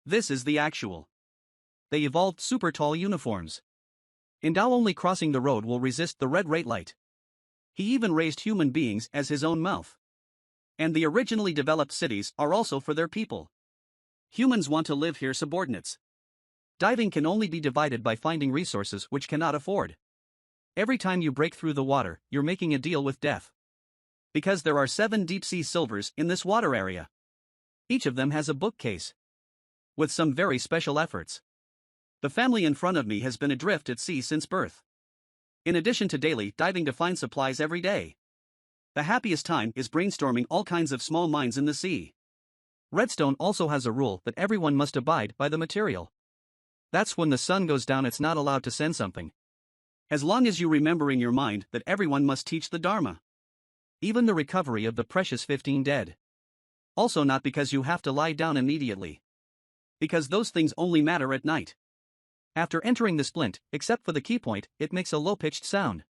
This is the actual. They evolved super tall uniforms. And now only crossing the road will resist the red rate light. He even raised human beings as his own mouth. And the originally developed cities are also for their people. Humans want to live here subordinates. Diving can only be divided by finding resources which cannot afford. Every time you break through the water, you're making a deal with death. Because there are 7 deep-sea silvers in this water area. Each of them has a bookcase. With some very special efforts. The family in front of me has been adrift at sea since birth. In addition to daily diving to find supplies every day. The happiest time is brainstorming all kinds of small mines in the sea. Redstone also has a rule that everyone must abide by the material. That's when the sun goes down, it's not allowed to send something. As long as you remember in your mind that everyone must teach the Dharma. Even the recovery of the precious 15 dead. Also not because you have to lie down immediately. Because those things only matter at night. After entering the splint, except for the keypoint, it makes a low-pitched sound.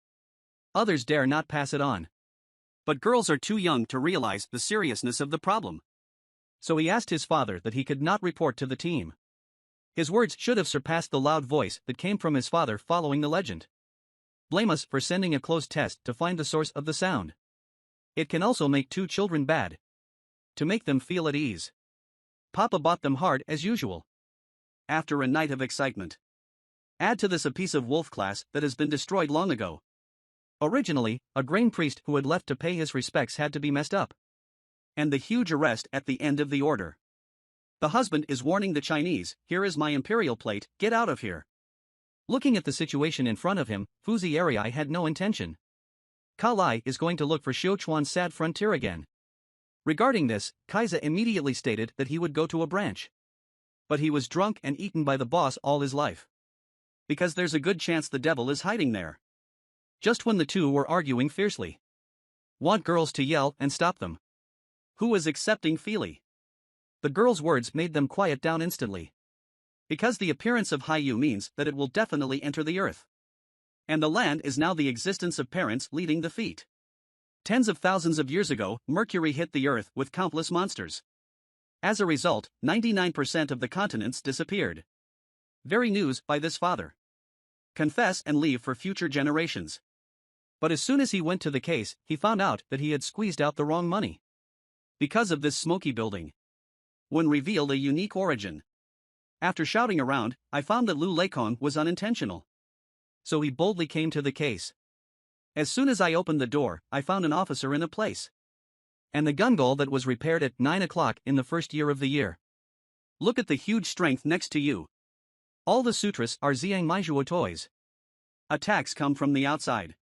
Others dare not pass it on. But girls are too young to realize the seriousness of the problem. So he asked his father that he could not report to the team. His words should have surpassed the loud voice that came from his father following the legend. Blame us for sending a closed test to find the source of the sound. It can also make 2 children bad. To make them feel at ease. Papa bought them hard as usual. After a night of excitement. Add to this a piece of wolf class that has been destroyed long ago. Originally, a grain priest who had left to pay his respects had to be messed up. And the huge arrest at the end of the order. The husband is warning the Chinese, here is my imperial plate, get out of here. Looking at the situation in front of him, Fuzi Arai had no intention. Ka Lai is going to look for Xiuquan's sad frontier again. Regarding this, Kaiza immediately stated that he would go to a branch. But he was drunk and eaten by the boss all his life. Because there's a good chance the devil is hiding there. Just when the two were arguing fiercely. Want girls to yell and stop them. Who is accepting Feely? The girl's words made them quiet down instantly. Because the appearance of Haiyu means that it will definitely enter the earth. And the land is now the existence of parents leading the feet. Tens of thousands of years ago, Mercury hit the earth with countless monsters. As a result, 99% of the continents disappeared. Very news by this father. Confess and leave for future generations. But as soon as he went to the case, he found out that he had squeezed out the wrong money. Because of this smoky building. When revealed a unique origin. After shouting around, I found that Lu Leikong was unintentional. So he boldly came to the case. As soon as I opened the door, I found an officer in a place. And the gun goal that was repaired at 9 o'clock in the first year of the year. Look at the huge strength next to you. All the sutras are Xiang Maijuo toys. Attacks come from the outside.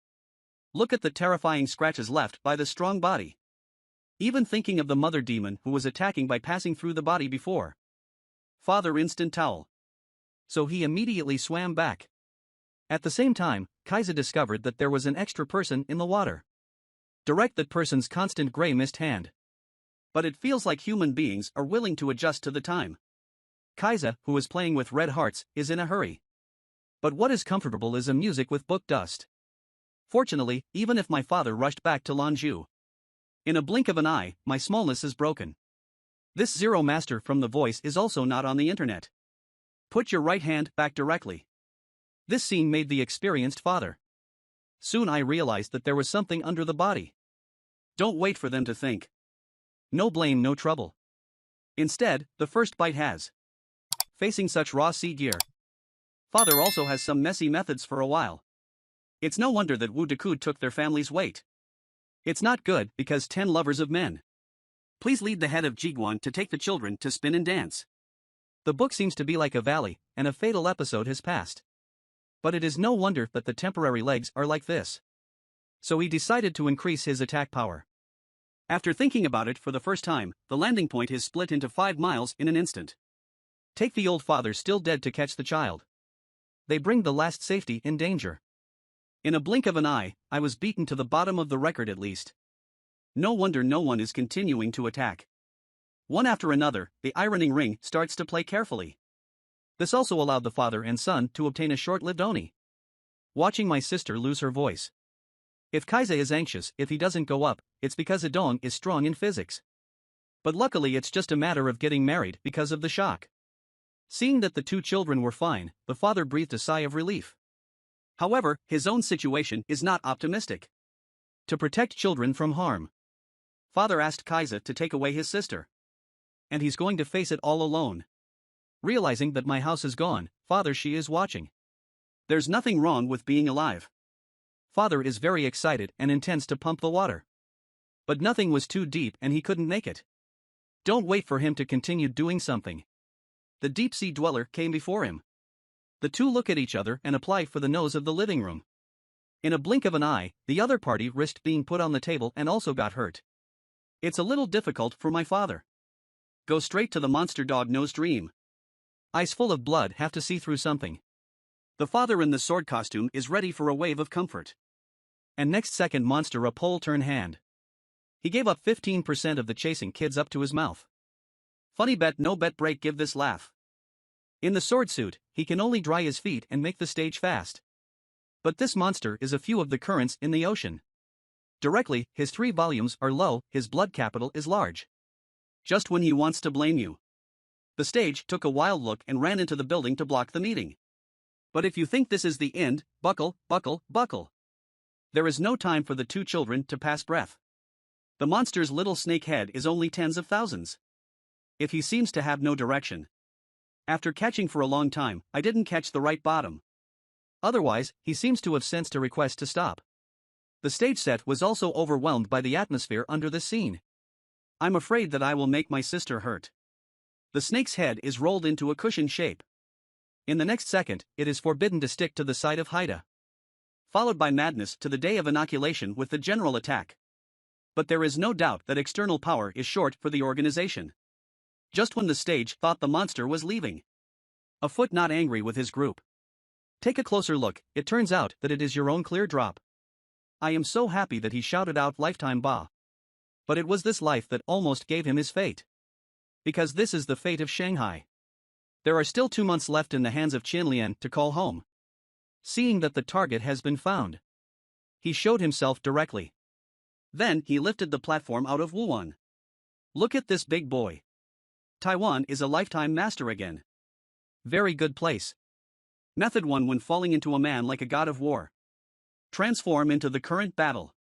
Look at the terrifying scratches left by the strong body. Even thinking of the mother demon who was attacking by passing through the body before. Father instant towel. So he immediately swam back. At the same time, Kaiza discovered that there was an extra person in the water. Direct that person's constant gray mist hand. But it feels like human beings are willing to adjust to the time. Kaiza, who is playing with red hearts, is in a hurry. But what is comfortable is a music with book dust. Fortunately, even if my father rushed back to Lanzhou. In a blink of an eye, my smallness is broken. This Zero Master from the voice is also not on the internet. Put your right hand back directly. This scene made the experienced father. Soon I realized that there was something under the body. Don't wait for them to think. No blame, no trouble. Instead, the first bite has. Facing such raw sea gear. Father also has some messy methods for a while. It's no wonder that Wu Dekud took their family's weight. It's not good because 10 lovers of men. Please lead the head of Jiguan to take the children to spin and dance. The book seems to be like a valley, and a fatal episode has passed. But it is no wonder that the temporary legs are like this. So he decided to increase his attack power. After thinking about it for the first time, the landing point is split into 5 miles in an instant. Take the old father still dead to catch the child. They bring the last safety in danger. In a blink of an eye, I was beaten to the bottom of the record at least. No wonder no one is continuing to attack. One after another, the ironing ring starts to play carefully. This also allowed the father and son to obtain a short-lived Oni. Watching my sister lose her voice. If Kaiza is anxious if he doesn't go up, it's because Adong is strong in physics. But luckily it's just a matter of getting married because of the shock. Seeing that the two children were fine, the father breathed a sigh of relief. However, his own situation is not optimistic. To protect children from harm, father asked Kaiser to take away his sister. And he's going to face it all alone. Realizing that my house is gone, father, she is watching. There's nothing wrong with being alive. Father is very excited and intends to pump the water. But nothing was too deep and he couldn't make it. Don't wait for him to continue doing something. The deep-sea dweller came before him. The two look at each other and apply for the nose of the living room. In a blink of an eye, the other party risked being put on the table and also got hurt. It's a little difficult for my father. Go straight to the monster dog-nosed dream. Eyes full of blood have to see through something. The father in the sword costume is ready for a wave of comfort. And next second monster a pole turn hand. He gave up 15% of the chasing kids up to his mouth. Funny bet no bet break give this laugh. In the sword suit, he can only dry his feet and make the stage fast. But this monster is a few of the currents in the ocean. Directly, his 3 volumes are low, his blood capital is large. Just when he wants to blame you. The stage took a wild look and ran into the building to block the meeting. But if you think this is the end, buckle, buckle, buckle. There is no time for the two children to pass breath. The monster's little snake head is only tens of thousands. If he seems to have no direction. After catching for a long time, I didn't catch the right bottom. Otherwise, he seems to have sensed a request to stop. The stage set was also overwhelmed by the atmosphere under this scene. I'm afraid that I will make my sister hurt. The snake's head is rolled into a cushion shape. In the next second, it is forbidden to stick to the side of Haida. Followed by madness to the day of inoculation with the general attack. But there is no doubt that external power is short for the organization. Just when the stage thought the monster was leaving. A foot not angry with his group. Take a closer look, it turns out that it is your own clear drop. I am so happy that he shouted out lifetime ba. But it was this life that almost gave him his fate. Because this is the fate of Shanghai. There are still 2 months left in the hands of Qinlian to call home. Seeing that the target has been found, he showed himself directly. Then he lifted the platform out of Wuhan. Look at this big boy. Taiwan is a lifetime master again. Very good place. Method 1 when falling into a man like a god of war. Transform into the current battle.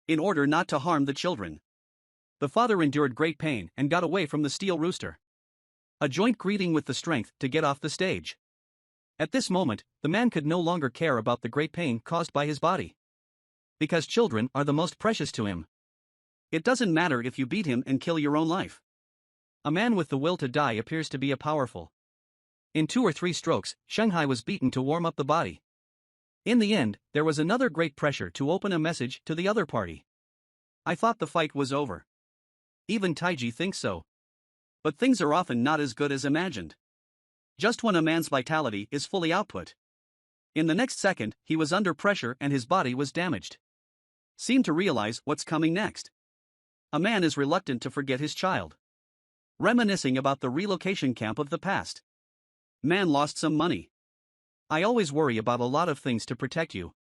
In order not to harm the children. The father endured great pain and got away from the steel rooster. A joint greeting with the strength to get off the stage. At this moment, the man could no longer care about the great pain caused by his body. Because children are the most precious to him. It doesn't matter if you beat him and kill your own life. A man with the will to die appears to be a powerful. In 2 or 3 strokes, Shanghai was beaten to warm up the body. In the end, there was another great pressure to open a message to the other party. I thought the fight was over. Even Taiji thinks so. But things are often not as good as imagined. Just when a man's vitality is fully output. In the next second, he was under pressure and his body was damaged. Seemed to realize what's coming next. A man is reluctant to forget his child. Reminiscing about the relocation camp of the past. Man lost some money. I always worry about a lot of things to protect you.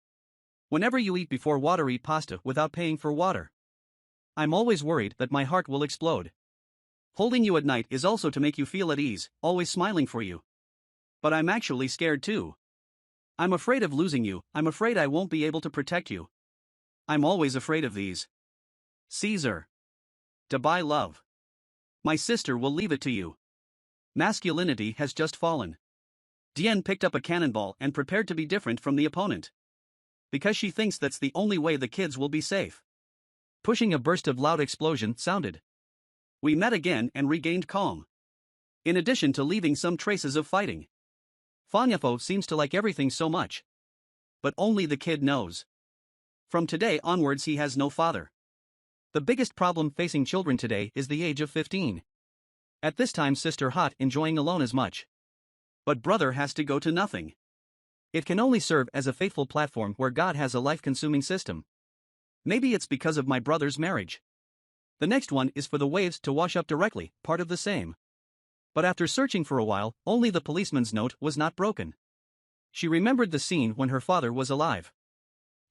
Whenever you eat before water, eat pasta without paying for water. I'm always worried that my heart will explode. Holding you at night is also to make you feel at ease, always smiling for you. But I'm actually scared too. I'm afraid of losing you, I'm afraid I won't be able to protect you. I'm always afraid of these. Caesar. To buy love. My sister will leave it to you. Masculinity has just fallen. Diane picked up a cannonball and prepared to be different from the opponent. Because she thinks that's the only way the kids will be safe. Pushing a burst of loud explosion sounded. We met again and regained calm. In addition to leaving some traces of fighting. Fanyafo seems to like everything so much. But only the kid knows. From today onwards he has no father. The biggest problem facing children today is the age of 15. At this time sister hot enjoying alone as much. But brother has to go to nothing. It can only serve as a faithful platform where God has a life-consuming system. Maybe it's because of my brother's marriage. The next one is for the waves to wash up directly, part of the same. But after searching for a while, only the policeman's note was not broken. She remembered the scene when her father was alive.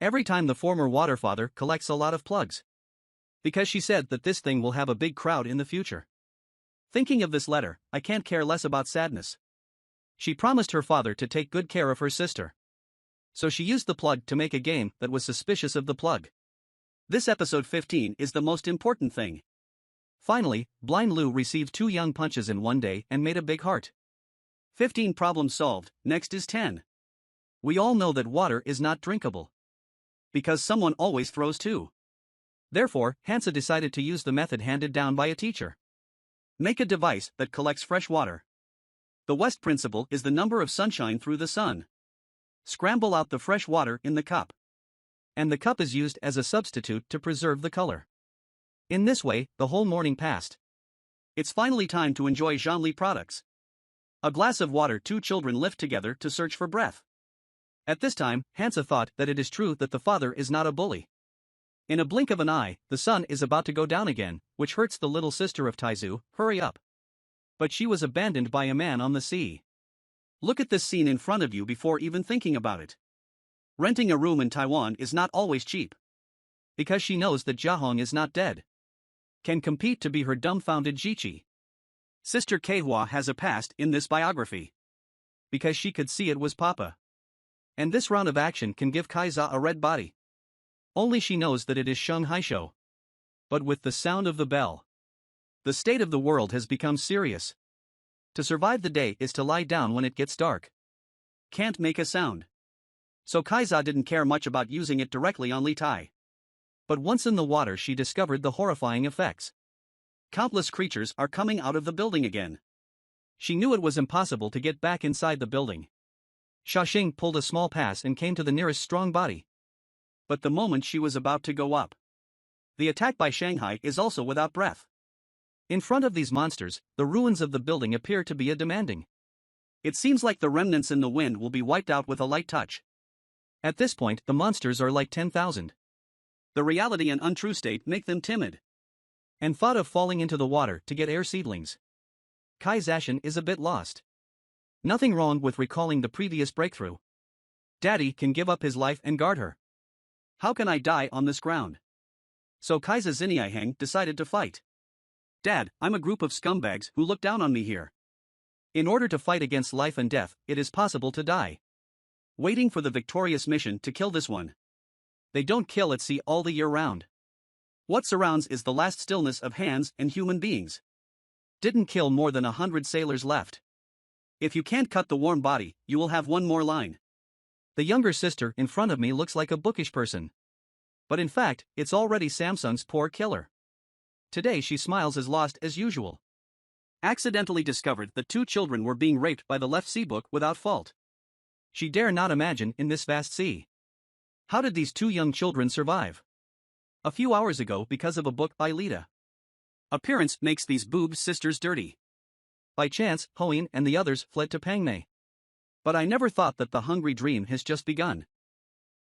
Every time the former water father collects a lot of plugs. Because she said that this thing will have a big crowd in the future. Thinking of this letter, I can't care less about sadness. She promised her father to take good care of her sister. So she used the plug to make a game that was suspicious of the plug. This episode 15 is the most important thing. Finally, Blind Lou received 2 young punches in one day and made a big heart. 15 problems solved, next is 10. We all know that water is not drinkable. Because someone always throws 2. Therefore, Hansa decided to use the method handed down by a teacher. Make a device that collects fresh water. The West principle is the number of sunshine through the sun. Scramble out the fresh water in the cup. And the cup is used as a substitute to preserve the color. In this way, the whole morning passed. It's finally time to enjoy Zhangli products. A glass of water. 2 children lift together to search for breath. At this time, Hansa thought that it is true that the father is not a bully. In a blink of an eye, the sun is about to go down again, which hurts the little sister of Taizu. Hurry up. But she was abandoned by a man on the sea. Look at this scene in front of you before even thinking about it. Renting a room in Taiwan is not always cheap. Because she knows that Jiahong is not dead. Can compete to be her dumbfounded Jiqi. Sister Keihua has a past in this biography. Because she could see it was Papa. And this round of action can give Kaiza a red body. Only she knows that it is Sheng Haishou. But with the sound of the bell. The state of the world has become serious. To survive the day is to lie down when it gets dark. Can't make a sound. So Kaiza didn't care much about using it directly on Li Tai. But once in the water she discovered the horrifying effects. Countless creatures are coming out of the building again. She knew it was impossible to get back inside the building. Shaxing pulled a small pass and came to the nearest strong body. But the moment she was about to go up, the attack by Shanghai is also without breath. In front of these monsters, the ruins of the building appear to be a demanding. It seems like the remnants in the wind will be wiped out with a light touch. At this point, the monsters are like 10,000. The reality and untrue state make them timid. And thought of falling into the water to get air seedlings. Kai Zashin is a bit lost. Nothing wrong with recalling the previous breakthrough. Daddy can give up his life and guard her. How can I die on this ground? So Kaiza Xiniaiheng decided to fight. Dad, I'm a group of scumbags who look down on me here. In order to fight against life and death, it is possible to die. Waiting for the victorious mission to kill this one. They don't kill at sea all the year round. What surrounds is the last stillness of hands and human beings. Didn't kill more than 100 sailors left. If you can't cut the warm body, you will have one more line. The younger sister in front of me looks like a bookish person. But in fact, it's already Samsung's poor killer. Today she smiles as lost as usual. Accidentally discovered that 2 children were being raped by the left seabook without fault. She dare not imagine in this vast sea. How did these 2 young children survive? A few hours ago because of a book by Lita. Appearance makes these boob sisters dirty. By chance, Hoin and the others fled to Pangmei. But I never thought that the hungry dream has just begun.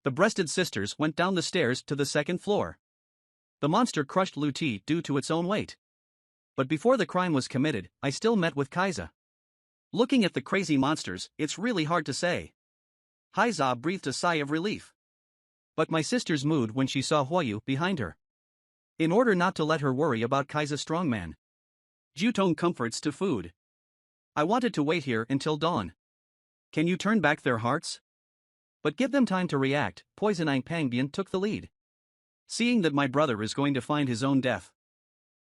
The breasted sisters went down the stairs to the 2nd floor. The monster crushed Lu Ti due to its own weight. But before the crime was committed, I still met with Kaiza. Looking at the crazy monsters, it's really hard to say. Haiza breathed a sigh of relief. But my sister's mood when she saw Huoyu behind her. In order not to let her worry about Kaiza strongman, Jutong comforts to food. I wanted to wait here until dawn. Can you turn back their hearts? But give them time to react. Poisoning Pangbian took the lead. Seeing that my brother is going to find his own death.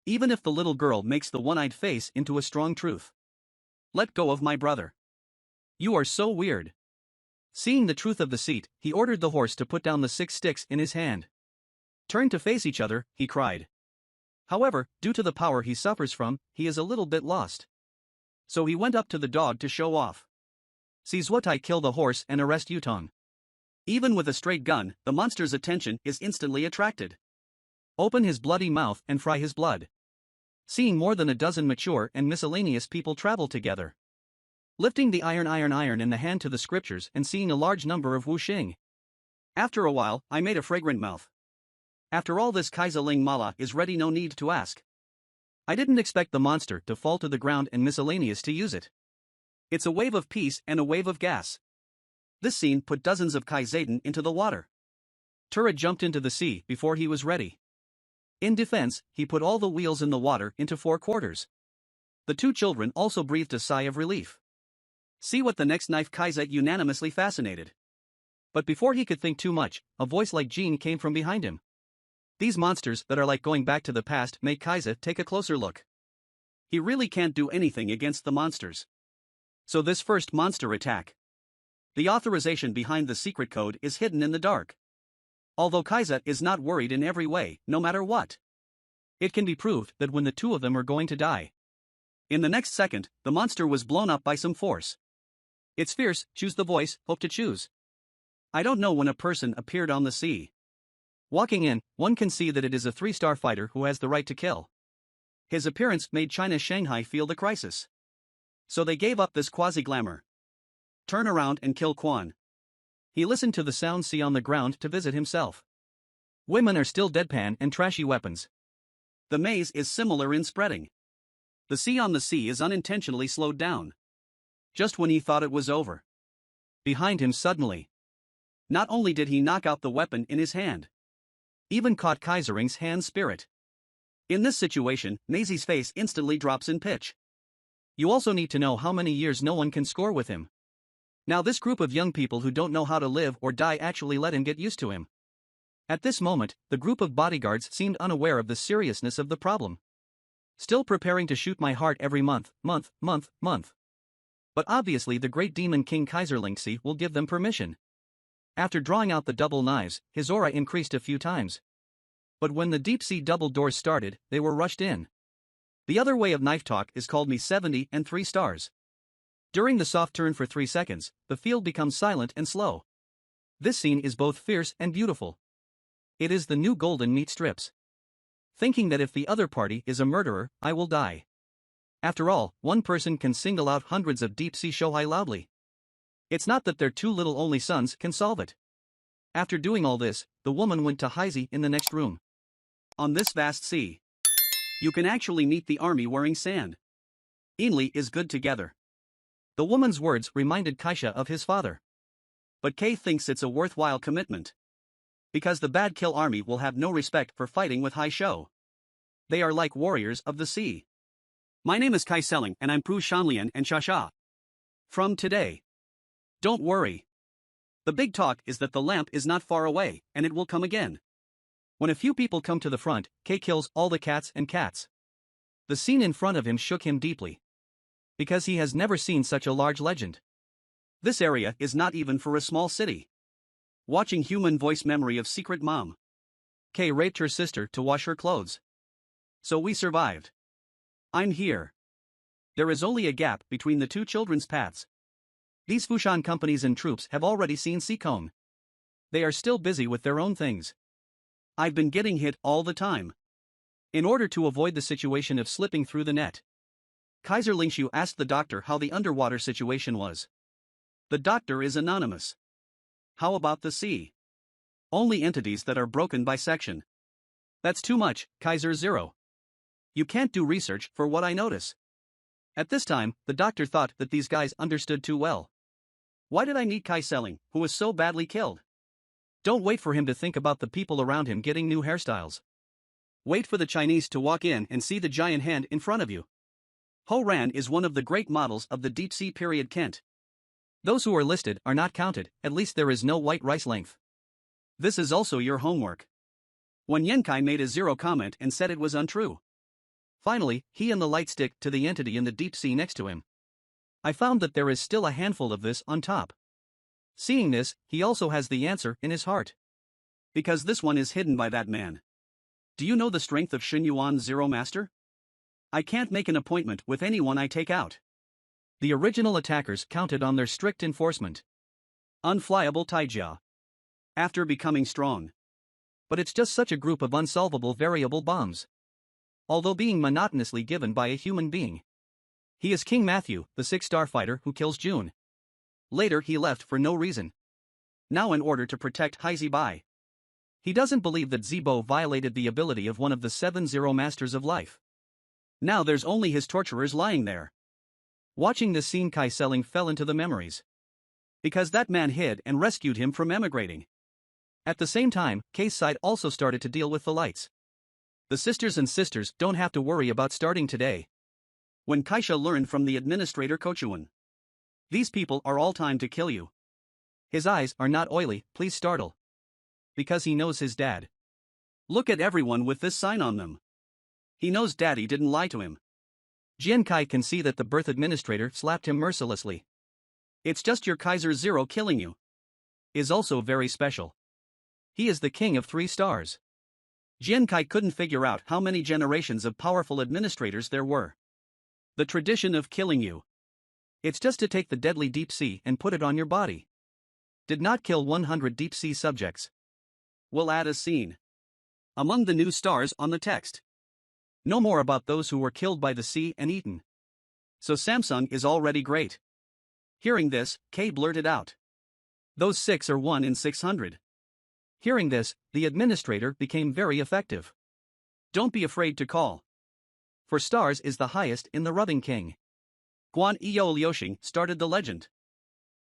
Even if the little girl makes the one-eyed face into a strong truth. Let go of my brother. You are so weird. Seeing the truth of the seat, he ordered the horse to put down the 6 sticks in his hand. Turn to face each other, he cried. However, due to the power he suffers from, he is a little bit lost. So he went up to the dog to show off. Sees Wotai kill the horse and arrest Yutong. Even with a straight gun, the monster's attention is instantly attracted. Open his bloody mouth and fry his blood. Seeing more than a dozen mature and miscellaneous people travel together. Lifting the iron in the hand to the scriptures and seeing a large number of wuxing. After a while, I made a fragrant mouth. After all this Kaiza Ling Mala is ready, no need to ask. I didn't expect the monster to fall to the ground and miscellaneous to use it. It's a wave of peace and a wave of gas. This scene put dozens of Kaizaden into the water. Tura jumped into the sea before he was ready. In defense, he put all the wheels in the water into 4 quarters. The 2 children also breathed a sigh of relief. See what the next knife Kaiser unanimously fascinated. But before he could think too much, a voice like Jean came from behind him. These monsters that are like going back to the past make Kaiser take a closer look. He really can't do anything against the monsters. So this first monster attack. The authorization behind the secret code is hidden in the dark. Although Kaiser is not worried in every way, no matter what. It can be proved that when the two of them are going to die. In the next second, the monster was blown up by some force. It's fierce, choose the voice, hope to choose. I don't know when a person appeared on the sea. Walking in, one can see that it is a 3-star fighter who has the right to kill. His appearance made China's Shanghai feel the crisis. So they gave up this quasi-glamour. Turn around and kill Quan. He listened to the sound sea on the ground to visit himself. Women are still deadpan and trashy weapons. The maze is similar in spreading. The sea on the sea is unintentionally slowed down. Just when he thought it was over. Behind him suddenly. Not only did he knock out the weapon in his hand. Even caught Kaisering's hand spirit. In this situation, Nazi's face instantly drops in pitch. You also need to know how many years no one can score with him. Now this group of young people who don't know how to live or die actually let him get used to him. At this moment, the group of bodyguards seemed unaware of the seriousness of the problem. Still preparing to shoot my heart every month. But obviously the great demon King Kaiserlingxi will give them permission. After drawing out the double knives, his aura increased a few times. But when the deep-sea double doors started, they were rushed in. The other way of knife talk is called me 70 and 3 stars. During the soft turn for 3 seconds, the field becomes silent and slow. This scene is both fierce and beautiful. It is the new golden meat strips. Thinking that if the other party is a murderer, I will die. After all, one person can single out hundreds of deep-sea shohai loudly. It's not that their 2 little only sons can solve it. After doing all this, the woman went to Heisey in the next room. On this vast sea, you can actually meet the army wearing sand. Inli is good together. The woman's words reminded Kaisha of his father. But Kay thinks it's a worthwhile commitment. Because the bad kill army will have no respect for fighting with high show. They are like warriors of the sea. My name is Kai Selling and I'm Pu Shanlian and Shasha. From today. Don't worry. The big talk is that the lamp is not far away, and it will come again. When a few people come to the front, Kay kills all the cats and cats. The scene in front of him shook him deeply. Because he has never seen such a large legend. This area is not even for a small city. Watching human voice memory of secret mom. Kay raped her sister to wash her clothes. So we survived. I'm here. There is only a gap between the 2 children's paths. These Fushan companies and troops have already seen Seacone. They are still busy with their own things. I've been getting hit all the time. In order to avoid the situation of slipping through the net, Kaiser Lingshu asked the doctor how the underwater situation was. The doctor is anonymous. How about the sea? Only entities that are broken by section. That's too much, Kaiser Zero. You can't do research for what I notice. At this time, the doctor thought that these guys understood too well. Why did I need Kai Selling, who was so badly killed? Don't wait for him to think about the people around him getting new hairstyles. Wait for the Chinese to walk in and see the giant hand in front of you. Ho Ran is one of the great models of the deep sea period Kent. Those who are listed are not counted, at least there is no white rice length. This is also your homework. When Yenkai made a 0 comment and said it was untrue. Finally, he and the light stick to the entity in the deep sea next to him. I found that there is still a handful of this on top. Seeing this, he also has the answer in his heart. Because this one is hidden by that man. Do you know the strength of Shin Yuan's 0 master? I can't make an appointment with anyone I take out. The original attackers counted on their strict enforcement. Unflyable Taijia. After becoming strong. But it's just such a group of unsolvable variable bombs. Although being monotonously given by a human being. He is King Matthew, the 6-star fighter who kills June. Later he left for no reason. Now in order to protect Heisei Bai. He doesn't believe that Zibo violated the ability of one of the 7 0 masters of life. Now there's only his torturers lying there. Watching this scene, Kai Selling fell into the memories. Because that man hid and rescued him from emigrating. At the same time, Kay's side also started to deal with the lights. The sisters and sisters don't have to worry about starting today. When Kaisha learned from the administrator Kochuan. These people are all time to kill you. His eyes are not oily, please startle. Because he knows his dad. Look at everyone with this sign on them. He knows daddy didn't lie to him. Jian Kai can see that the birth administrator slapped him mercilessly. It's just your Kaiser Zero killing you. Is also very special. He is the king of 3 stars. Jian Kai couldn't figure out how many generations of powerful administrators there were. The tradition of killing you. It's just to take the deadly deep sea and put it on your body. Did not kill 100 deep sea subjects. We'll add a scene. Among the new stars on the text. No more about those who were killed by the sea and eaten. So Samsung is already great. Hearing this, Kay blurted out. Those 6 are 1 in 600. Hearing this, the administrator became very effective. Don't be afraid to call. For stars is the highest in the Rubbing King. Guan Iyo Liuxing started the legend.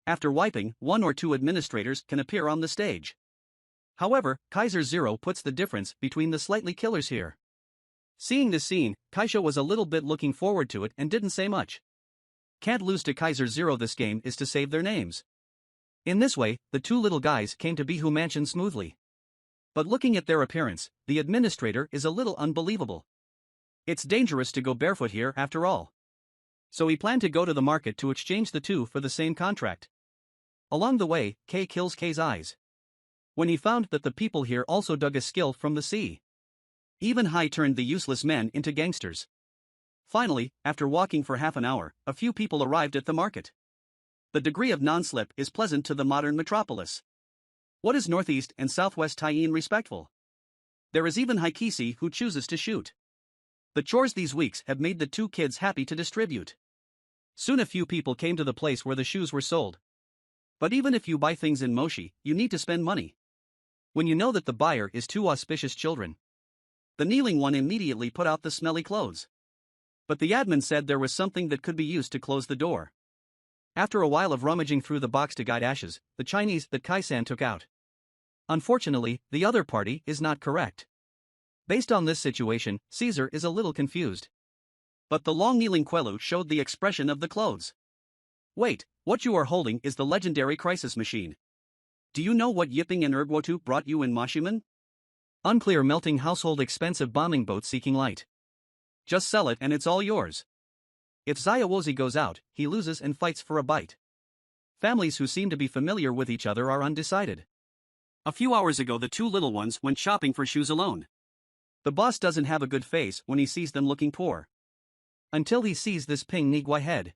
After wiping, 1 or 2 administrators can appear on the stage. However, Kaiser Zero puts the difference between the slightly killers here. Seeing this scene, Kaisha was a little bit looking forward to it and didn't say much. Can't lose to Kaiser Zero. This game is to save their names. In this way, the 2 little guys came to Bihu Mansion smoothly. But looking at their appearance, the administrator is a little unbelievable. It's dangerous to go barefoot here after all. So he planned to go to the market to exchange the 2 for the same contract. Along the way, Kay kills Kay's eyes. When he found that the people here also dug a skill from the sea. Even Hai turned the useless men into gangsters. Finally, after walking for half an hour, a few people arrived at the market. The degree of non-slip is pleasant to the modern metropolis. What is northeast and southwest Taiyin respectful? There is even Haikisi who chooses to shoot. The chores these weeks have made the 2 kids happy to distribute. Soon a few people came to the place where the shoes were sold. But even if you buy things in Moshi, you need to spend money. When you know that the buyer is 2 auspicious children. The kneeling one immediately put out the smelly clothes. But the admin said there was something that could be used to close the door. After a while of rummaging through the box to guide ashes, the Chinese that Kai-san took out. Unfortunately, the other party is not correct. Based on this situation, Caesar is a little confused. But the long-kneeling Quellu showed the expression of the clothes. Wait, what you are holding is the legendary crisis machine. Do you know what Yipping and Erguotu brought you in Mashiman? Unclear melting household expensive bombing boat seeking light. Just sell it and it's all yours. If Zayawozi goes out, he loses and fights for a bite. Families who seem to be familiar with each other are undecided. A few hours ago the 2 little ones went shopping for shoes alone. The boss doesn't have a good face when he sees them looking poor. Until he sees this Ping Niguai head.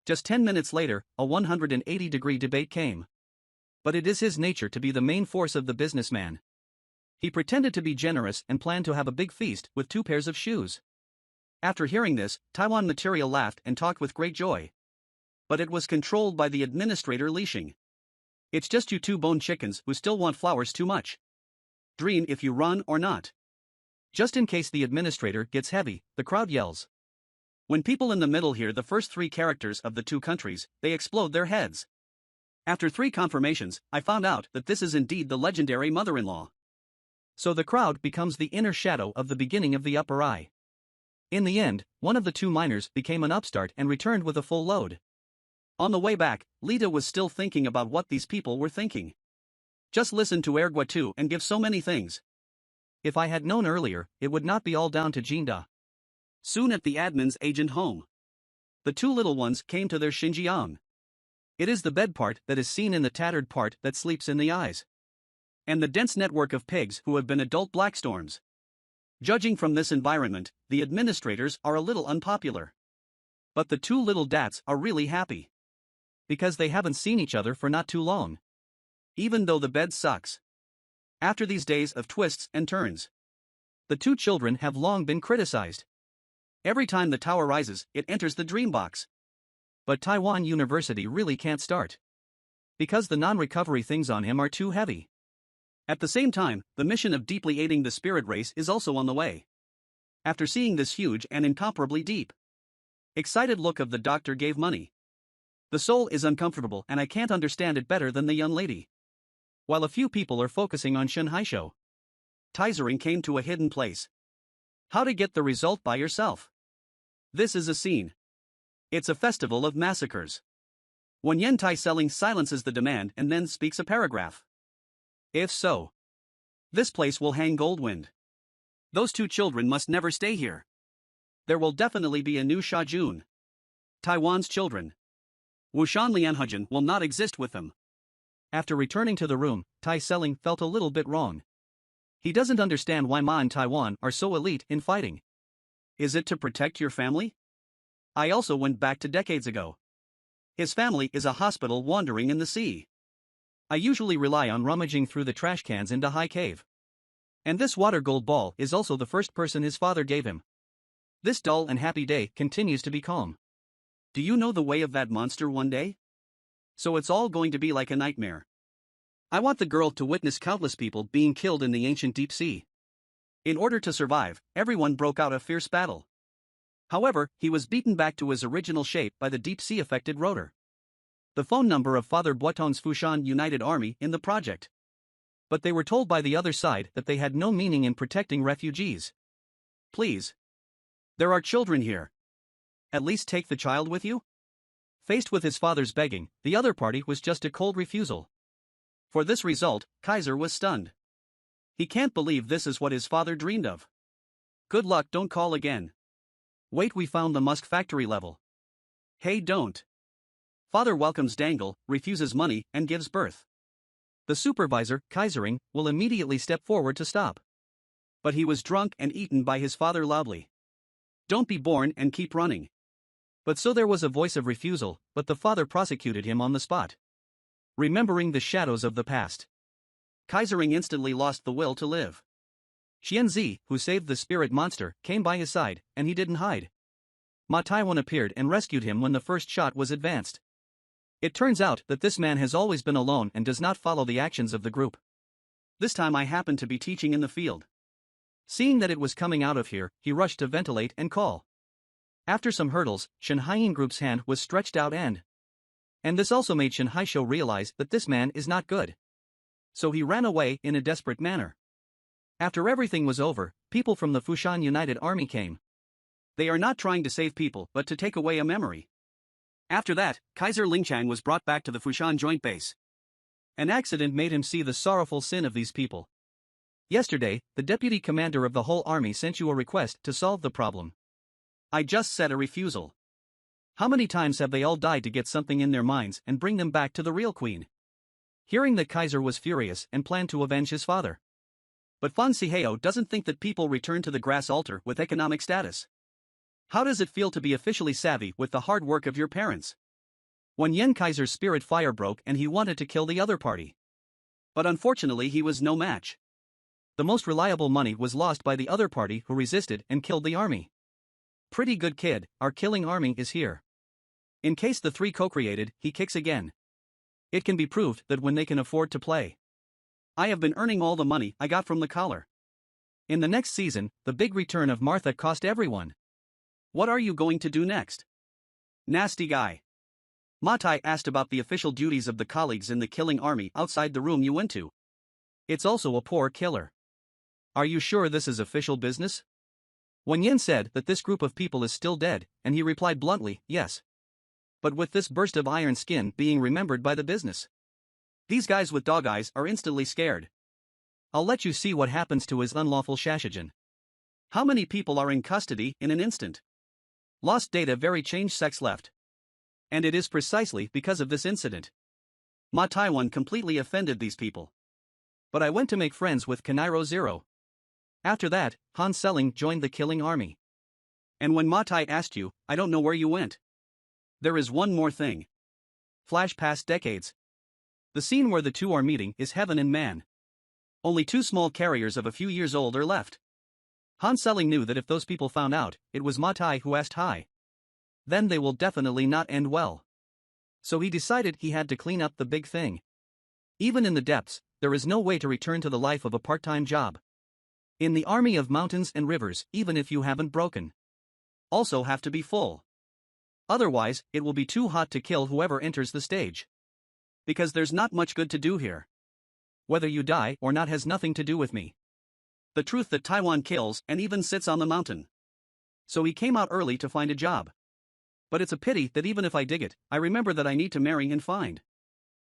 Just 10 minutes later, a 180-degree debate came. But it is his nature to be the main force of the businessman. He pretended to be generous and planned to have a big feast with 2 pairs of shoes. After hearing this, Taiwan Material laughed and talked with great joy. But it was controlled by the administrator Li Xing. It's just you 2 bone chickens who still want flowers too much. Dream if you run or not. Just in case the administrator gets heavy, the crowd yells. When people in the middle hear the first 3 characters of the 2 countries, they explode their heads. After 3 confirmations, I found out that this is indeed the legendary mother-in-law. So the crowd becomes the inner shadow of the beginning of the upper eye. In the end, one of the 2 miners became an upstart and returned with a full load. On the way back, Lita was still thinking about what these people were thinking. Just listen to Erguatu and give so many things. If I had known earlier, it would not be all down to Jinda. Soon at the admin's agent home. The 2 little ones came to their Xinjiang. It is the bed part that is seen in the tattered part that sleeps in the eyes. And the dense network of pigs who have been adult blackstorms. Judging from this environment, the administrators are a little unpopular. But the 2 little dats are really happy. Because they haven't seen each other for not too long. Even though the bed sucks. After these days of twists and turns. The 2 children have long been criticized. Every time the tower rises, it enters the dream box. But Taiwan University really can't start. Because the non-recovery things on him are too heavy. At the same time, the mission of deeply aiding the spirit race is also on the way. After seeing this huge and incomparably deep, excited look of the doctor gave money. The soul is uncomfortable and I can't understand it better than the young lady. While a few people are focusing on Shen Haisho. Teisering came to a hidden place. How to get the result by yourself. This is a scene. It's a festival of massacres. When Yentai selling silences the demand and then speaks a paragraph. If so, this place will hang Goldwind. Those two children must never stay here. There will definitely be a new Shajun. Taiwan's children. Wushan Lianhujin will not exist with them. After returning to the room, Tai Selling felt a little bit wrong. He doesn't understand why Ma and Taiwan are so elite in fighting. Is it to protect your family? I also went back to decades ago. His family is a hospital wandering in the sea. I usually rely on rummaging through the trash cans into High Cave. And this water gold ball is also the first person his father gave him. This dull and happy day continues to be calm. Do you know the way of that monster one day? So it's all going to be like a nightmare. I want the girl to witness countless people being killed in the ancient deep sea. In order to survive, everyone broke out a fierce battle. However, he was beaten back to his original shape by the deep sea affected rotor. The phone number of Father Boiton's Fushan United Army in the project. But they were told by the other side that they had no meaning in protecting refugees. Please. There are children here. At least take the child with you? Faced with his father's begging, the other party was just a cold refusal. For this result, Kaiser was stunned. He can't believe this is what his father dreamed of. Good luck, don't call again. Wait, we found the Musk factory level. Hey, don't. Father welcomes Dangle, refuses money, and gives birth. The supervisor, Kaisering, will immediately step forward to stop. But he was drunk and eaten by his father loudly. Don't be born and keep running. But so there was a voice of refusal, but the father prosecuted him on the spot. Remembering the shadows of the past, Kaisering instantly lost the will to live. Xianzi, who saved the spirit monster, came by his side, and he didn't hide. Ma Taiwan appeared and rescued him when the first shot was advanced. It turns out that this man has always been alone and does not follow the actions of the group. This time I happened to be teaching in the field. Seeing that it was coming out of here, he rushed to ventilate and call. After some hurdles, Shen Haiyin Group's hand was stretched out and this also made Shen Haishou realize that this man is not good. So he ran away in a desperate manner. After everything was over, people from the Fushan United Army came. They are not trying to save people but to take away a memory. After that, Kaiser Lingchang was brought back to the Fushan Joint Base. An accident made him see the sorrowful sin of these people. Yesterday, the deputy commander of the whole army sent you a request to solve the problem. I just said a refusal. How many times have they all died to get something in their minds and bring them back to the real queen? Hearing that, Kaiser was furious and planned to avenge his father. But Fan Siheo doesn't think that people return to the grass altar with economic status. How does it feel to be officially savvy with the hard work of your parents? When Yen Kaiser's spirit fire broke and he wanted to kill the other party. But unfortunately he was no match. The most reliable money was lost by the other party who resisted and killed the army. Pretty good kid, our killing army is here. In case the three co-created, he kicks again. It can be proved that when they can afford to play. I have been earning all the money I got from the collar. In the next season, the big return of Martha cost everyone. What are you going to do next? Nasty guy. Matai asked about the official duties of the colleagues in the killing army outside the room you went to. It's also a poor killer. Are you sure this is official business? Wen Yin said that this group of people is still dead, and he replied bluntly, yes. But with this burst of iron skin being remembered by the business. These guys with dog eyes are instantly scared. I'll let you see what happens to his unlawful Shashijin. How many people are in custody in an instant? Lost data, very changed sex left. And it is precisely because of this incident. Ma Taiwan completely offended these people. But I went to make friends with Kanairo Zero. After that, Han Selling joined the killing army. And when Matai asked you, I don't know where you went. There is one more thing. Flash past decades. The scene where the two are meeting is heaven and man. Only two small carriers of a few years old are left. Han Selling knew that if those people found out, it was Matai who asked hi. Then they will definitely not end well. So he decided he had to clean up the big thing. Even in the depths, there is no way to return to the life of a part-time job. In the army of mountains and rivers, even if you haven't broken. Also have to be full. Otherwise, it will be too hot to kill whoever enters the stage. Because there's not much good to do here. Whether you die or not has nothing to do with me. The truth that Taiwan kills and even sits on the mountain. So he came out early to find a job. But it's a pity that even if I dig it, I remember that I need to marry and find.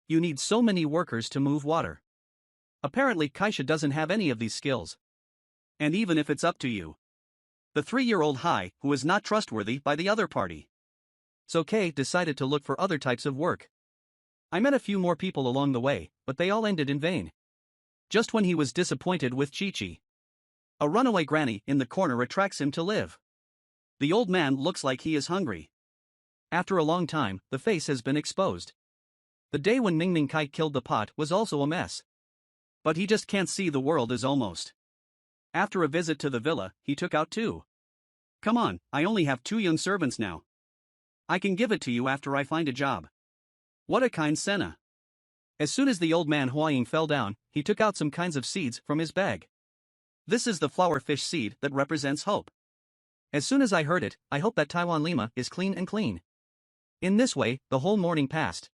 You need so many workers to move water. Apparently Kaisha doesn't have any of these skills. And even if it's up to you. The 3-year-old Hai, who is not trustworthy by the other party. So Kei decided to look for other types of work. I met a few more people along the way, but they all ended in vain. Just when he was disappointed with Chi-Chi. A runaway granny in the corner attracts him to live. The old man looks like he is hungry. After a long time, the face has been exposed. The day when Ming Kai killed the pot was also a mess. But he just can't see the world as almost. After a visit to the villa, he took out 2. Come on, I only have 2 young servants now. I can give it to you after I find a job. What a kind Senna. As soon as the old man Huaying fell down, he took out some kinds of seeds from his bag. This is the flower fish seed that represents hope. As soon as I heard it, I hope that Taiwan Lima is clean and clean. In this way, the whole morning passed.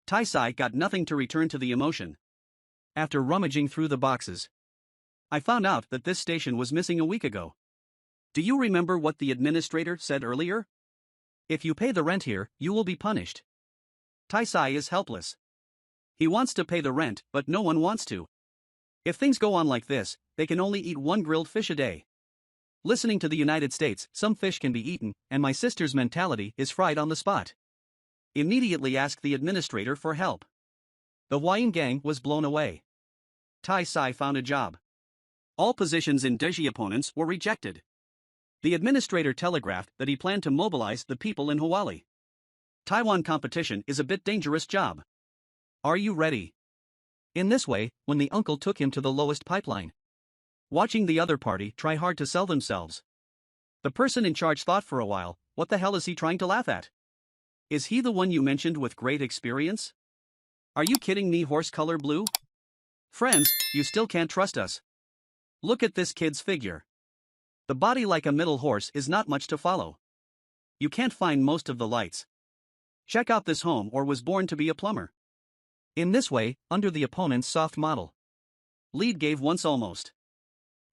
Tai Sai got nothing to return to the emotion. After rummaging through the boxes, I found out that this station was missing a week ago. Do you remember what the administrator said earlier? If you pay the rent here, you will be punished. Tai Sai is helpless. He wants to pay the rent, but no one wants to. If things go on like this, they can only eat 1 grilled fish a day. Listening to the United States, some fish can be eaten, and my sister's mentality is fried on the spot. Immediately ask the administrator for help. The Huayin gang was blown away. Tai Sai found a job. All positions in Deji opponents were rejected. The administrator telegraphed that he planned to mobilize the people in Huali. Taiwan competition is a bit dangerous job. Are you ready? In this way, when the uncle took him to the lowest pipeline, watching the other party try hard to sell themselves, the person in charge thought for a while, what the hell is he trying to laugh at? Is he the one you mentioned with great experience? Are you kidding me, horse color blue? Friends, you still can't trust us. Look at this kid's figure. The body like a middle horse is not much to follow. You can't find most of the lights. Check out this home or was born to be a plumber. In this way, under the opponent's soft model, lead gave once almost.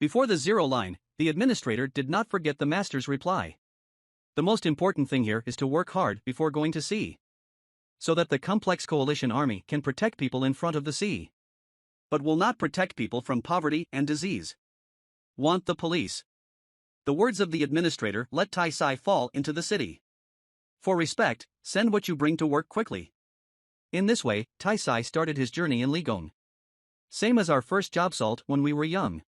Before the 0 line, the administrator did not forget the master's reply. The most important thing here is to work hard before going to sea, so that the complex coalition army can protect people in front of the sea, but will not protect people from poverty and disease. Want the police. The words of the administrator let Tai Sai fall into the city. For respect, send what you bring to work quickly. In this way, Tai Sai started his journey in Ligong. Same as our first job salt when we were young.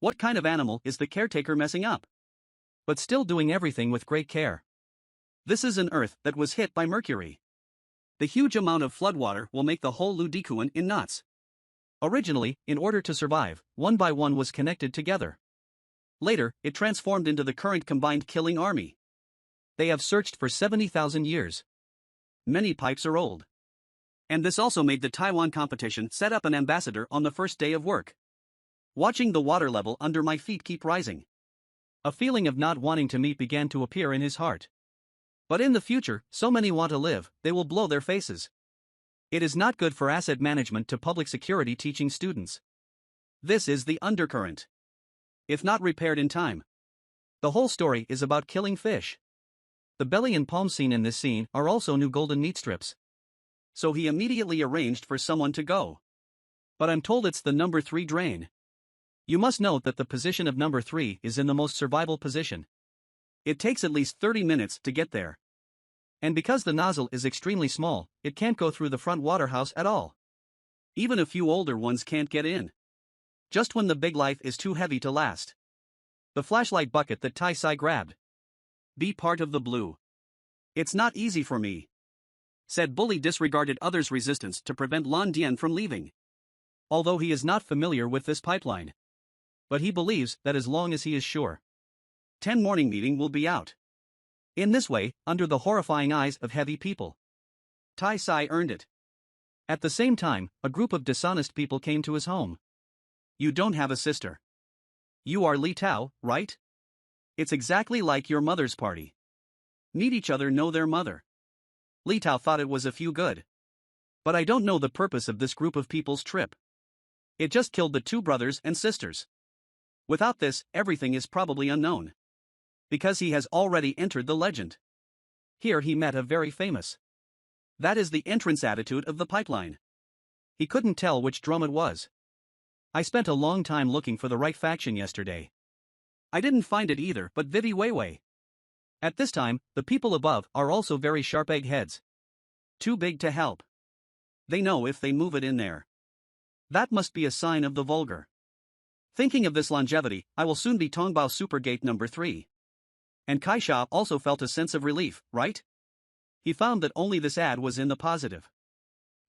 What kind of animal is the caretaker messing up? But still doing everything with great care. This is an earth that was hit by Mercury. The huge amount of floodwater will make the whole Ludikuan in knots. Originally, in order to survive, one by one was connected together. Later, it transformed into the current combined killing army. They have searched for 70,000 years. Many pipes are old. And this also made the Taiwan competition set up an ambassador on the first day of work. Watching the water level under my feet keep rising, a feeling of not wanting to meet began to appear in his heart. But in the future, so many want to live, they will blow their faces. It is not good for asset management to public security teaching students. This is the undercurrent. If not repaired in time, the whole story is about killing fish. The belly and palm scene in this scene are also new golden meat strips. So he immediately arranged for someone to go. But I'm told it's the number 3 drain. You must note that the position of number 3 is in the most survival position. It takes at least 30 minutes to get there. And because the nozzle is extremely small, it can't go through the front waterhouse at all. Even a few older ones can't get in. Just when the big life is too heavy to last. The flashlight bucket that Tai Sai grabbed. Be part of the blue. It's not easy for me. Said Bully disregarded others' resistance to prevent Lan Dian from leaving. Although he is not familiar with this pipeline. But he believes that as long as he is sure 10 morning meeting will be out. In this way, under the horrifying eyes of heavy people, Tai Sai earned it. At the same time, a group of dishonest people came to his home. You don't have a sister. You are Li Tao, right? It's exactly like your mother's party. Meet each other, know their mother. Li Tao thought it was a few good. But I don't know the purpose of this group of people's trip. It just killed the 2 brothers and sisters. Without this, everything is probably unknown. Because he has already entered the legend. Here he met a very famous. That is the entrance attitude of the pipeline. He couldn't tell which drum it was. I spent a long time looking for the right faction yesterday. I didn't find it either, but Vivi Weiwei. At this time, the people above are also very sharp eggheads. Too big to help. They know if they move it in there. That must be a sign of the vulgar. Thinking of this longevity, I will soon be Tongbao Supergate number 3. And Kaisha also felt a sense of relief, right? He found that only this ad was in the positive.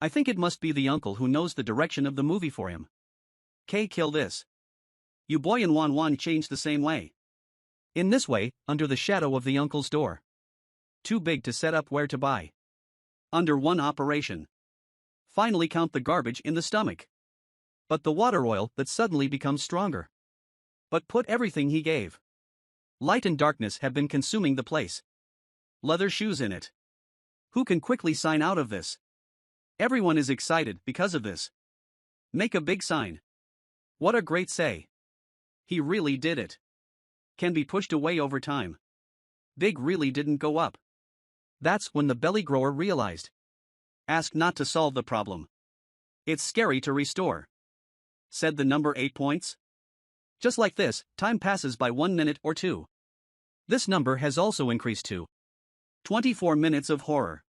I think it must be the uncle who knows the direction of the movie for him. K kill this. You boy and Wan changed the same way. In this way, under the shadow of the uncle's door. Too big to set up where to buy. Under one operation. Finally count the garbage in the stomach. But the water oil that suddenly becomes stronger. But put everything he gave. Light and darkness have been consuming the place. Leather shoes in it. Who can quickly sign out of this? Everyone is excited because of this. Make a big sign. What a great say. He really did it. Can be pushed away over time. Big really didn't go up. That's when the belly grower realized. Ask not to solve the problem. It's scary to restore. Said the number 8 points. Just like this, time passes by 1 minute or 2. This number has also increased to 24 minutes of horror.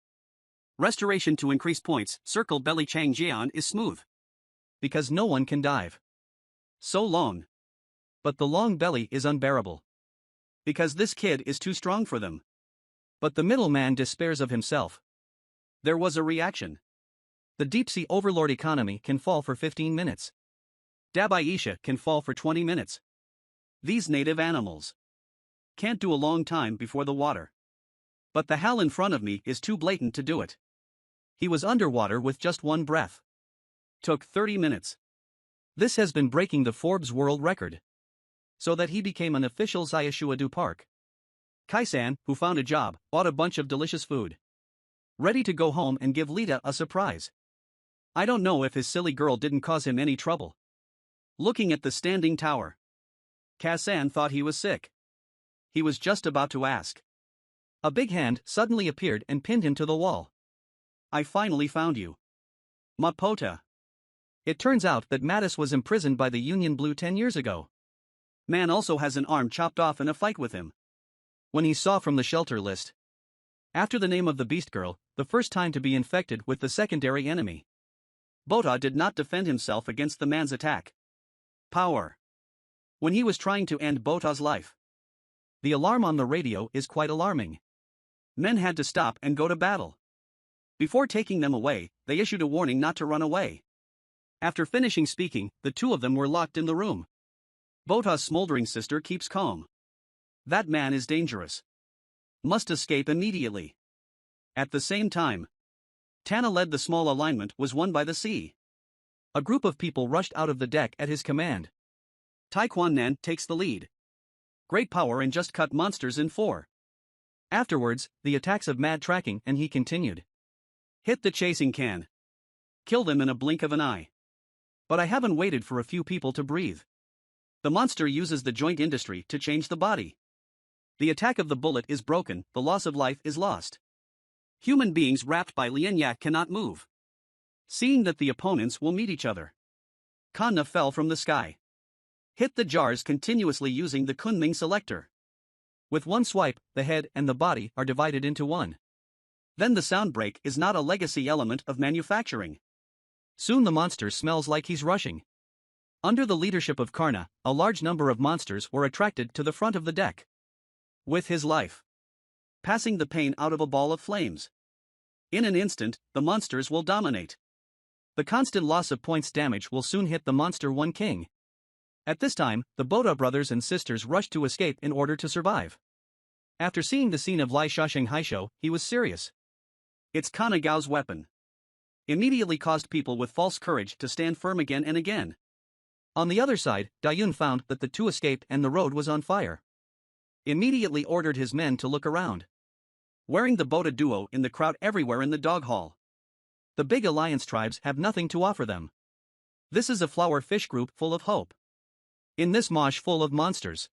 Restoration to increase points, circle belly Changjian is smooth. Because no one can dive. So long. But the long belly is unbearable. Because this kid is too strong for them. But the middleman despairs of himself. There was a reaction. The deep-sea overlord economy can fall for 15 minutes. Dabaisha can fall for 20 minutes. These native animals can't do a long time before the water. But the hell in front of me is too blatant to do it. He was underwater with just one breath. Took 30 minutes. This has been breaking the Forbes world record. So that he became an official Zayashuadu Park. Kai-san, who found a job, bought a bunch of delicious food. Ready to go home and give Lita a surprise. I don't know if his silly girl didn't cause him any trouble. Looking at the standing tower. Kai-san thought he was sick. He was just about to ask. A big hand suddenly appeared and pinned him to the wall. I finally found you. Mapota. It turns out that Mattis was imprisoned by the Union Blue 10 years ago. Man also has an arm chopped off in a fight with him. When he saw from the shelter list. After the name of the beast girl, the first time to be infected with the secondary enemy. Bota did not defend himself against the man's attack. Power. When he was trying to end Bota's life. The alarm on the radio is quite alarming. Men had to stop and go to battle. Before taking them away, they issued a warning not to run away. After finishing speaking, the two of them were locked in the room. Bota's smoldering sister keeps calm. That man is dangerous. Must escape immediately. At the same time, Tana led the small alignment was won by the sea. A group of people rushed out of the deck at his command. Taekwon-nan takes the lead. Great power and just cut monsters in 4. Afterwards, the attacks of mad tracking and he continued. Hit the chasing can. Kill them in a blink of an eye. But I haven't waited for a few people to breathe. The monster uses the joint industry to change the body. The attack of the bullet is broken, the loss of life is lost. Human beings wrapped by Lianyak cannot move. Seeing that the opponents will meet each other. Kanna fell from the sky. Hit the jars continuously using the Kunming selector. With one swipe, the head and the body are divided into one. Then the sound break is not a legacy element of manufacturing. Soon the monster smells like he's rushing. Under the leadership of Karna, a large number of monsters were attracted to the front of the deck. With his life. Passing the pain out of a ball of flames. In an instant, the monsters will dominate. The constant loss of points damage will soon hit the monster one king. At this time, the Boda brothers and sisters rushed to escape in order to survive. After seeing the scene of Lai Shasheng Haisho, he was serious. It's Kanagao's weapon. Immediately caused people with false courage to stand firm again and again. On the other side, Dayun found that the two escaped and the road was on fire. Immediately ordered his men to look around. Wearing the Boda duo in the crowd everywhere in the dog hall. The big alliance tribes have nothing to offer them. This is a flower fish group full of hope. In this mosh full of monsters.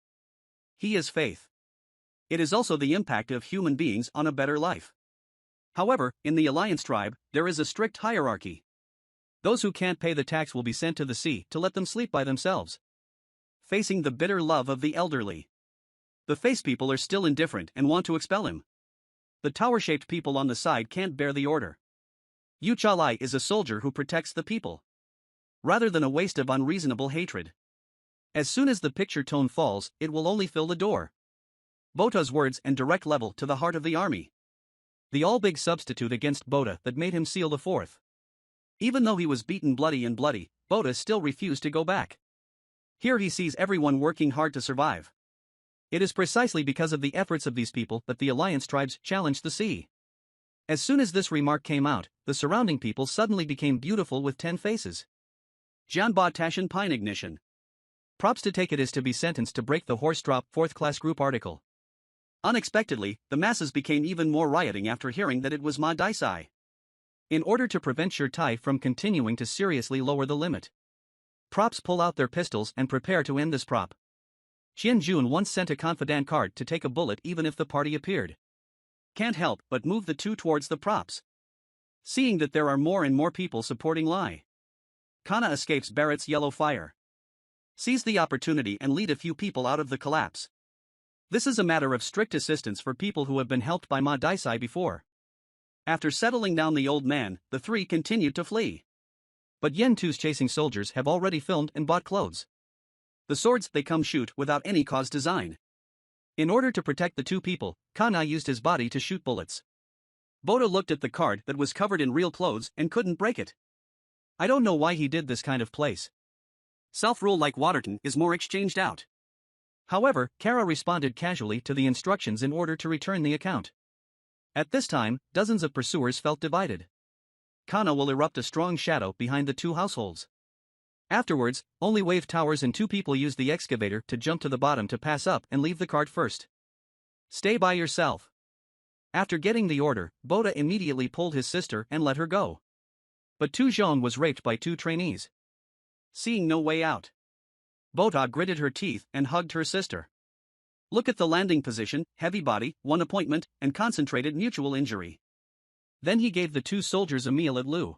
He is faith. It is also the impact of human beings on a better life. However, in the Alliance tribe, there is a strict hierarchy. Those who can't pay the tax will be sent to the sea to let them sleep by themselves. Facing the bitter love of the elderly. The face people are still indifferent and want to expel him. The tower-shaped people on the side can't bear the order. Yu Chalai is a soldier who protects the people, rather than a waste of unreasonable hatred. As soon as the picture tone falls, it will only fill the door. Bota's words and direct level to the heart of the army. The all-big substitute against Bota that made him seal the fourth. Even though he was beaten bloody, Bota still refused to go back. Here he sees everyone working hard to survive. It is precisely because of the efforts of these people that the Alliance tribes challenged the sea. As soon as this remark came out, the surrounding people suddenly became beautiful with 10 faces. Jianba Tashin Pine Ignition. Props to take it is to be sentenced to break the horse drop 4th class group article. Unexpectedly, the masses became even more rioting after hearing that it was Ma Daisai. In order to prevent Shirtai from continuing to seriously lower the limit, props pull out their pistols and prepare to end this prop. Qian Jun once sent a confidant card to take a bullet even if the party appeared. Can't help but move the two towards the props. Seeing that there are more and more people supporting Lai, Kana escapes Barrett's yellow fire. Seize the opportunity and lead a few people out of the collapse. This is a matter of strict assistance for people who have been helped by Ma Daisai before. After settling down the old man, the three continued to flee. But Yen Tu's chasing soldiers have already filmed and bought clothes. The swords they come shoot without any cause design. In order to protect the two people, Kana used his body to shoot bullets. Bota looked at the card that was covered in real clothes and couldn't break it. I don't know why he did this kind of place. Self-rule like Waterton is more exchanged out. However, Kara responded casually to the instructions in order to return the account. At this time, dozens of pursuers felt divided. Kana will erupt a strong shadow behind the two households. Afterwards, only wave towers and 2 people use the excavator to jump to the bottom to pass up and leave the cart first. Stay by yourself. After getting the order, Bota immediately pulled his sister and let her go. But Tu Zhong was raped by 2 trainees. Seeing no way out, Bota gritted her teeth and hugged her sister. Look at the landing position, heavy body, 1 appointment, and concentrated mutual injury. Then he gave the 2 soldiers a meal at Lu.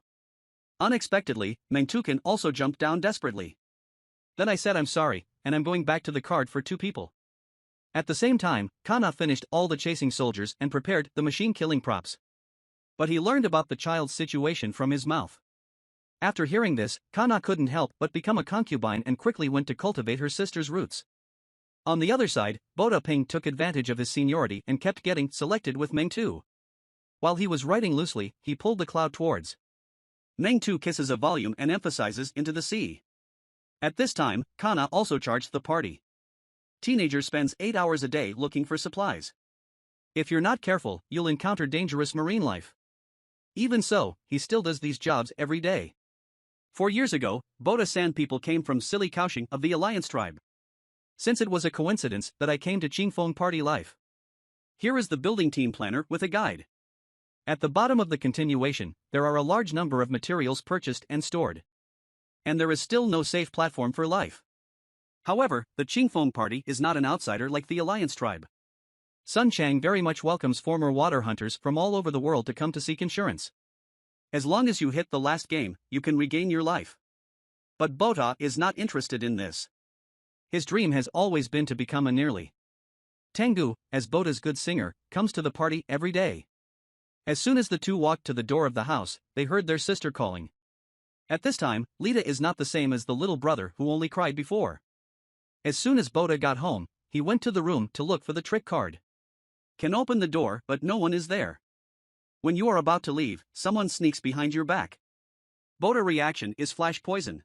Unexpectedly, Meng Tukan also jumped down desperately. Then I said I'm sorry, and I'm going back to the card for 2 people. At the same time, Kana finished all the chasing soldiers and prepared the machine-killing props. But he learned about the child's situation from his mouth. After hearing this, Kana couldn't help but become a concubine and quickly went to cultivate her sister's roots. On the other side, Bota Ping took advantage of his seniority and kept getting selected with Meng Tu. While he was writing loosely, he pulled the cloud towards Meng Tu kisses a volume and emphasizes into the sea. At this time, Kana also charged the party. Teenager spends 8 hours a day looking for supplies. If you're not careful, you'll encounter dangerous marine life. Even so, he still does these jobs every day. 4 years ago, Bota San people came from Silly Kaohsiung of the Alliance tribe. Since it was a coincidence that I came to Qingfeng party life. Here is the building team planner with a guide. At the bottom of the continuation, there are a large number of materials purchased and stored. And there is still no safe platform for life. However, the Qingfeng party is not an outsider like the Alliance tribe. Sun Chang very much welcomes former water hunters from all over the world to come to seek insurance. As long as you hit the last game, you can regain your life. But Bota is not interested in this. His dream has always been to become a nearly Tengu, as Bota's good singer, comes to the party every day. As soon as the two walked to the door of the house, they heard their sister calling. At this time, Lita is not the same as the little brother who only cried before. As soon as Bota got home, he went to the room to look for the trick card. Can open the door, but no one is there. When you are about to leave, someone sneaks behind your back. Bota reaction is flash poison.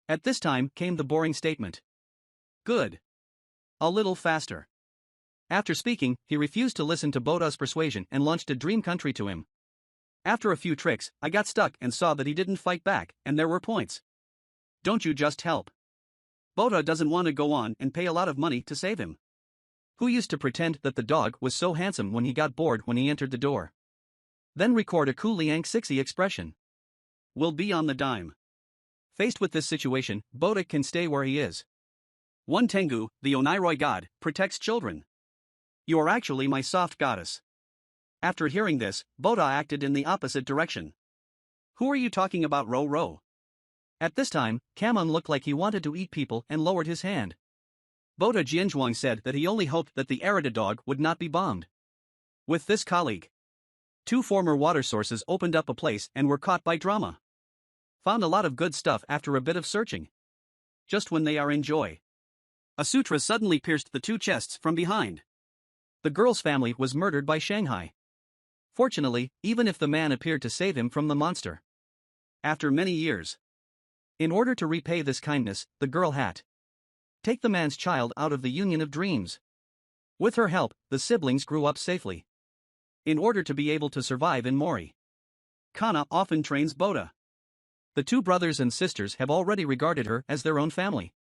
At this time came the boring statement. Good. A little faster. After speaking, he refused to listen to Bota's persuasion and launched a dream country to him. After a few tricks, I got stuck and saw that he didn't fight back, and there were points. Don't you just help? Bota doesn't want to go on and pay a lot of money to save him. Who used to pretend that the dog was so handsome when he got bored when he entered the door? Then record a Ku Liang 60 expression. Will be on the dime. Faced with this situation, Bota can stay where he is. One Tengu, the Oneiroi god, protects children. You are actually my soft goddess. After hearing this, Boda acted in the opposite direction. Who are you talking about, Ro? At this time, Kamon looked like he wanted to eat people and lowered his hand. Boda Jianzhuang said that he only hoped that the Arida dog would not be bombed. With this colleague, 2 former water sources opened up a place and were caught by drama. Found a lot of good stuff after a bit of searching. Just when they are in joy, a sutra suddenly pierced the 2 chests from behind. The girl's family was murdered by Shanghai. Fortunately, even if the man appeared to save him from the monster. After many years, in order to repay this kindness, the girl had take the man's child out of the union of dreams. With her help, the siblings grew up safely. In order to be able to survive in Mori, Kana often trains Boda. The 2 brothers and sisters have already regarded her as their own family.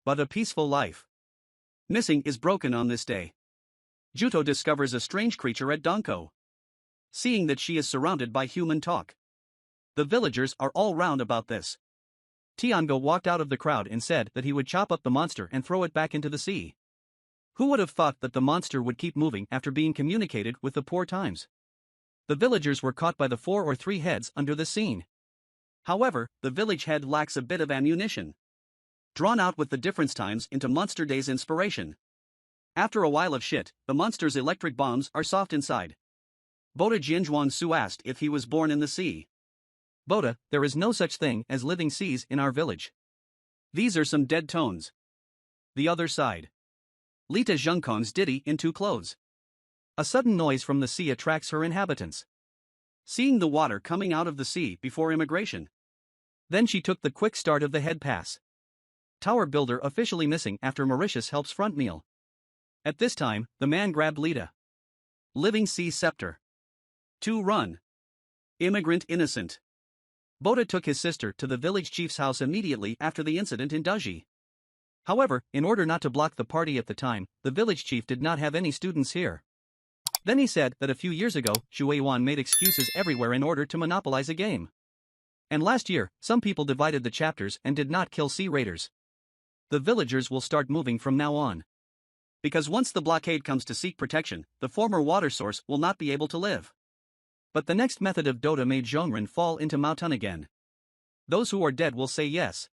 But a peaceful life missing is broken on this day. Juto discovers a strange creature at Donko. Seeing that she is surrounded by human talk, the villagers are all round about this. Tiango walked out of the crowd and said that he would chop up the monster and throw it back into the sea. Who would have thought that the monster would keep moving after being communicated with the poor times? The villagers were caught by the 4 or 3 heads under the scene. However, the village head lacks a bit of ammunition. Drawn out with the difference times into Monster Day's inspiration. After a while of shit, the monster's electric bombs are soft inside. Boda Jianzhuang Su asked if he was born in the sea. Boda, there is no such thing as living seas in our village. These are some dead tones. The other side. Lita Zhengkong's ditty in 2 clothes. A sudden noise from the sea attracts her inhabitants. Seeing the water coming out of the sea before immigration. Then she took the quick start of the head pass. Tower builder officially missing after Mauritius helps front meal. At this time, the man grabbed Lita. Living sea scepter. 2 run. Immigrant innocent. Boda took his sister to the village chief's house immediately after the incident in Daji. However, in order not to block the party at the time, the village chief did not have any students here. Then he said that a few years ago, Shuiwan made excuses everywhere in order to monopolize a game. And last year, some people divided the chapters and did not kill sea raiders. The villagers will start moving from now on. Because once the blockade comes to seek protection, the former water source will not be able to live. But the next method of Dota made Zhongren fall into Maotun again. Those who are dead will say yes.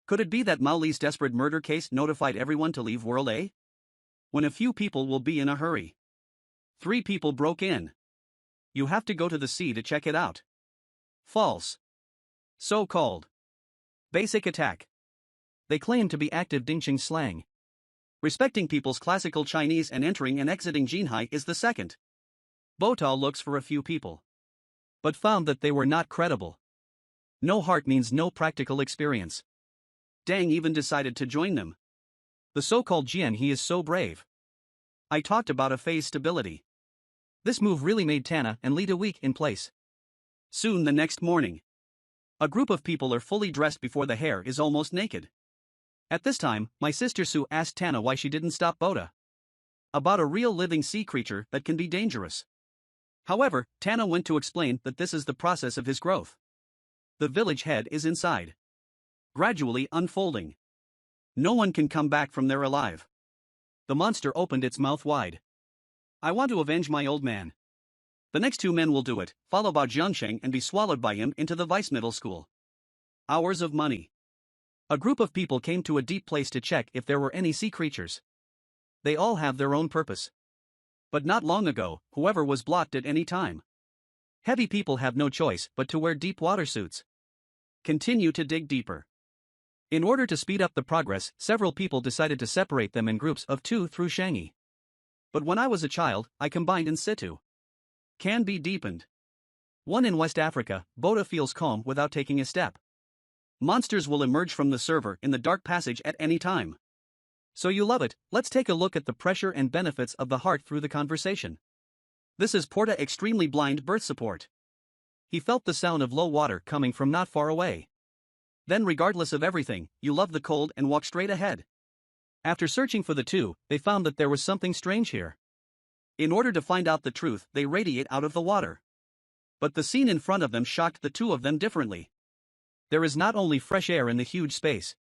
Could it be that Mao Li's desperate murder case notified everyone to leave World A? When a few people will be in a hurry. 3 people broke in. You have to go to the sea to check it out. False. So-called basic attack. They claim to be active Dingxing slang. Respecting people's classical Chinese and entering and exiting Jinhai is the second. Botal looks for a few people, but found that they were not credible. No heart means no practical experience. Dang even decided to join them. The so-called Jian, he is so brave. I talked about a phase stability. This move really made Tana and Lita weak in place. Soon the next morning, a group of people are fully dressed before the hair is almost naked. At this time, my sister Sue asked Tana why she didn't stop Boda. About a real living sea creature that can be dangerous. However, Tana went to explain that this is the process of his growth. The village head is inside, gradually unfolding. No one can come back from there alive. The monster opened its mouth wide. I want to avenge my old man. The next 2 men will do it, follow by Jiangsheng and be swallowed by him into the vice middle school. Hours of money. A group of people came to a deep place to check if there were any sea creatures. They all have their own purpose. But not long ago, whoever was blocked at any time. Heavy people have no choice but to wear deep water suits. Continue to dig deeper. In order to speed up the progress, several people decided to separate them in groups of 2 through Shangi. But when I was a child, I combined in situ. Can be deepened. 1 in West Africa, Boda feels calm without taking a step. Monsters will emerge from the server in the dark passage at any time. So you love it, let's take a look at the pressure and benefits of the heart through the conversation. This is Porta extremely blind birth support. He felt the sound of low water coming from not far away. Then regardless of everything, you love the cold and walk straight ahead. After searching for the 2, they found that there was something strange here. In order to find out the truth, they radiate out of the water. But the scene in front of them shocked the 2 of them differently. There is not only fresh air in the huge space,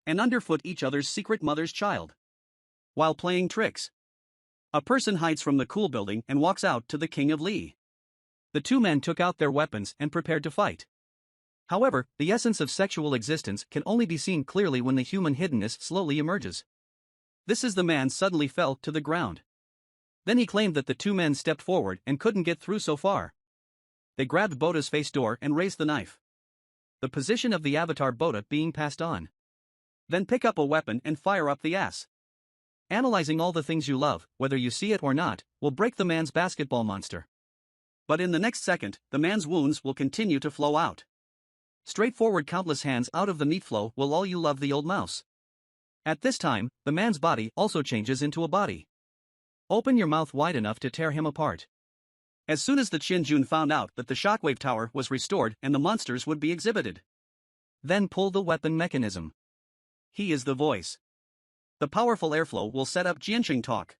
and underfoot each other's secret mother's child. While playing tricks. A person hides from the cool building and walks out to the king of Li. The two men took out their weapons and prepared to fight. However, the essence of sexual existence can only be seen clearly when the human hiddenness slowly emerges. This is the man suddenly fell to the ground. Then he claimed that the two men stepped forward and couldn't get through so far. They grabbed Bota's face door and raised the knife. The position of the avatar Bota being passed on. Then pick up a weapon and fire up the ass. Analyzing all the things you love, whether you see it or not, will break the man's basketball monster. But in the next second, the man's wounds will continue to flow out. Straightforward countless hands out of the meat flow will all you love the old mouse. At this time, the man's body also changes into a body. Open your mouth wide enough to tear him apart. As soon as the Qinjun found out that the shockwave tower was restored and the monsters would be exhibited. Then pull the weapon mechanism. He is the voice. The powerful airflow will set up Jianxing talk.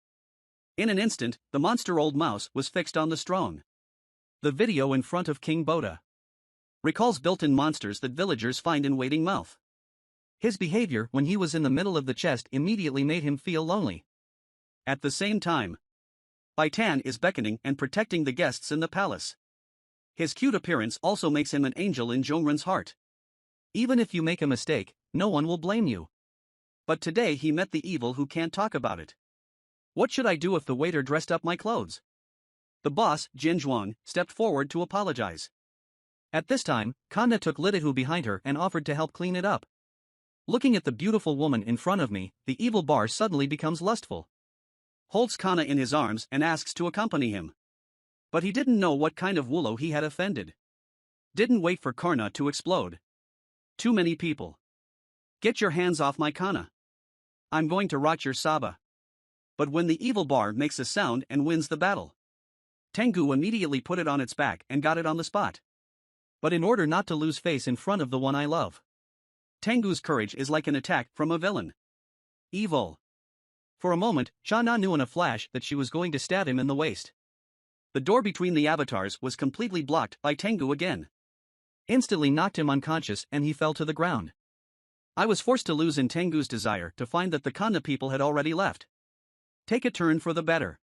In an instant, the monster old mouse was fixed on the strong. The video in front of King Bota recalls built-in monsters that villagers find in waiting mouth. His behavior when he was in the middle of the chest immediately made him feel lonely. At the same time, Bai Tan is beckoning and protecting the guests in the palace. His cute appearance also makes him an angel in Zhongren's heart. Even if you make a mistake, no one will blame you. But today he met the evil who can't talk about it. What should I do if the waiter dressed up my clothes? The boss, Jin Zhuang, stepped forward to apologize. At this time, Kanda took Lidihu behind her and offered to help clean it up. Looking at the beautiful woman in front of me, the evil bar suddenly becomes lustful. Holds Kana in his arms and asks to accompany him. But he didn't know what kind of wulo he had offended. Didn't wait for Karna to explode. Too many people. Get your hands off my Kana. I'm going to rot your Saba. But when the evil bar makes a sound and wins the battle, Tengu immediately put it on its back and got it on the spot. But in order not to lose face in front of the one I love, Tengu's courage is like an attack from a villain. Evil. For a moment, Shana knew in a flash that she was going to stab him in the waist. The door between the avatars was completely blocked by Tengu again. Instantly knocked him unconscious and he fell to the ground. I was forced to lose in Tengu's desire to find that the Kanda people had already left. Take a turn for the better.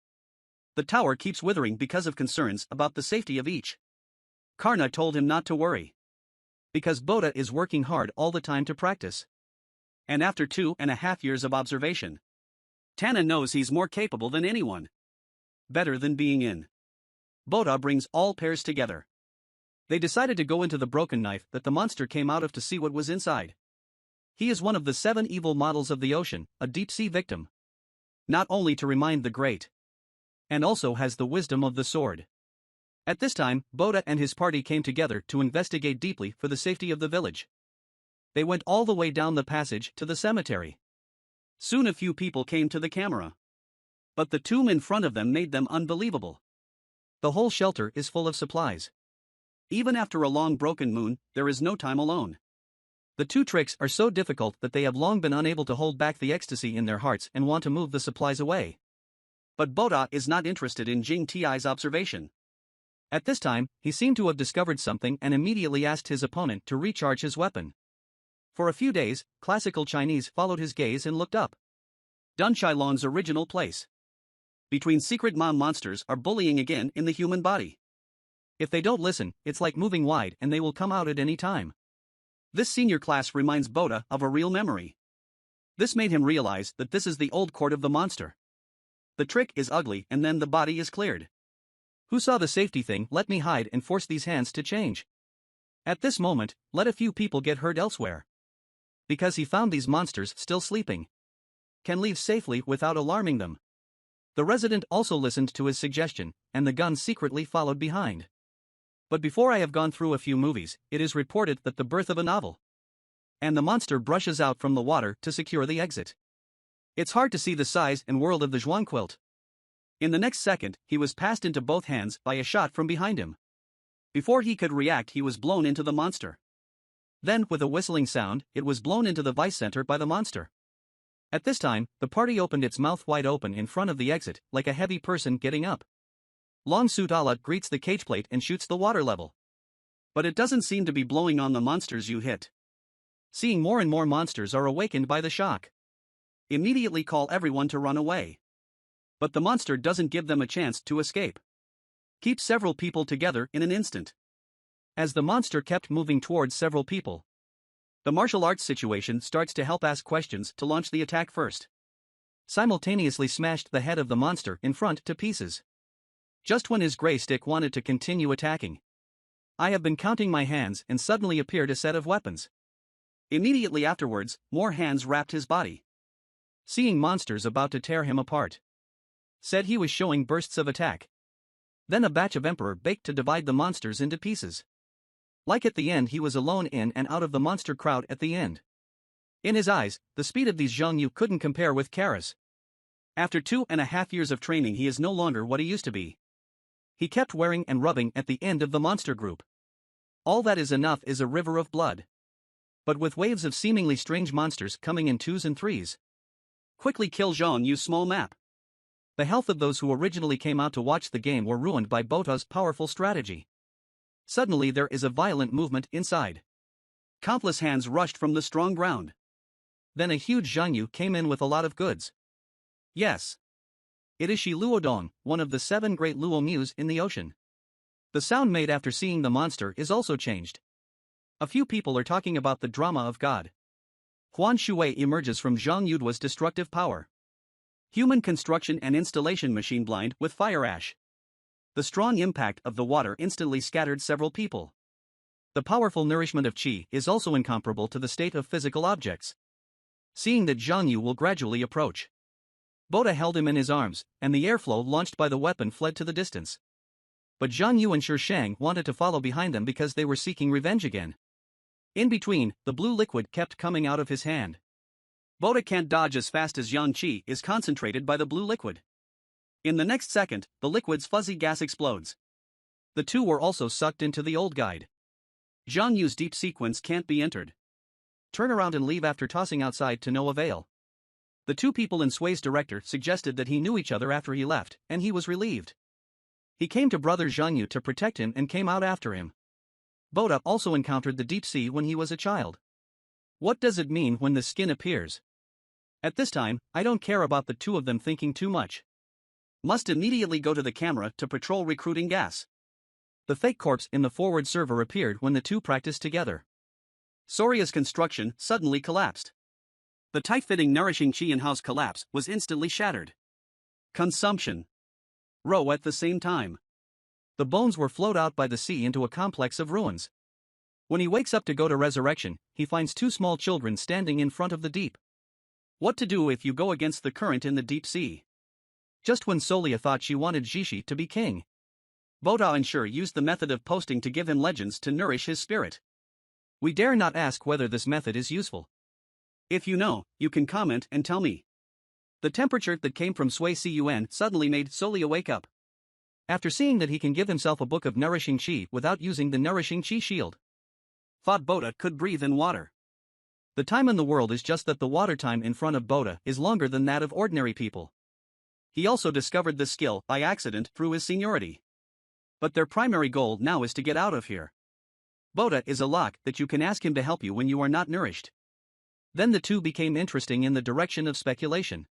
The tower keeps withering because of concerns about the safety of each. Karna told him not to worry. Because Bota is working hard all the time to practice. And after 2.5 years of observation, Tana knows he's more capable than anyone. Better than being in. Bota brings all pairs together. They decided to go into the broken knife that the monster came out of to see what was inside. He is one of the 7 evil models of the ocean, a deep-sea victim. Not only to remind the great, and also has the wisdom of the sword. At this time, Bota and his party came together to investigate deeply for the safety of the village. They went all the way down the passage to the cemetery. Soon a few people came to the camera. But the tomb in front of them made them unbelievable. The whole shelter is full of supplies. Even after a long broken moon, there is no time alone. The 2 tricks are so difficult that they have long been unable to hold back the ecstasy in their hearts and want to move the supplies away. But Bota is not interested in Jing Ti's observation. At this time, he seemed to have discovered something and immediately asked his opponent to recharge his weapon. For a few days, classical Chinese followed his gaze and looked up. Dun Shailong's original place. Between secret monsters are bullying again in the human body. If they don't listen, it's like moving wide and they will come out at any time. This senior class reminds Bota of a real memory. This made him realize that this is the old court of the monster. The trick is ugly and then the body is cleared. Who saw the safety thing? Let me hide and force these hands to change. At this moment, let a few people get hurt elsewhere. Because he found these monsters still sleeping. Can leave safely without alarming them. The resident also listened to his suggestion, and the gun secretly followed behind. But before I have gone through a few movies, it is reported that the birth of a novel. And the monster brushes out from the water to secure the exit. It's hard to see the size and world of the Zhuang quilt. In the next second, he was passed into both hands by a shot from behind him. Before he could react, he was blown into the monster. Then, with a whistling sound, it was blown into the vice center by the monster. At this time, the party opened its mouth wide open in front of the exit, like a heavy person getting up. Long Suit Allah greets the cage plate and shoots the water level. But it doesn't seem to be blowing on the monsters you hit. Seeing more and more monsters are awakened by the shock. Immediately call everyone to run away. But the monster doesn't give them a chance to escape. Keeps several people together in an instant. As the monster kept moving towards several people, the martial arts situation starts to help ask questions to launch the attack first. Simultaneously smashed the head of the monster in front to pieces. Just when his gray stick wanted to continue attacking, I have been counting my hands and suddenly appeared a set of weapons. Immediately afterwards, more hands wrapped his body. Seeing monsters about to tear him apart, said he was showing bursts of attack. Then a batch of emperor baked to divide the monsters into pieces. Like at the end he was alone in and out of the monster crowd at the end. In his eyes, the speed of these Zhongyu couldn't compare with Kara's. After 2.5 years of training he is no longer what he used to be. He kept wearing and rubbing at the end of the monster group. All that is enough is a river of blood. But with waves of seemingly strange monsters coming in 2s and 3s. Quickly kill Zhongyu's small map. The health of those who originally came out to watch the game were ruined by Bota's powerful strategy. Suddenly there is a violent movement inside. Countless hands rushed from the strong ground. Then a huge Zhongyu came in with a lot of goods. Yes. It is Shi Luodong, one of the 7 great Luo Mews in the ocean. The sound made after seeing the monster is also changed. A few people are talking about the drama of God. Huan Shui emerges from Zhang Yudua's destructive power. Human construction and installation machine blind with fire ash. The strong impact of the water instantly scattered several people. The powerful nourishment of qi is also incomparable to the state of physical objects. Seeing that Zhang Yu will gradually approach, Bota held him in his arms, and the airflow launched by the weapon fled to the distance. But Zhang Yu and Shi Shang wanted to follow behind them because they were seeking revenge again. In between, the blue liquid kept coming out of his hand. Bota can't dodge as fast as Yang Qi is concentrated by the blue liquid. In the next second, the liquid's fuzzy gas explodes. The two were also sucked into the old guide. Zhang Yu's deep sequence can't be entered. Turn around and leave after tossing outside to no avail. The two people in Sui's director suggested that he knew each other after he left, and he was relieved. He came to brother Zhang Yu to protect him and came out after him. Bota also encountered the deep sea when he was a child. What does it mean when the skin appears? At this time, I don't care about the two of them thinking too much. Must immediately go to the camera to patrol recruiting gas. The fake corpse in the forward server appeared when the two practiced together. Soria's construction suddenly collapsed. The tight-fitting nourishing chi in-house collapse was instantly shattered. Consumption. Row at the same time. The bones were flowed out by the sea into a complex of ruins. When he wakes up to go to resurrection, he finds 2 small children standing in front of the deep. What to do if you go against the current in the deep sea? Just when Solia thought she wanted Jishi to be king, Bota and Shi used the method of posting to give him legends to nourish his spirit. We dare not ask whether this method is useful. If you know, you can comment and tell me. The temperature that came from Sui Cun suddenly made Solia wake up. After seeing that he can give himself a book of nourishing chi without using the nourishing chi shield, thought Bota could breathe in water. The time in the world is just that the water time in front of Bota is longer than that of ordinary people. He also discovered this skill by accident through his seniority. But their primary goal now is to get out of here. Bota is a lock that you can ask him to help you when you are not nourished. Then the two became interesting in the direction of speculation.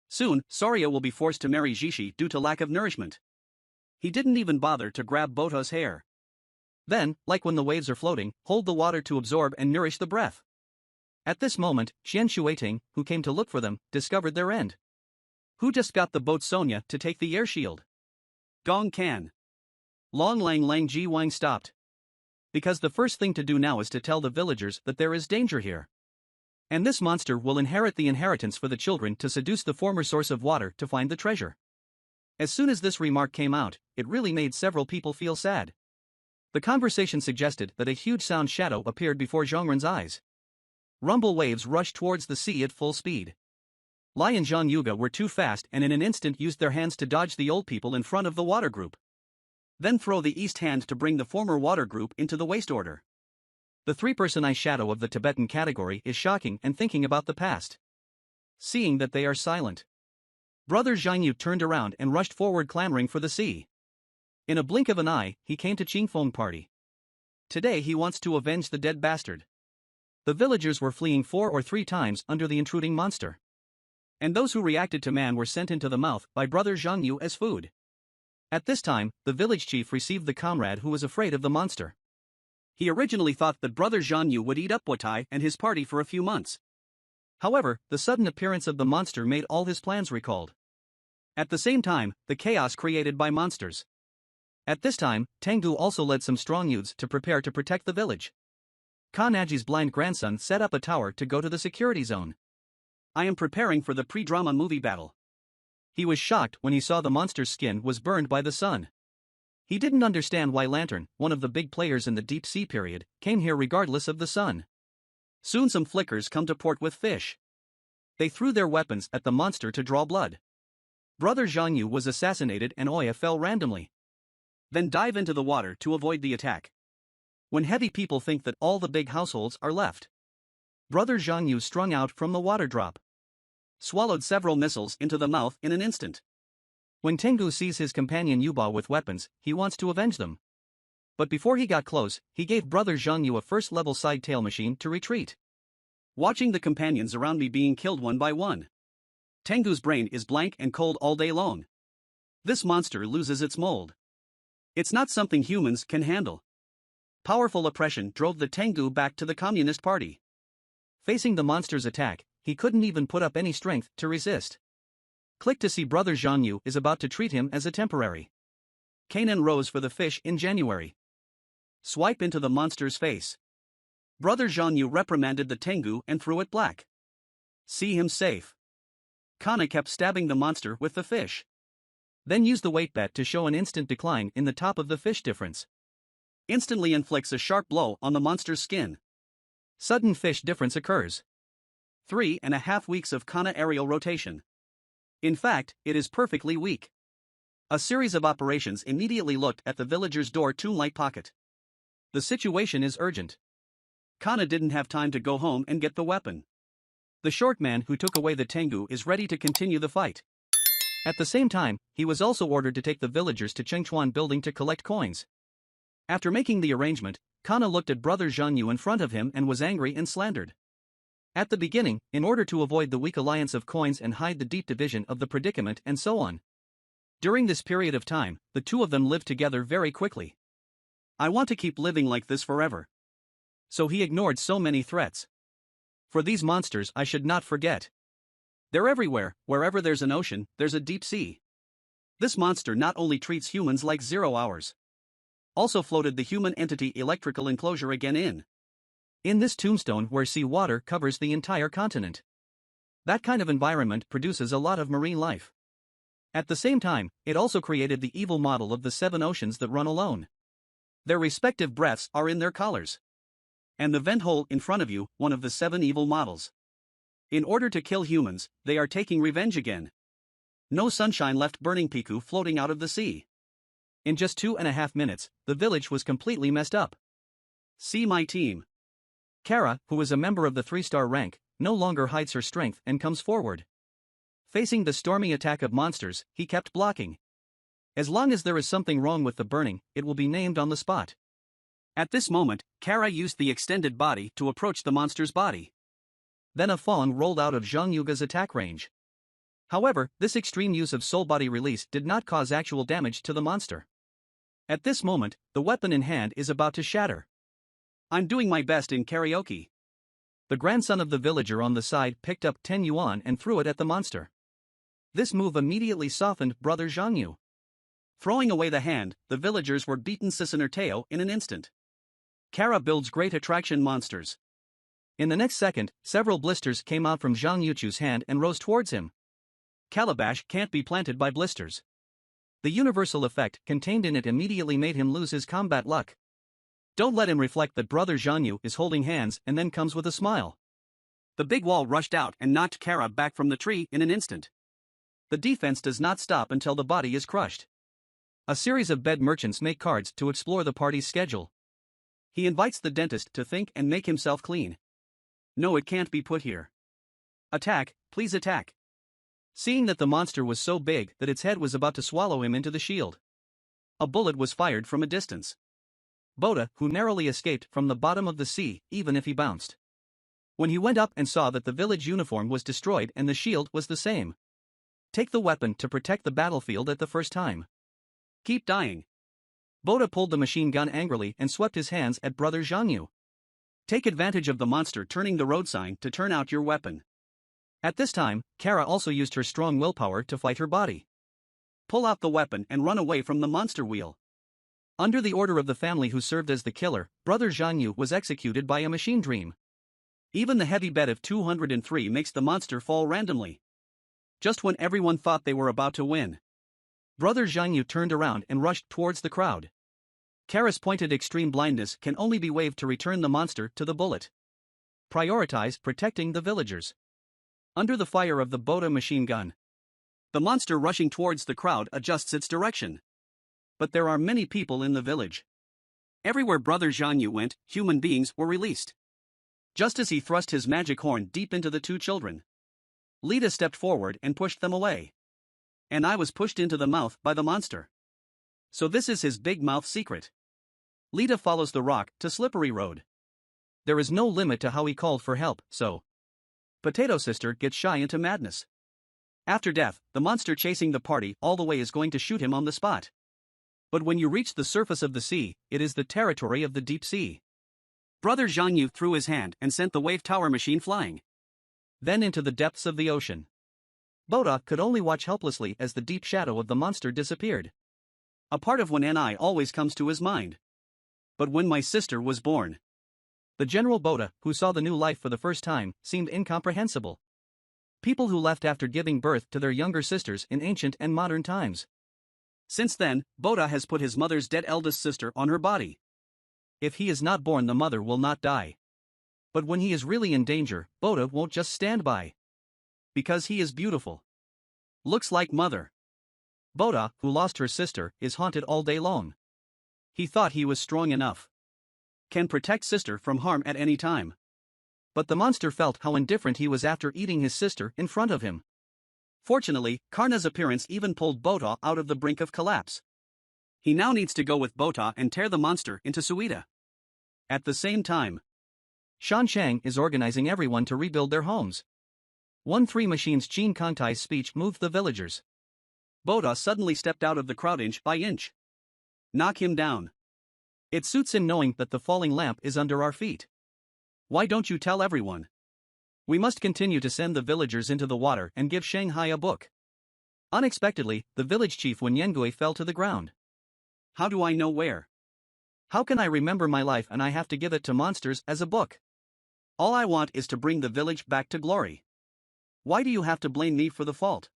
Soon, Soria will be forced to marry Jishi due to lack of nourishment. He didn't even bother to grab Bota's hair. Then, like when the waves are floating, hold the water to absorb and nourish the breath. At this moment, Xian Shuiting, who came to look for them, discovered their end. Who just got the boat Sonia to take the air shield? Gong Can. Long Lang Lang Ji Wang stopped. Because the first thing to do now is to tell the villagers that there is danger here. And this monster will inherit the inheritance for the children to seduce the former source of water to find the treasure. As soon as this remark came out, it really made several people feel sad. The conversation suggested that a huge sound shadow appeared before Zhongren's eyes. Rumble waves rushed towards the sea at full speed. Lai and Zhang Yuga were too fast and in an instant used their hands to dodge the old people in front of the water group. Then throw the east hand to bring the former water group into the waste order. The 3-person eye shadow of the Tibetan category is shocking and thinking about the past. Seeing that they are silent, Brother Zhang Yu turned around and rushed forward clamoring for the sea. In a blink of an eye, he came to Qingfeng party. Today he wants to avenge the dead bastard. The villagers were fleeing 4 or 3 times under the intruding monster. and those who reacted to man were sent into the mouth by brother Zhang Yu as food. At this time, the village chief received the comrade who was afraid of the monster. He originally thought that brother Zhang Yu would eat up Botai and his party for a few months. However, the sudden appearance of the monster made all his plans recalled. At the same time, the chaos created by monsters. At this time, Tengu also led some strong youths to prepare to protect the village. Kanaji's blind grandson set up a tower to go to the security zone. I am preparing for the pre-drama movie battle. He was shocked when he saw the monster's skin was burned by the sun. He didn't understand why Lantern, one of the big players in the deep sea period, came here regardless of the sun. Soon some flickers come to port with fish. They threw their weapons at the monster to draw blood. Brother Zhang Yu was assassinated and Oya fell randomly. Then dive into the water to avoid the attack. When heavy people think that all the big households are left, brother Zhang Yu strung out from the water drop. Swallowed several missiles into the mouth in an instant. When Tengu sees his companion Yuba with weapons, he wants to avenge them. But before he got close, he gave brother Zhang Yu a first-level side tail machine to retreat. Watching the companions around me being killed one by one. Tengu's brain is blank and cold all day long. This monster loses its mold. It's not something humans can handle. Powerful oppression drove the Tengu back to the Communist Party. Facing the monster's attack, he couldn't even put up any strength to resist. Click to see brother Zhang Yu is about to treat him as a temporary. Kanan rose for the fish in January. Swipe into the monster's face. Brother Zhang Yu reprimanded the Tengu and threw it black. See him safe. Kana kept stabbing the monster with the fish. Then used the weight bet to show an instant decline in the top of the fish difference. Instantly inflicts a sharp blow on the monster's skin. Sudden fish difference occurs. 3.5 weeks of Kana aerial rotation. In fact, it is perfectly weak. A series of operations immediately looked at the villager's door toon-light pocket. The situation is urgent. Kana didn't have time to go home and get the weapon. The short man who took away the Tengu is ready to continue the fight. At the same time, he was also ordered to take the villagers to Chengchuan building to collect coins. After making the arrangement, Kana looked at brother Zhang Yu in front of him and was angry and slandered. At the beginning, in order to avoid the weak alliance of coins and hide the deep division of the predicament and so on. During this period of time, the two of them lived together very quickly. I want to keep living like this forever. So he ignored so many threats. For these monsters I should not forget. They're everywhere. Wherever there's an ocean, there's a deep sea. This monster not only treats humans like 0 hours. Also floated the human entity electrical enclosure again in this tombstone where sea water covers the entire continent. That kind of environment produces a lot of marine life. At the same time, it also created the evil model of the 7 oceans that run alone. Their respective breaths are in their collars. And the vent hole in front of you, one of the 7 evil models. In order to kill humans, they are taking revenge again. No sunshine left burning Piku floating out of the sea. In just 2.5 minutes, the village was completely messed up. See my team. Kara, who is a member of the 3-star rank, no longer hides her strength and comes forward. Facing the stormy attack of monsters, he kept blocking. As long as there is something wrong with the burning, it will be named on the spot. At this moment, Kara used the extended body to approach the monster's body. Then a fawn rolled out of Zhang Yuga's attack range. However, this extreme use of soul body release did not cause actual damage to the monster. At this moment, the weapon in hand is about to shatter. I'm doing my best in karaoke. The grandson of the villager on the side picked up 10 yuan and threw it at the monster. This move immediately softened brother Zhang Yu. Throwing away the hand, the villagers were beaten Cicinurteo in an instant. Kara builds great attraction monsters. In the next second, several blisters came out from Zhang Yuchu's hand and rose towards him. Calabash can't be planted by blisters. The universal effect contained in it immediately made him lose his combat luck. Don't let him reflect that brother Zhang Yu is holding hands and then comes with a smile. The big wall rushed out and knocked Kara back from the tree in an instant. The defense does not stop until the body is crushed. A series of bed merchants make cards to explore the party's schedule. He invites the dentist to think and make himself clean. No, it can't be put here. Attack, please attack. Seeing that the monster was so big that its head was about to swallow him into the shield. A bullet was fired from a distance. Boda, who narrowly escaped from the bottom of the sea, even if he bounced. When he went up and saw that the village uniform was destroyed and the shield was the same. Take the weapon to protect the battlefield at the first time. Keep dying. Boda pulled the machine gun angrily and swept his hands at brother Zhang Yu. Take advantage of the monster turning the road sign to turn out your weapon. At this time, Kara also used her strong willpower to fight her body. Pull out the weapon and run away from the monster wheel. Under the order of the family who served as the killer, brother Zhang Yu was executed by a machine dream. Even the heavy bet of 203 makes the monster fall randomly. Just when everyone thought they were about to win, brother Zhang Yu turned around and rushed towards the crowd. Kara's pointed extreme blindness can only be waved to return the monster to the bullet. Prioritize protecting the villagers. Under the fire of the Boda machine gun, the monster rushing towards the crowd adjusts its direction. But there are many people in the village. Everywhere brother Zhang Yu went, human beings were released. Just as he thrust his magic horn deep into the two children, Lita stepped forward and pushed them away. And I was pushed into the mouth by the monster. So this is his big mouth secret. Lita follows the rock to Slippery Road. There is no limit to how he called for help, so Potato Sister gets shy into madness. After death, the monster chasing the party all the way is going to shoot him on the spot. But when you reach the surface of the sea, it is the territory of the deep sea. Brother Zhang Yu threw his hand and sent the wave tower machine flying. Then into the depths of the ocean. Boda could only watch helplessly as the deep shadow of the monster disappeared. A part of when Ni always comes to his mind. But when my sister was born, the General Boda, who saw the new life for the first time, seemed incomprehensible. People who left after giving birth to their younger sisters in ancient and modern times. Since then, Boda has put his mother's dead eldest sister on her body. If he is not born, the mother will not die. But when he is really in danger, Boda won't just stand by. Because he is beautiful. Looks like mother. Boda, who lost her sister, is haunted all day long. He thought he was strong enough. Can protect sister from harm at any time. But the monster felt how indifferent he was after eating his sister in front of him. Fortunately, Karna's appearance even pulled Bota out of the brink of collapse. He now needs to go with Bota and tear the monster into Suida. At the same time, Shan Shang is organizing everyone to rebuild their homes. 1-3 Machine's Qin Kangtai's speech moved the villagers. Bota suddenly stepped out of the crowd inch by inch. Knock him down. It suits him knowing that the falling lamp is under our feet. Why don't you tell everyone? We must continue to send the villagers into the water and give Shanghai a book. Unexpectedly, the village chief Wen Yengui fell to the ground. How do I know where? How can I remember my life and I have to give it to monsters as a book? All I want is to bring the village back to glory. Why do you have to blame me for the fault?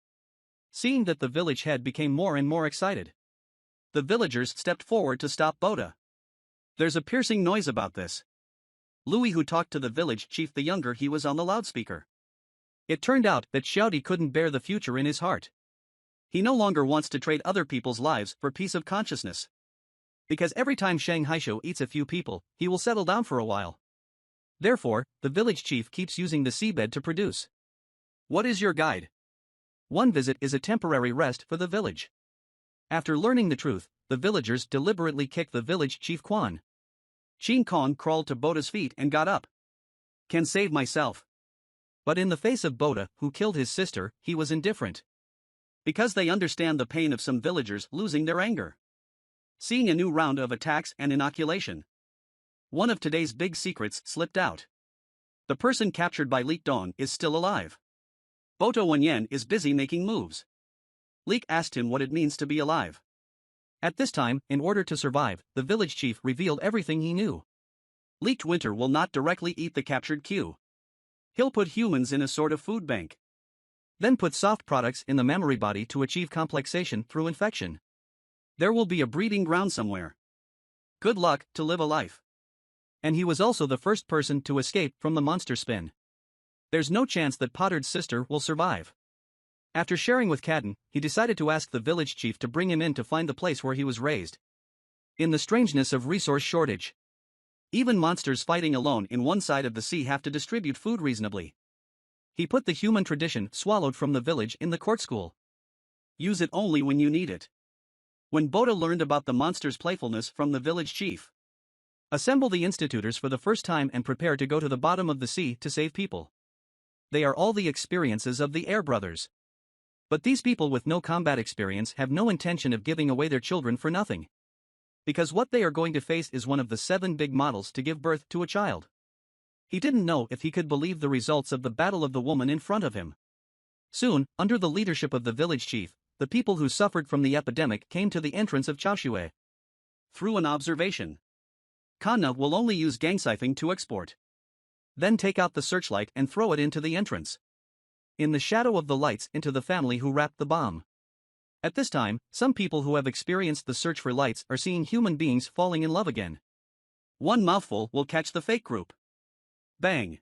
Seeing that the village head became more and more excited, the villagers stepped forward to stop Boda. There's a piercing noise about this. Louis, who talked to the village chief the younger, he was on the loudspeaker. It turned out that Xiaodi couldn't bear the future in his heart. He no longer wants to trade other people's lives for peace of consciousness. Because every time Shanghai Shou eats a few people, he will settle down for a while. Therefore, the village chief keeps using the seabed to produce. What is your guide? One visit is a temporary rest for the village. After learning the truth, the villagers deliberately kicked the village chief Quan. Qin Kong crawled to Boda's feet and got up. Can save myself. But in the face of Boda, who killed his sister, he was indifferent. Because they understand the pain of some villagers losing their anger. Seeing a new round of attacks and inoculation. One of today's big secrets slipped out. The person captured by Leek Dong is still alive. Boto Wenyan is busy making moves. Leek asked him what it means to be alive. At this time, in order to survive, the village chief revealed everything he knew. Leeked Winter will not directly eat the captured Q. He'll put humans in a sort of food bank. Then put soft products in the mammary body to achieve complexation through infection. There will be a breeding ground somewhere. Good luck to live a life. And he was also the first person to escape from the monster spin. There's no chance that Potter's sister will survive. After sharing with Cadden, he decided to ask the village chief to bring him in to find the place where he was raised. In the strangeness of resource shortage, even monsters fighting alone in one side of the sea have to distribute food reasonably. He put the human tradition swallowed from the village in the court school. Use it only when you need it. When Boda learned about the monster's playfulness from the village chief, Assemble the institutors for the first time and prepare to go to the bottom of the sea to save people. They are all the experiences of the Air Brothers. But these people with no combat experience have no intention of giving away their children for nothing. Because what they are going to face is one of the 7 big models to give birth to a child. He didn't know if he could believe the results of the battle of the woman in front of him. Soon, under the leadership of the village chief, the people who suffered from the epidemic came to the entrance of Chaoshui. Through an observation. Kanna will only use gangsifing to export. Then take out the searchlight and throw it into the entrance. In the shadow of the lights into the family who wrapped the bomb. At this time, some people who have experienced the search for lights are seeing human beings falling in love again. One mouthful will catch the fake group. Bang!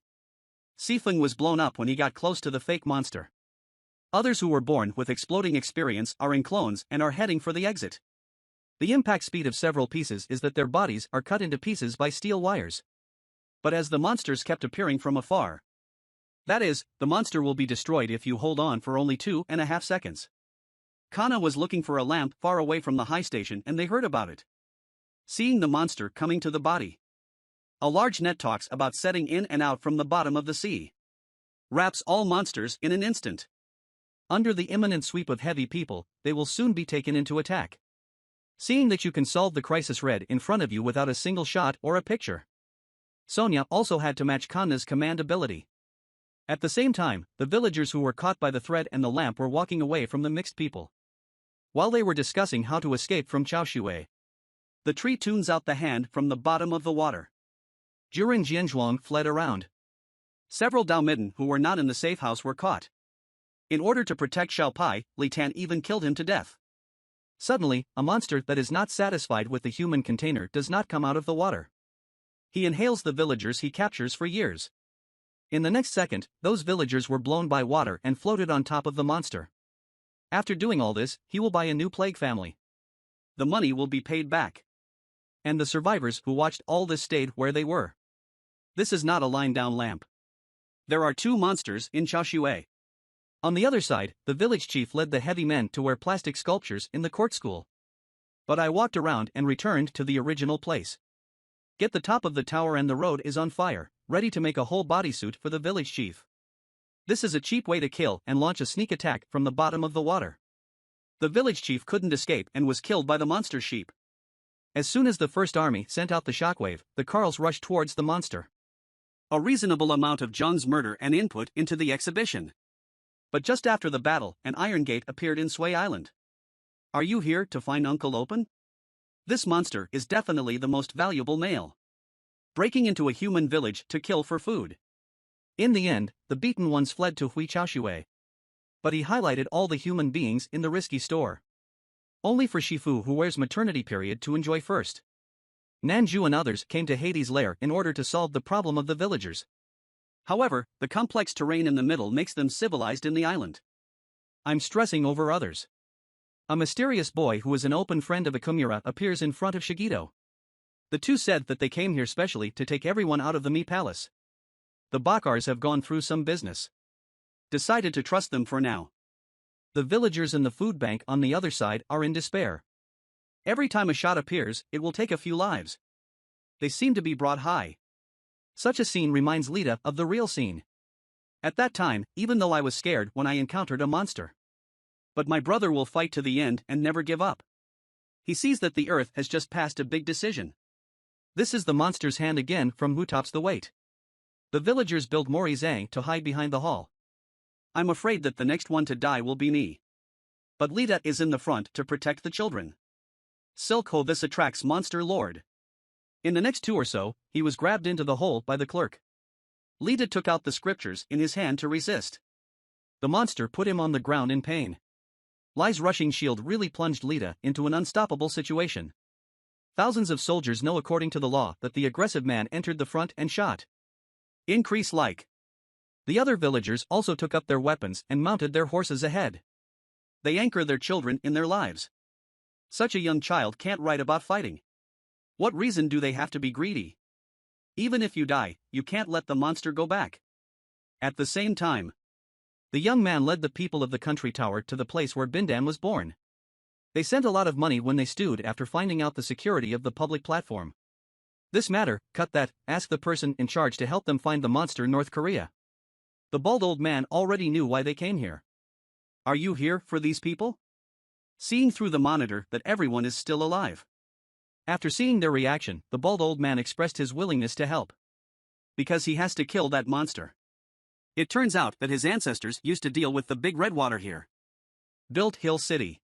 Sifeng was blown up when he got close to the fake monster. Others who were born with exploding experience are in clones and are heading for the exit. The impact speed of several pieces is that their bodies are cut into pieces by steel wires. But as the monsters kept appearing from afar. That is, the monster will be destroyed if you hold on for only 2.5 seconds. Kana was looking for a lamp far away from the high station and they heard about it. Seeing the monster coming to the body. A large net talks about setting in and out from the bottom of the sea. Wraps all monsters in an instant. Under the imminent sweep of heavy people, they will soon be taken into attack. Seeing that you can solve the crisis read in front of you without a single shot or a picture. Sonia also had to match Kanna's command ability. At the same time, the villagers who were caught by the thread and the lamp were walking away from the mixed people. While they were discussing how to escape from Chaoshui. The tree tunes out the hand from the bottom of the water. Juren Jianzhuang fled around. Several Daomitten who were not in the safe house were caught. In order to protect Xiaopai, Li Tan even killed him to death. Suddenly, a monster that is not satisfied with the human container does not come out of the water. He inhales the villagers he captures for years. In the next second, those villagers were blown by water and floated on top of the monster. After doing all this, he will buy a new plague family. The money will be paid back. And the survivors who watched all this stayed where they were. This is not a lying-down lamp. There are 2 monsters in Chaoshui. On the other side, the village chief led the heavy men to wear plastic sculptures in the court school. But I walked around and returned to the original place. Get the top of the tower and the road is on fire, ready to make a whole bodysuit for the village chief. This is a cheap way to kill and launch a sneak attack from the bottom of the water. The village chief couldn't escape and was killed by the monster sheep. As soon as the first army sent out the shockwave, the Carls rushed towards the monster. A reasonable amount of Zhang's murder and input into the exhibition. But just after the battle, an iron gate appeared in Sui Island. Are you here to find Uncle Open? This monster is definitely the most valuable male. Breaking into a human village to kill for food. In the end, the beaten ones fled to Hui Chaoshui. But he highlighted all the human beings in the risky store. Only for Shifu who wears maternity period to enjoy first. Nanju and others came to Hades' lair in order to solve the problem of the villagers. However, the complex terrain in the middle makes them civilized in the island. I'm stressing over others. A mysterious boy who is an open friend of Akumura appears in front of Shigito. The two said that they came here specially to take everyone out of the Mi Palace. The Bakars have gone through some business. Decided to trust them for now. The villagers in the food bank on the other side are in despair. Every time a shot appears, it will take a few lives. They seem to be brought high. Such a scene reminds Lita of the real scene. At that time, even though I was scared when I encountered a monster. But my brother will fight to the end and never give up. He sees that the earth has just passed a big decision. This is the monster's hand again from who tops the weight. The villagers build Mori Zhang to hide behind the hall. I'm afraid that the next one to die will be me. But Lita is in the front to protect the children. Silko, this attracts Monster Lord. In the next 2 or so, he was grabbed into the hole by the clerk. Lita took out the scriptures in his hand to resist. The monster put him on the ground in pain. Lai's rushing shield really plunged Lita into an unstoppable situation. Thousands of soldiers know according to the law that the aggressive man entered the front and shot. Increase like. The other villagers also took up their weapons and mounted their horses ahead. They anchor their children in their lives. Such a young child can't write about fighting. What reason do they have to be greedy? Even if you die, you can't let the monster go back. At the same time, the young man led the people of the country tower to the place where Bindan was born. They sent a lot of money when they stewed after finding out the security of the public platform. This matter, cut that, ask the person in charge to help them find the monster North Korea. The bald old man already knew why they came here. Are you here for these people? Seeing through the monitor that everyone is still alive. After seeing their reaction, the bald old man expressed his willingness to help. Because he has to kill that monster. It turns out that his ancestors used to deal with the big red water here. Built Hill City.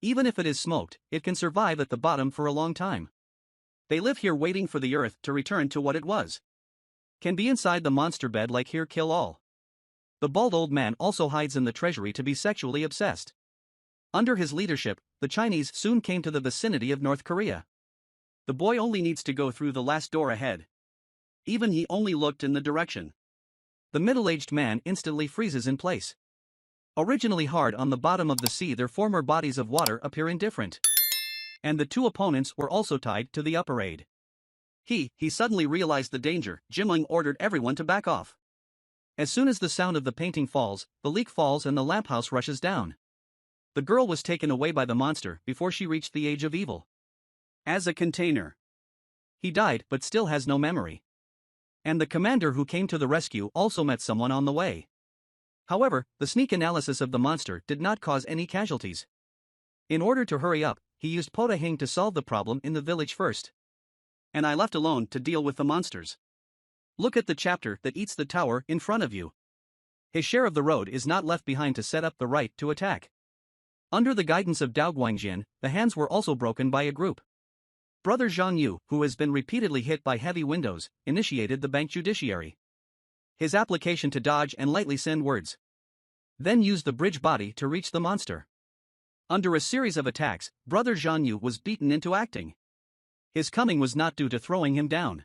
Even if it is smoked, it can survive at the bottom for a long time. They live here waiting for the earth to return to what it was. Can be inside the monster bed like here kill all. The bald old man also hides in the treasury to be sexually obsessed. Under his leadership, the Chinese soon came to the vicinity of North Korea. The boy only needs to go through the last door ahead. Even he only looked in the direction. The middle-aged man instantly freezes in place. Originally hard on the bottom of the sea, their former bodies of water appear indifferent. And the two opponents were also tied to the upper aid. He suddenly realized the danger. Jimling ordered everyone to back off. As soon as the sound of the painting falls, the leak falls and the lamp house rushes down. The girl was taken away by the monster before she reached the age of evil. As a container. He died but still has no memory. And the commander who came to the rescue also met someone on the way. However, the sneak analysis of the monster did not cause any casualties. In order to hurry up, he used Potahing to solve the problem in the village first. And I left alone to deal with the monsters. Look at the chapter that eats the tower in front of you. His share of the road is not left behind to set up the right to attack. Under the guidance of Dao Guangjin, the hands were also broken by a group. Brother Zhang Yu, who has been repeatedly hit by heavy windows, initiated the bank judiciary. His application to dodge and lightly send words. Then used the bridge body to reach the monster. Under a series of attacks, Brother Zhang Yu was beaten into acting. His coming was not due to throwing him down.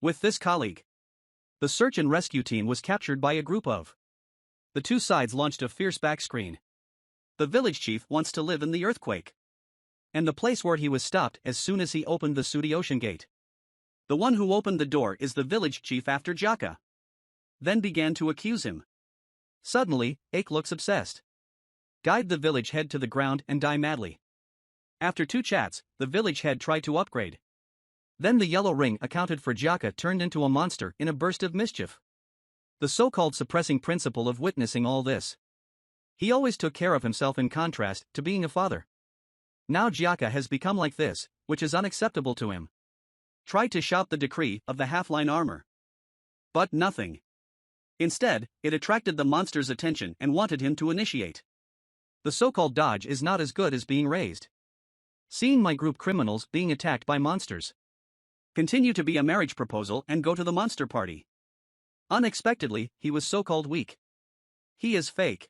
With this colleague, the search and rescue team was captured by a group of. The two sides launched a fierce backscreen. The village chief wants to live in the earthquake. And the place where he was stopped as soon as he opened the Sudi Ocean Gate. The one who opened the door is the village chief after Jaka. Then began to accuse him. Suddenly, Ake looks obsessed. Guide the village head to the ground and die madly. After 2 chats, the village head tried to upgrade. Then the yellow ring accounted for Jaka turned into a monster in a burst of mischief. The so-called suppressing principle of witnessing all this. He always took care of himself in contrast to being a father. Now Jaka has become like this, which is unacceptable to him. Tried to shout the decree of the half-line armor. But nothing. Instead, it attracted the monster's attention and wanted him to initiate. The so-called dodge is not as good as being raised. Seeing my group criminals being attacked by monsters. Continue to be a marriage proposal and go to the monster party. Unexpectedly, he was so-called weak. He is fake.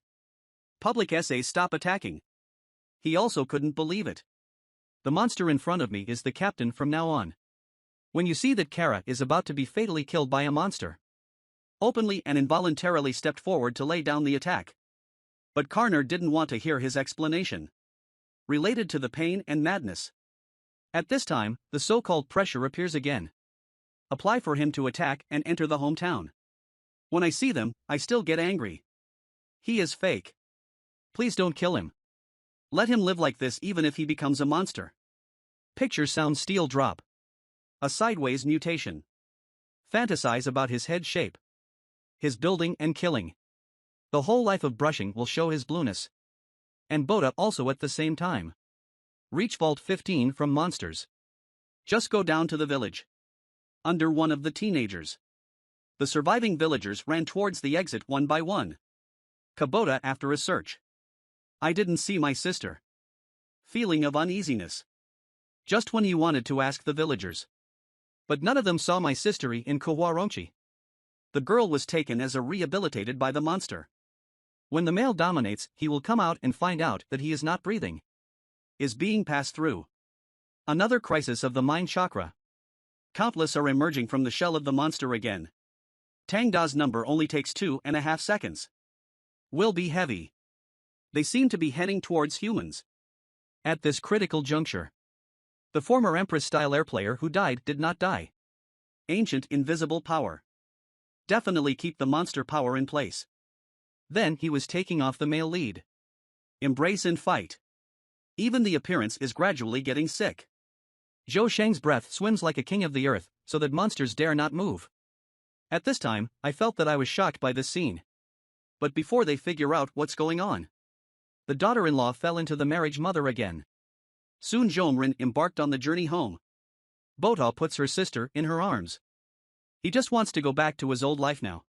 Public essays stop attacking. He also couldn't believe it. The monster in front of me is the captain from now on. When you see that Kara is about to be fatally killed by a monster. Openly and involuntarily stepped forward to lay down the attack. But Karner didn't want to hear his explanation. Related to the pain and madness. At this time, the so-called pressure appears again. Apply for him to attack and enter the hometown. When I see them, I still get angry. He is fake. Please don't kill him. Let him live like this even if he becomes a monster. Picture sound steel drop. A sideways mutation. Fantasize about his head shape. His building and killing. The whole life of brushing will show his blueness. And Boda also at the same time. Reach Vault 15 from monsters. Just go down to the village. Under one of the teenagers. The surviving villagers ran towards the exit one by one. Kubota after a search. I didn't see my sister. Feeling of uneasiness. Just when he wanted to ask the villagers. But none of them saw my sistery in Kawaronchi. The girl was taken as a rehabilitated by the monster. When the male dominates, he will come out and find out that he is not breathing. Is being passed through. Another crisis of the mind chakra. Countless are emerging from the shell of the monster again. Tang Da's number only takes 2.5 seconds. Will be heavy. They seem to be heading towards humans. At this critical juncture. The former Empress-style air player who died did not die. Ancient invisible power. Definitely keep the monster power in place. Then he was taking off the male lead. Embrace and fight. Even the appearance is gradually getting sick. Zhou Sheng's breath swims like a king of the earth, so that monsters dare not move. At this time, I felt that I was shocked by this scene. But before they figure out what's going on, the daughter-in-law fell into the marriage mother again. Soon Zhongren embarked on the journey home. Bota puts her sister in her arms. He just wants to go back to his old life now.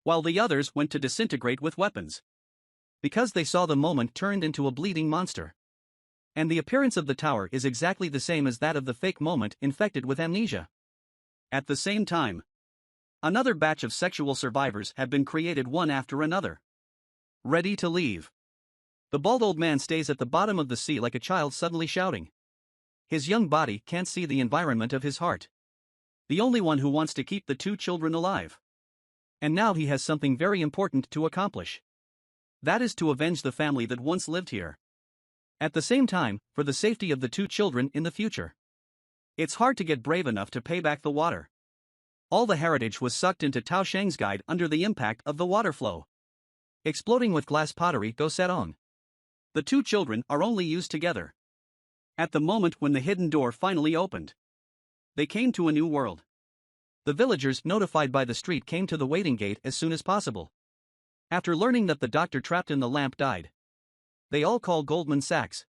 While the others went to disintegrate with weapons. Because they saw the moment turned into a bleeding monster. And the appearance of the tower is exactly the same as that of the fake moment infected with amnesia. At the same time, another batch of sexual survivors have been created one after another. Ready to leave. The bald old man stays at the bottom of the sea like a child suddenly shouting. His young body can't see the environment of his heart. The only one who wants to keep the two children alive. And now he has something very important to accomplish. That is to avenge the family that once lived here. At the same time, for the safety of the two children in the future. It's hard to get brave enough to pay back the water. All the heritage was sucked into Tao Sheng's guide under the impact of the water flow. Exploding with glass pottery go set on. The two children are only used together. At the moment when the hidden door finally opened, they came to a new world. The villagers notified by the street came to the waiting gate as soon as possible. After learning that the doctor trapped in the lamp died, they all called Goldman Sachs.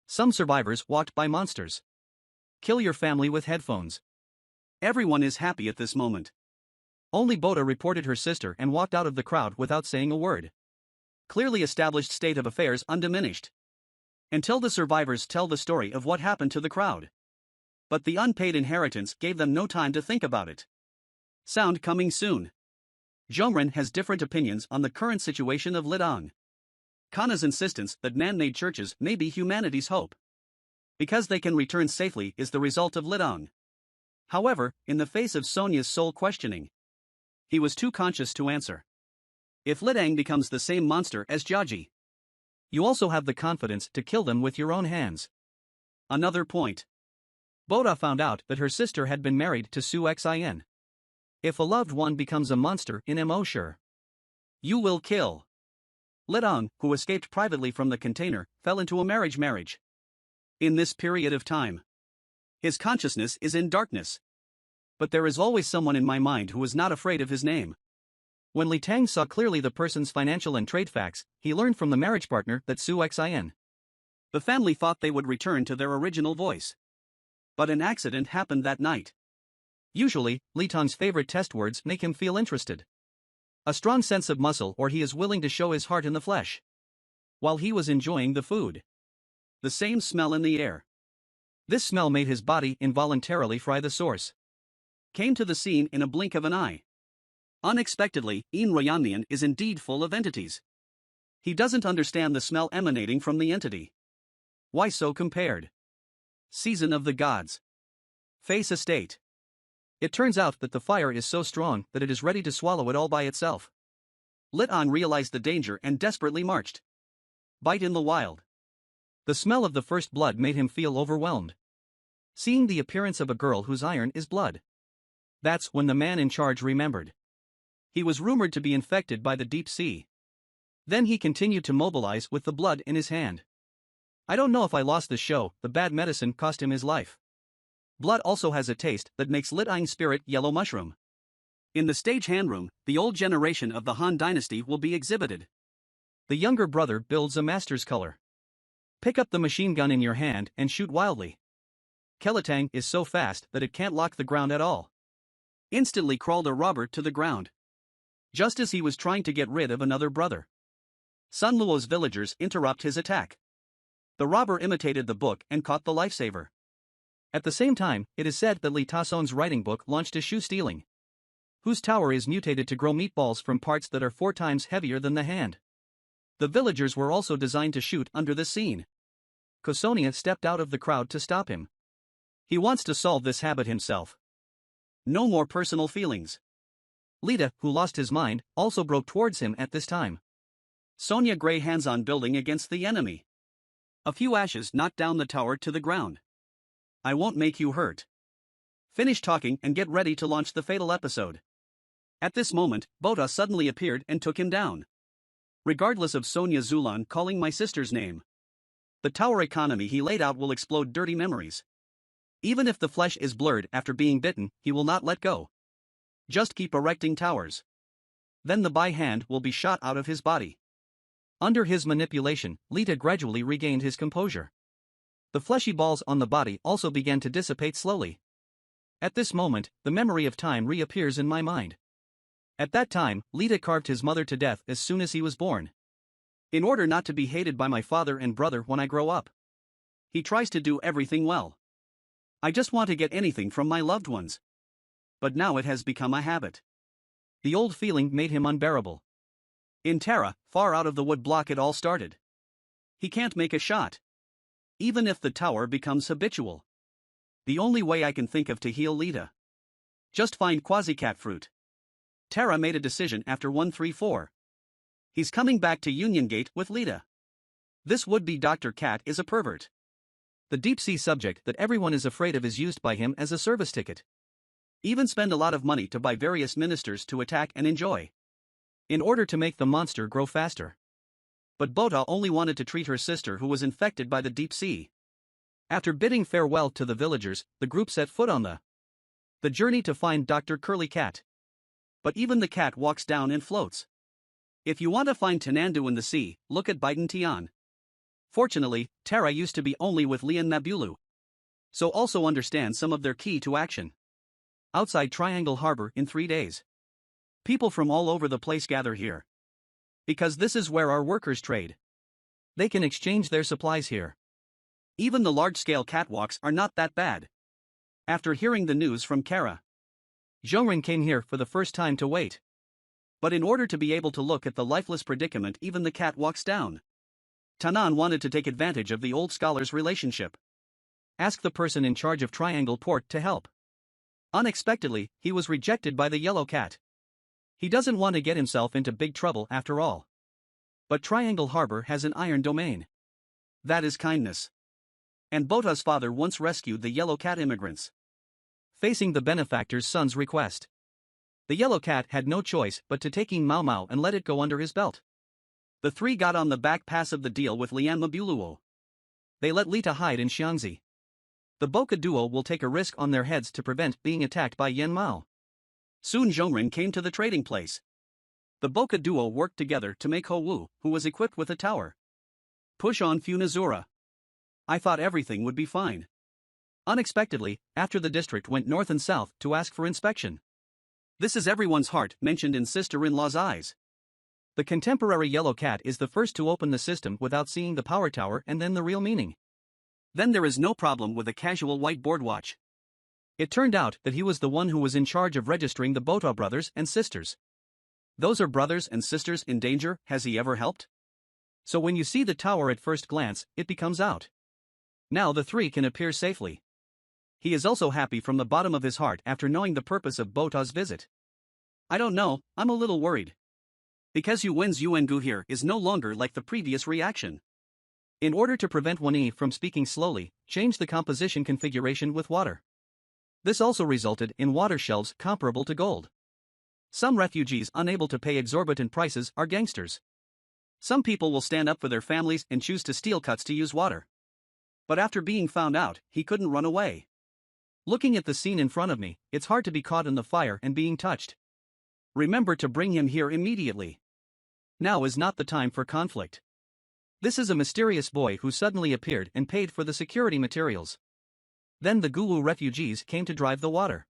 Some survivors walked by monsters. Kill your family with headphones. Everyone is happy at this moment. Only Bota reported her sister and walked out of the crowd without saying a word. Clearly established state of affairs undiminished. Until the survivors tell the story of what happened to the crowd. But the unpaid inheritance gave them no time to think about it. Sound coming soon. Zhongren has different opinions on the current situation of Lidong. Kana's insistence that man-made churches may be humanity's hope. Because they can return safely is the result of Lidong. However, in the face of Sonia's soul questioning, he was too conscious to answer. If Lidong becomes the same monster as Jiaji, you also have the confidence to kill them with your own hands. Another point. Bota found out that her sister had been married to Su Xin. If a loved one becomes a monster in Mo, sure, you will kill. Lidong, who escaped privately from the container, fell into a marriage. In this period of time, his consciousness is in darkness. But there is always someone in my mind who is not afraid of his name. When Li Tang saw clearly the person's financial and trade facts, he learned from the marriage partner that Su Xin. The family thought they would return to their original voice. But an accident happened that night. Usually, Li Tang's favorite test words make him feel interested. A strong sense of muscle, or he is willing to show his heart in the flesh. While he was enjoying the food. The same smell in the air. This smell made his body involuntarily fry the source. Came to the scene in a blink of an eye. Unexpectedly, Yin Royanlian is indeed full of entities. He doesn't understand the smell emanating from the entity. Why so compared? Season of the Gods. Face Estate. It turns out that the fire is so strong that it is ready to swallow it all by itself. Lidong realized the danger and desperately marched. Bite in the wild. The smell of the first blood made him feel overwhelmed. Seeing the appearance of a girl whose iron is blood. That's when the man in charge remembered. He was rumored to be infected by the deep sea. Then he continued to mobilize with the blood in his hand. I don't know if I lost the show, the bad medicine cost him his life. Blood also has a taste that makes Lidong's spirit yellow mushroom. In the stage handroom, the old generation of the Han dynasty will be exhibited. The younger brother builds a master's color. Pick up the machine gun in your hand and shoot wildly. Kelatang is so fast that it can't lock the ground at all. Instantly crawled a robber to the ground. Just as he was trying to get rid of another brother. Sun Luo's villagers interrupt his attack. The robber imitated the book and caught the lifesaver. At the same time, it is said that Li Tasong's writing book launched a shoe stealing. Whose tower is mutated to grow meatballs from parts that are 4 times heavier than the hand. The villagers were also designed to shoot under this scene. Kosonia stepped out of the crowd to stop him. He wants to solve this habit himself. No more personal feelings. Lita, who lost his mind, also broke towards him at this time. Sonia Gray hands-on building against the enemy. A few ashes knocked down the tower to the ground. I won't make you hurt. Finish talking and get ready to launch the fatal episode. At this moment, Bota suddenly appeared and took him down. Regardless of Sonia Zulan calling my sister's name. The tower economy he laid out will explode dirty memories. Even if the flesh is blurred after being bitten, he will not let go. Just keep erecting towers. Then the by hand will be shot out of his body. Under his manipulation, Lita gradually regained his composure. The fleshy balls on the body also began to dissipate slowly. At this moment, the memory of time reappears in my mind. At that time, Lita carved his mother to death as soon as he was born. In order not to be hated by my father and brother when I grow up. He tries to do everything well. I just want to get anything from my loved ones. But now it has become a habit. The old feeling made him unbearable. In Terra, far out of the wood block it all started. He can't make a shot. Even if the tower becomes habitual. The only way I can think of to heal Lita. Just find Quasi-Cat fruit. Terra made a decision after 134. He's coming back to Union Gate with Lita. This would-be Dr. Cat is a pervert. The deep-sea subject that everyone is afraid of is used by him as a service ticket. Even spend a lot of money to buy various ministers to attack and enjoy. In order to make the monster grow faster. But Bota only wanted to treat her sister who was infected by the deep sea. After bidding farewell to the villagers, the group set foot on the journey to find Dr. Curly Cat. But even the cat walks down and floats. If you want to find Tenandu in the sea, look at Biden Tian. Fortunately, Terra used to be only with Lian Nabulu. So also understand some of their key to action. Outside Triangle Harbor in 3 days. People from all over the place gather here. Because this is where our workers trade. They can exchange their supplies here. Even the large-scale catwalks are not that bad. After hearing the news from Kara, Zhongren came here for the first time to wait. But in order to be able to look at the lifeless predicament even the cat walks down. Tanan wanted to take advantage of the old scholar's relationship. Ask the person in charge of Triangle Port to help. Unexpectedly, he was rejected by the yellow cat. He doesn't want to get himself into big trouble after all. But Triangle Harbor has an iron domain. That is kindness. And Bota's father once rescued the yellow cat immigrants. Facing the benefactor's son's request. The yellow cat had no choice but to taking Mau Mau and let it go under his belt. The three got on the back pass of the deal with Lian Mabuluo. They let Lita hide in Xiangzi. The Boca duo will take a risk on their heads to prevent being attacked by Yen Mao. Soon Zhongren came to the trading place. The Boca duo worked together to make Ho Wu, who was equipped with a tower. Push on Funazura. I thought everything would be fine. Unexpectedly, after the district went north and south to ask for inspection. This is everyone's heart mentioned in sister-in-law's eyes. The contemporary yellow cat is the first to open the system without seeing the power tower and then the real meaning. Then there is no problem with a casual whiteboard watch. It turned out that he was the one who was in charge of registering the Bota brothers and sisters. Those are brothers and sisters in danger, has he ever helped? So when you see the tower at first glance, it becomes out. Now the three can appear safely. He is also happy from the bottom of his heart after knowing the purpose of Bota's visit. I don't know, I'm a little worried. Because Yuwen's Yuengu here is no longer like the previous reaction. In order to prevent Wen from speaking slowly, change the composition configuration with water. This also resulted in water shelves comparable to gold. Some refugees unable to pay exorbitant prices are gangsters. Some people will stand up for their families and choose to steal cuts to use water. But after being found out, he couldn't run away. Looking at the scene in front of me, it's hard to be caught in the fire and being touched. Remember to bring him here immediately. Now is not the time for conflict. This is a mysterious boy who suddenly appeared and paid for the security materials. Then the Gulu refugees came to drive the water.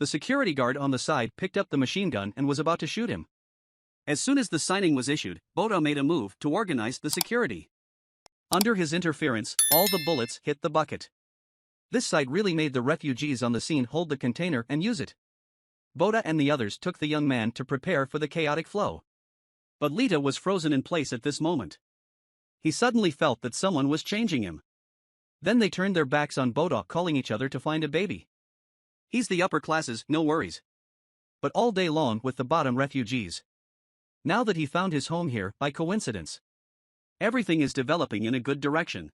The security guard on the side picked up the machine gun and was about to shoot him. As soon as the signing was issued, Bota made a move to organize the security. Under his interference, all the bullets hit the bucket. This sight really made the refugees on the scene hold the container and use it. Bota and the others took the young man to prepare for the chaotic flow. But Lita was frozen in place at this moment. He suddenly felt that someone was changing him. Then they turned their backs on Bota, calling each other to find a baby. He's the upper classes, no worries. But all day long with the bottom refugees. Now that he found his home here, by coincidence. Everything is developing in a good direction.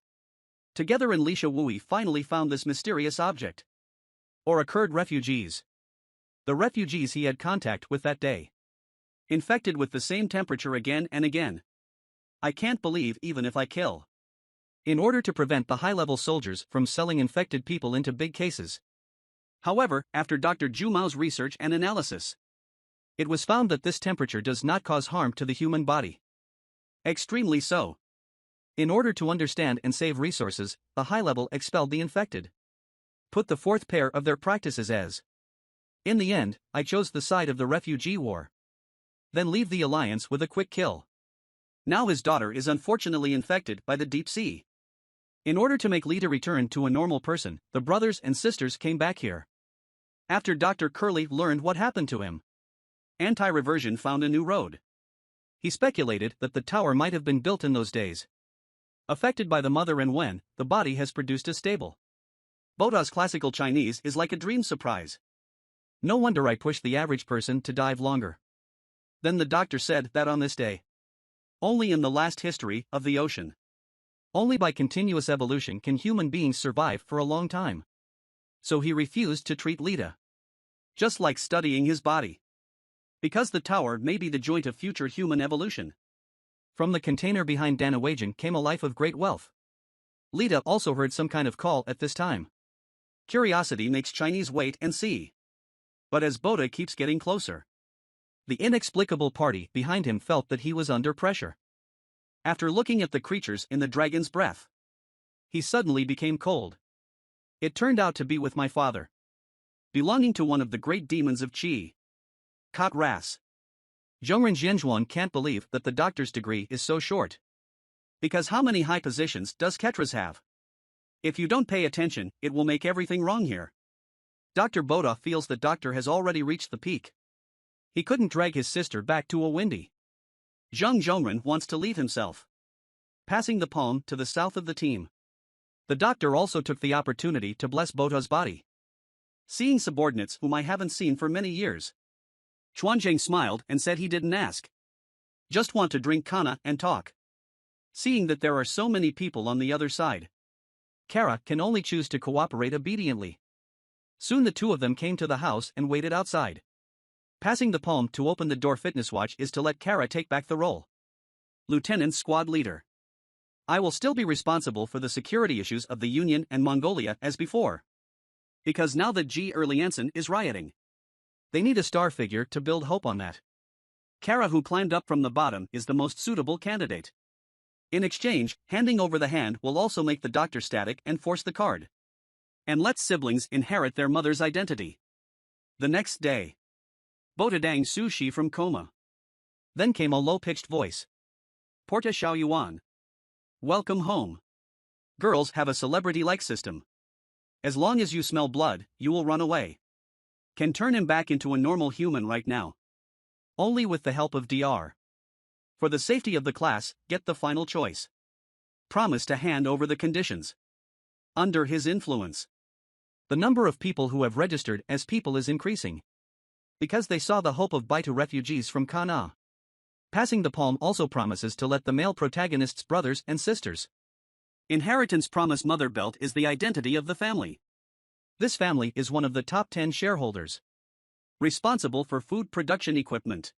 Together and Lisha Wui finally found this mysterious object. Or occurred refugees. The refugees he had contact with that day. Infected with the same temperature again and again. I can't believe even if I kill. in order to prevent the high-level soldiers from selling infected people into big cases. However, after Dr. Zhu Mao's research and analysis, it was found that this temperature does not cause harm to the human body. Extremely so. In order to understand and save resources, the high-level expelled the infected. Put the fourth pair of their practices as. In the end, I chose the side of the refugee war. Then leave the alliance with a quick kill. Now his daughter is unfortunately infected by the deep sea. In order to make Lita return to a normal person, the brothers and sisters came back here. After Dr. Curly learned what happened to him, anti-reversion found a new road. He speculated that the tower might have been built in those days, affected by the mother, and when the body has produced a stable. Boda's classical Chinese is like a dream surprise. No wonder I pushed the average person to dive longer. Then the doctor said that on this day, only in the last history of the ocean, only by continuous evolution can human beings survive for a long time. So he refused to treat Lita. Just like studying his body. Because the tower may be the joint of future human evolution. From the container behind Danawajan came a life of great wealth. Lita also heard some kind of call at this time. Curiosity makes Chinese wait and see. But as Boda keeps getting closer, the inexplicable party behind him felt that he was under pressure. After looking at the creatures in the dragon's breath, he suddenly became cold. It turned out to be with my father, belonging to one of the great demons of Qi. Kot Ras. Zhongren Zhenjuan can't believe that the doctor's degree is so short. Because how many high positions does Ketras have? If you don't pay attention, it will make everything wrong here. Dr. Boda feels the doctor has already reached the peak. He couldn't drag his sister back to a windy. Zhang Zhongren wants to leave himself. Passing the palm to the south of the team. The doctor also took the opportunity to bless Boda's body. Seeing subordinates whom I haven't seen for many years. Chuanzheng smiled and said he didn't ask. Just want to drink kana and talk. Seeing that there are so many people on the other side, Kara can only choose to cooperate obediently. Soon the two of them came to the house and waited outside. Passing the palm to open the door. Fitness watch is to let Kara take back the role. Lieutenant Squad Leader. I will still be responsible for the security issues of the Union and Mongolia as before. Because now that Ji Erliansen is rioting, they need a star figure to build hope on that. Kara, who climbed up from the bottom, is the most suitable candidate. In exchange, handing over the hand will also make the doctor static and force the card. And let siblings inherit their mother's identity. The next day, Botadang Sushi from coma. Then came a low-pitched voice. Porta Xiaoyuan. Welcome home. Girls have a celebrity-like system. As long as you smell blood, you will run away. Can turn him back into a normal human right now. Only with the help of DR. For the safety of the class, get the final choice. Promise to hand over the conditions. Under his influence, the number of people who have registered as people is increasing. Because they saw the hope of Baitu refugees from Kana. Passing the palm also promises to let the male protagonists' brothers and sisters. Inheritance promise. Mother belt is the identity of the family. This family is one of the top 10 shareholders. Responsible for food production equipment.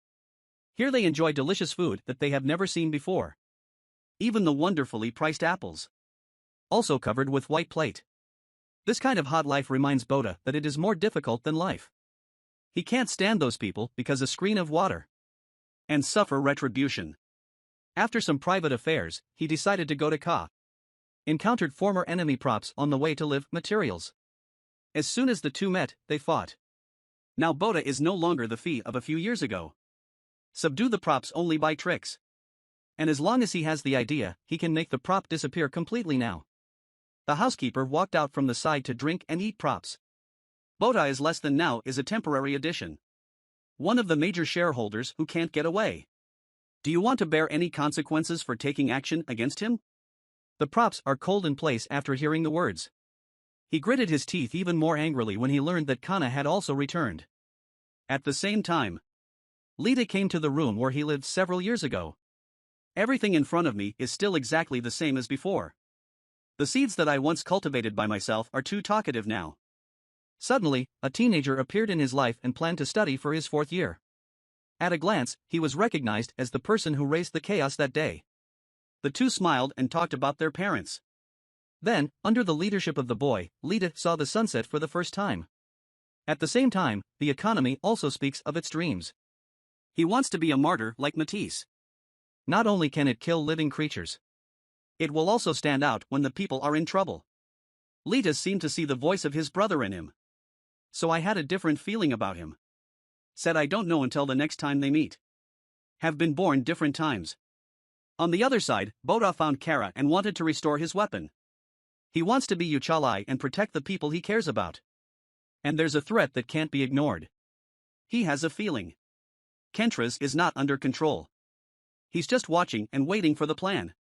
Here they enjoy delicious food that they have never seen before. Even the wonderfully priced apples. Also covered with white plate. This kind of hot life reminds Boda that it is more difficult than life. He can't stand those people because a screen of water. And suffer retribution. After some private affairs, he decided to go to Ka. Encountered former enemy props on the way to live materials. As soon as the two met, they fought. Now Boda is no longer the Fee of a few years ago. Subdue the props only by tricks. And as long as he has the idea, he can make the prop disappear completely now. The housekeeper walked out from the side to drink and eat props. Boda is less than now is a temporary addition. One of the major shareholders who can't get away. Do you want to bear any consequences for taking action against him? The props are cold in place after hearing the words. He gritted his teeth even more angrily when he learned that Kana had also returned. At the same time, Lita came to the room where he lived several years ago. Everything in front of me is still exactly the same as before. The seeds that I once cultivated by myself are too talkative now. Suddenly, a teenager appeared in his life and planned to study for his 4th year. At a glance, he was recognized as the person who raised the chaos that day. The two smiled and talked about their parents. Then, under the leadership of the boy, Lita saw the sunset for the first time. At the same time, the economy also speaks of its dreams. He wants to be a martyr like Matisse. Not only can it kill living creatures, it will also stand out when the people are in trouble. Lita seemed to see the voice of his brother in him. So I had a different feeling about him. Said I don't know until the next time they meet. Have been born different times. On the other side, Boda found Kara and wanted to restore his weapon. He wants to be Yuchalai and protect the people he cares about. And there's a threat that can't be ignored. He has a feeling. Kentras is not under control. He's just watching and waiting for the plan.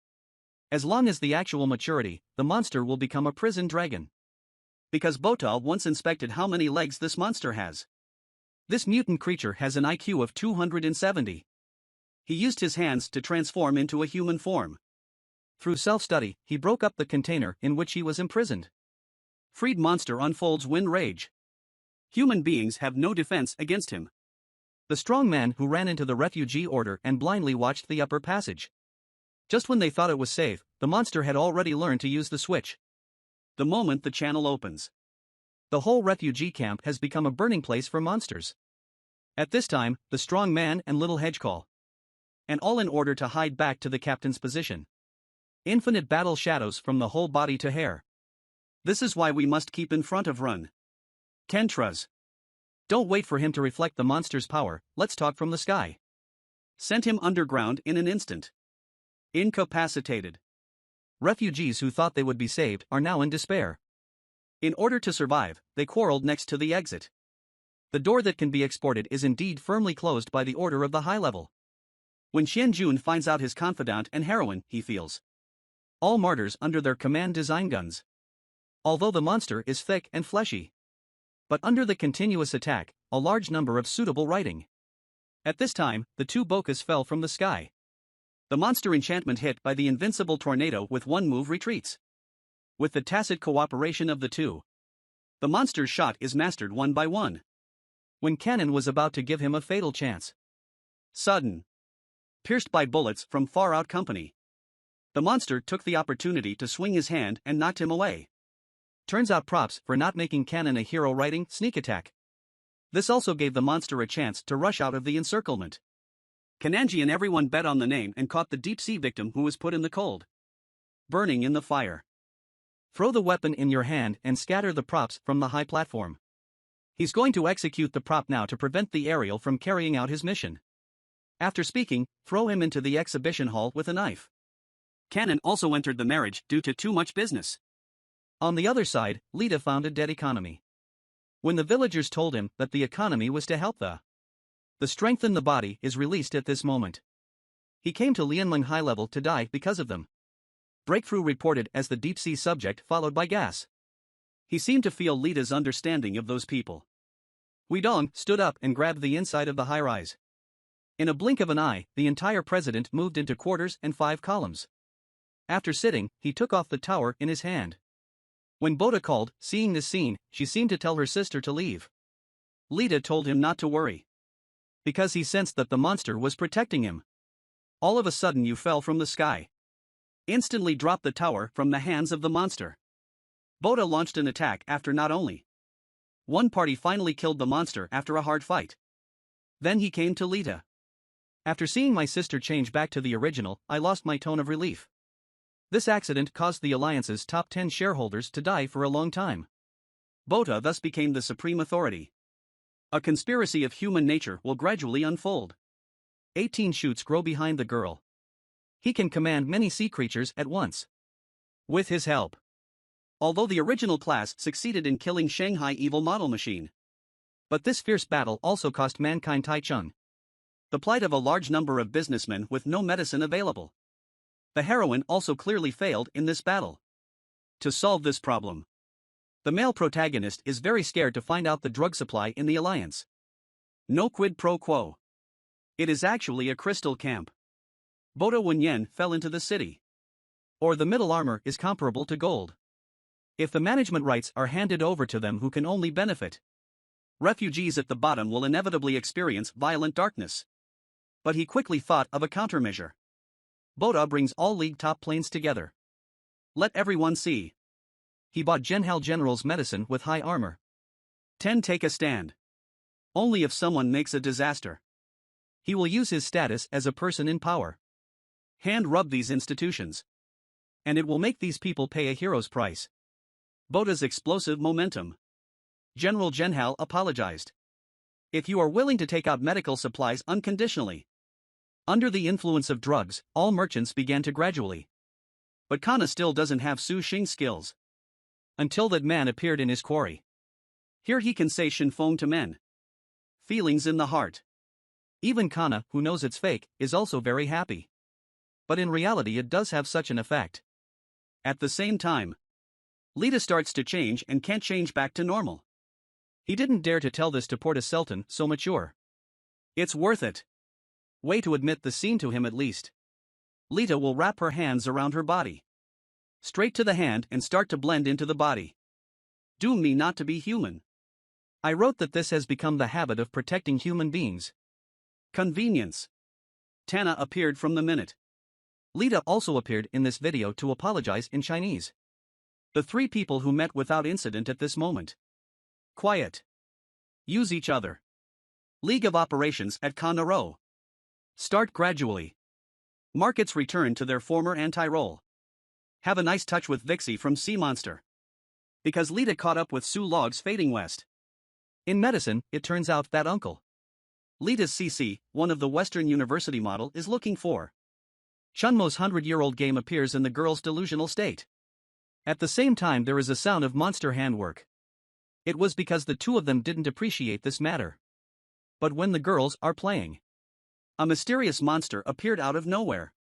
As long as the actual maturity, the monster will become a prison dragon. Because Bota once inspected how many legs this monster has. This mutant creature has an IQ of 270. He used his hands to transform into a human form. Through self-study, he broke up the container in which he was imprisoned. Freed monster unfolds wind rage. Human beings have no defense against him. The strong man who ran into the refugee order and blindly watched the upper passage. Just when they thought it was safe, the monster had already learned to use the switch. The moment the channel opens, the whole refugee camp has become a burning place for monsters. At this time, the strong man and little hedge call. And all in order to hide back to the captain's position. Infinite battle shadows from the whole body to hair. This is why we must keep in front of Run. Kentras. Don't wait for him to reflect the monster's power, let's talk from the sky. Sent him underground in an instant. Incapacitated. Refugees who thought they would be saved are now in despair. In order to survive, they quarreled next to the exit. The door that can be exported is indeed firmly closed by the order of the high level. When Xianjun finds out his confidant and heroine, he feels. All martyrs under their command design guns. Although the monster is thick and fleshy. But under the continuous attack, a large number of suitable writing. At this time, the two bokas fell from the sky. The monster enchantment hit by the invincible tornado with one move retreats. With the tacit cooperation of the two, the monster's shot is mastered one by one. When Cannon was about to give him a fatal chance. Sudden. Pierced by bullets from far-out company. The monster took the opportunity to swing his hand and knocked him away. Turns out props for not making Cannon a hero writing sneak attack. This also gave the monster a chance to rush out of the encirclement. Kananji and everyone bet on the name and caught the deep-sea victim who was put in the cold. Burning in the fire. Throw the weapon in your hand and scatter the props from the high platform. He's going to execute the prop now to prevent the aerial from carrying out his mission. After speaking, throw him into the exhibition hall with a knife. Cannon also entered the marriage due to too much business. On the other side, Lita found a dead economy. When the villagers told him that the economy was to help the strength in the body is released at this moment. He came to Lianling High Level to die because of them. Breakthrough reported as the deep-sea subject followed by gas. He seemed to feel Lita's understanding of those people. Weidong stood up and grabbed the inside of the high-rise. In a blink of an eye, the entire president moved into quarters and 5 columns. After sitting, he took off the tower in his hand. When Boda called, seeing this scene, she seemed to tell her sister to leave. Lita told him not to worry. Because he sensed that the monster was protecting him. All of a sudden you fell from the sky. Instantly dropped the tower from the hands of the monster. Boda launched an attack after not only one party finally killed the monster after a hard fight. Then he came to Lita. After seeing my sister change back to the original, I lost my tone of relief. This accident caused the Alliance's top 10 shareholders to die for a long time. Bota thus became the supreme authority. A conspiracy of human nature will gradually unfold. 18 shoots grow behind the girl. He can command many sea creatures at once. With his help. Although the original class succeeded in killing Shanghai Evil Model Machine. But this fierce battle also cost mankind Taichung. The plight of a large number of businessmen with no medicine available. The heroine also clearly failed in this battle. To solve this problem, the male protagonist is very scared to find out the drug supply in the Alliance. No quid pro quo. It is actually a crystal camp. Boda Wenyen fell into the city. Or the middle armor is comparable to gold. If the management rights are handed over to them who can only benefit, refugees at the bottom will inevitably experience violent darkness. But he quickly thought of a countermeasure. Boda brings all league top planes together. Let everyone see. He bought Genhal General's medicine with high armor. 10. Take a stand. Only if someone makes a disaster. He will use his status as a person in power. Hand rub these institutions. And it will make these people pay a hero's price. Bota's explosive momentum. General Genhal apologized. If you are willing to take out medical supplies unconditionally. Under the influence of drugs, all merchants began to gradually. But Kana still doesn't have Su Xing skills. Until that man appeared in his quarry. Here he can say Shinfeng to men. Feelings in the heart. Even Kana, who knows it's fake, is also very happy. But in reality it does have such an effect. At the same time, Lita starts to change and can't change back to normal. He didn't dare to tell this to Porta Selton, so mature. It's worth it. Way to admit the scene to him at least. Lita will wrap her hands around her body. Straight to the hand and start to blend into the body. Doom me not to be human. I wrote that this has become the habit of protecting human beings. Convenience. Tana appeared from the minute. Lita also appeared in this video to apologize in Chinese. The three people who met without incident at this moment. Quiet. Use each other. League of Operations at Kanaro. Start gradually. Markets return to their former anti-role. Have a nice touch with Vixie from Sea Monster. Because Lita caught up with Su Log's fading west. In medicine, it turns out that Uncle Lita's CC, one of the Western University model, is looking for. Chunmo's 100-year-old game appears in the girl's delusional state. At the same time there is a sound of monster handwork. It was because the two of them didn't appreciate this matter. But when the girls are playing, a mysterious monster appeared out of nowhere.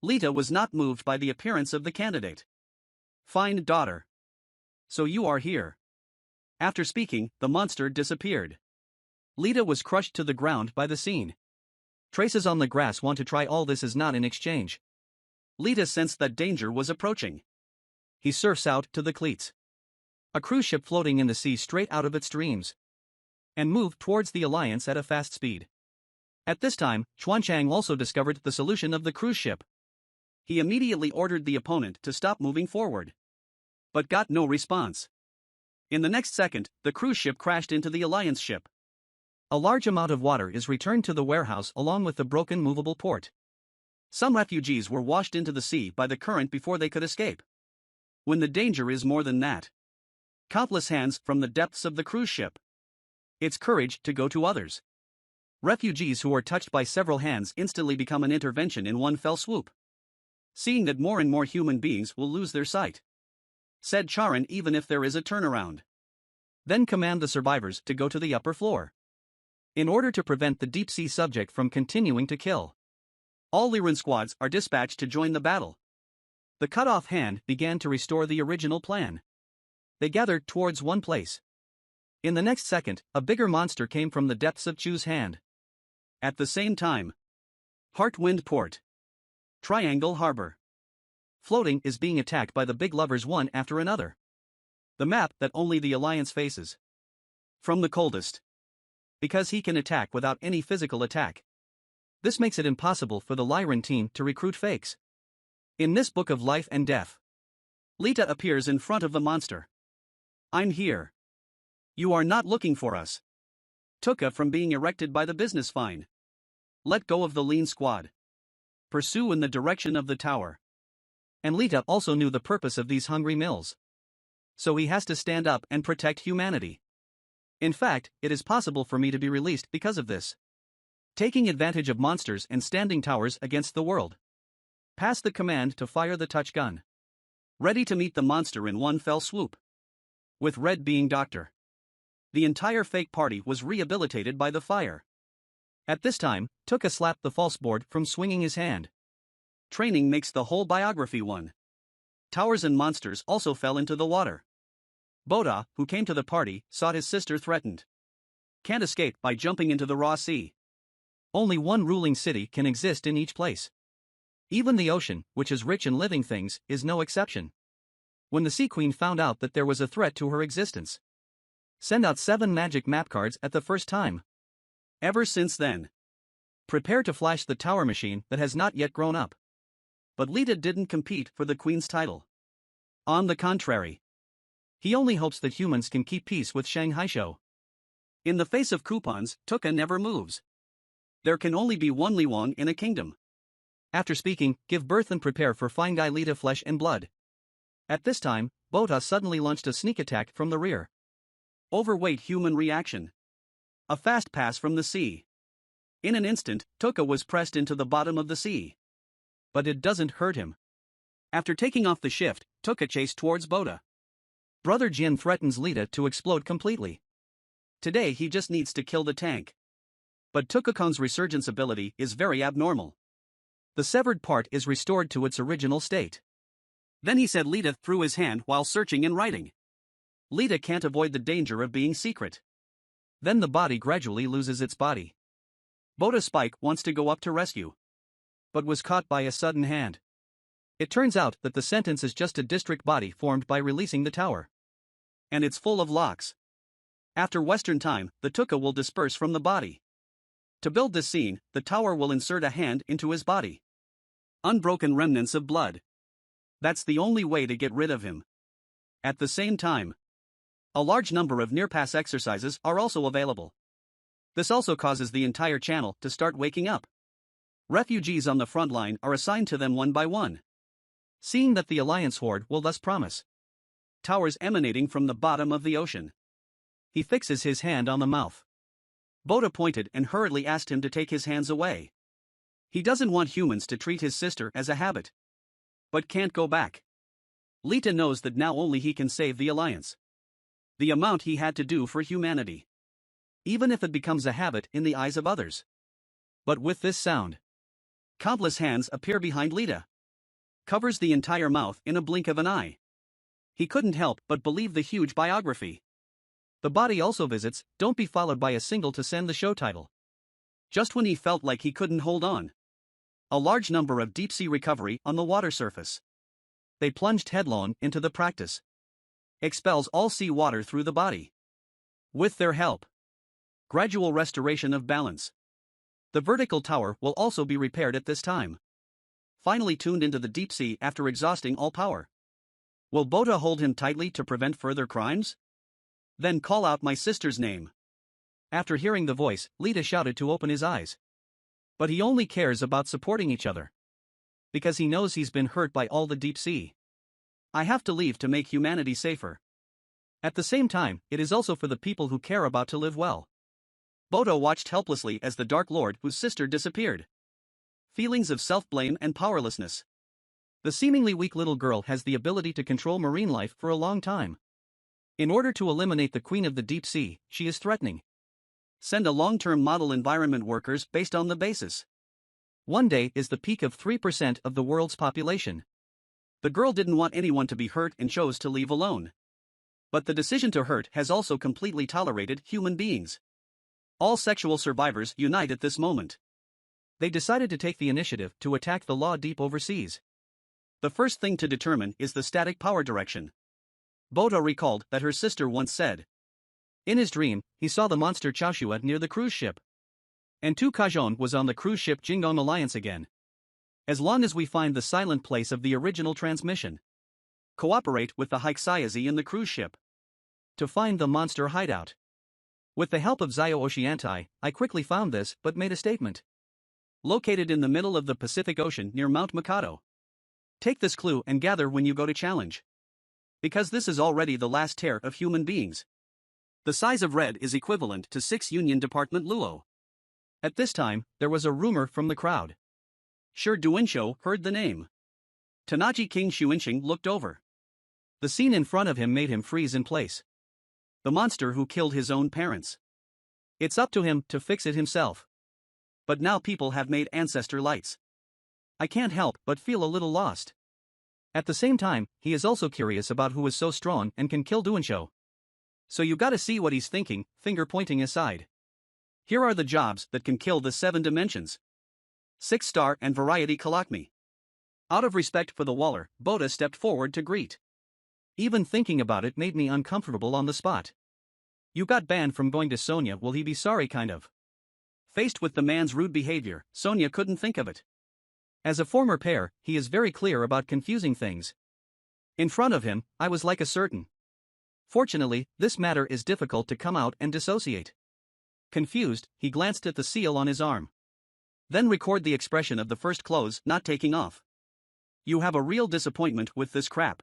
Lita was not moved by the appearance of the candidate. Fine daughter. So you are here. After speaking, the monster disappeared. Lita was crushed to the ground by the scene. Traces on the grass want to try all this is not in exchange. Lita sensed that danger was approaching. He surfs out to the cleats. A cruise ship floating in the sea straight out of its dreams. And moved towards the Alliance at a fast speed. At this time, Chuanchang also discovered the solution of the cruise ship. He immediately ordered the opponent to stop moving forward. But got no response. In the next second, the cruise ship crashed into the Alliance ship. A large amount of water is returned to the warehouse along with the broken movable port. Some refugees were washed into the sea by the current before they could escape. When the danger is more than that. Countless hands from the depths of the cruise ship. It's courage to go to others. Refugees who are touched by several hands instantly become an intervention in one fell swoop. Seeing that more and more human beings will lose their sight. Said Charan, even if there is a turnaround. Then command the survivors to go to the upper floor. In order to prevent the deep-sea subject from continuing to kill. All Liren squads are dispatched to join the battle. The cut-off hand began to restore the original plan. They gathered towards one place. In the next second, a bigger monster came from the depths of Chu's hand. At the same time, Heartwind Port. Triangle Harbor. Floating is being attacked by the big lovers one after another. The map that only the Alliance faces. From the coldest. Because he can attack without any physical attack. This makes it impossible for the Lyran team to recruit fakes. In this book of life and death, Lita appears in front of the monster. I'm here. You are not looking for us. Tuka from being erected by the business fine. Let go of the lean squad. Pursue in the direction of the tower. And Lita also knew the purpose of these hungry mills. So he has to stand up and protect humanity. In fact, it is possible for me to be released because of this. Taking advantage of monsters and standing towers against the world. Pass the command to fire the touch gun. Ready to meet the monster in one fell swoop. With Red being doctor. The entire fake party was rehabilitated by the fire. At this time, Tuka slapped the false board from swinging his hand. Training makes the whole biography one. Towers and monsters also fell into the water. Boda, who came to the party, saw his sister threatened. Can't escape by jumping into the raw sea. Only one ruling city can exist in each place. Even the ocean, which is rich in living things, is no exception. When the Sea Queen found out that there was a threat to her existence, send out 7 magic map cards at the first time. Ever since then. Prepare to flash the tower machine that has not yet grown up. But Lita didn't compete for the Queen's title. On the contrary. He only hopes that humans can keep peace with Shanghai. In the face of coupons, Tuka never moves. There can only be one Li Wang in a kingdom. After speaking, give birth and prepare for fine guy Lita flesh and blood. At this time, Bota suddenly launched a sneak attack from the rear. Overweight human reaction. A fast pass from the sea. In an instant, Tuka was pressed into the bottom of the sea. But it doesn't hurt him. After taking off the shift, Tuka chased towards Bota. Brother Jin threatens Lita to explode completely. Today he just needs to kill the tank. But Tuka-kun's resurgence ability is very abnormal. The severed part is restored to its original state. Then he said Lita through his hand while searching and writing. Lita can't avoid the danger of being secret. Then the body gradually loses its body. Bota Spike wants to go up to rescue, but was caught by a sudden hand. It turns out that the sentence is just a district body formed by releasing the tower. And it's full of locks. After Western time, the Tuka will disperse from the body. To build this scene, the tower will insert a hand into his body. Unbroken remnants of blood. That's the only way to get rid of him. At the same time, a large number of near-pass exercises are also available. This also causes the entire channel to start waking up. Refugees on the front line are assigned to them one by one. Seeing that the Alliance Horde will thus promise towers emanating from the bottom of the ocean. He fixes his hand on the mouth. Bota pointed and hurriedly asked him to take his hands away. He doesn't want humans to treat his sister as a habit. But can't go back. Lita knows that now only he can save the Alliance. The amount he had to do for humanity. Even if it becomes a habit in the eyes of others. But with this sound, countless hands appear behind Lita. Covers the entire mouth in a blink of an eye. He couldn't help but believe the huge biography. The body also visits, don't be followed by a single to send the show title. Just when he felt like he couldn't hold on. A large number of deep-sea recovery on the water surface. They plunged headlong into the practice. Expels all sea water through the body. With their help. Gradual restoration of balance. The vertical tower will also be repaired at this time. Finally tuned into the deep sea after exhausting all power. Will Bota hold him tightly to prevent further crimes? Then call out my sister's name. After hearing the voice, Lita shouted to open his eyes. But he only cares about supporting each other. Because he knows he's been hurt by all the deep sea. I have to leave to make humanity safer. At the same time, it is also for the people who care about to live well. Bota watched helplessly as the Dark Lord whose sister disappeared. Feelings of self-blame and powerlessness. The seemingly weak little girl has the ability to control marine life for a long time. In order to eliminate the Queen of the Deep Sea, she is threatening. Send a long-term model environment workers based on the basis. One day is the peak of 3% of the world's population. The girl didn't want anyone to be hurt and chose to leave alone. But the decision to hurt has also completely tolerated human beings. All sexual survivors unite at this moment. They decided to take the initiative to attack the law deep overseas. The first thing to determine is the static power direction. Bota recalled that her sister once said. In his dream, he saw the monster Chaoshua near the cruise ship. And Tu Kajon was on the cruise ship Jingdong Alliance again. As long as we find the silent place of the original transmission. Cooperate with the Haixiazi in the cruise ship. To find the monster hideout. With the help of Zio Oceantai, I quickly found this but made a statement. Located in the middle of the Pacific Ocean near Mount Mikado. Take this clue and gather when you go to challenge. Because this is already the last tear of human beings. The size of red is equivalent to 6 Union Department Luo. At this time, there was a rumor from the crowd. Sure Duinsho heard the name. Tanaji King Shuinshing looked over. The scene in front of him made him freeze in place. The monster who killed his own parents. It's up to him to fix it himself. But now people have made ancestor lights. I can't help but feel a little lost. At the same time, he is also curious about who is so strong and can kill Duinsho. So you gotta see what he's thinking, finger pointing aside. Here are the jobs that can kill the 7 dimensions. 6-star and variety Kalakmi. Out of respect for the Waller, Bota stepped forward to greet. Even thinking about it made me uncomfortable on the spot. You got banned from going to Sonia, will he be sorry kind of. Faced with the man's rude behavior, Sonia couldn't think of it. As a former pair, he is very clear about confusing things. In front of him, I was like a certain Fortunately, this matter is difficult to come out and dissociate. Confused, he glanced at the seal on his arm. Then record the expression of the first clothes not taking off. You have a real disappointment with this crap.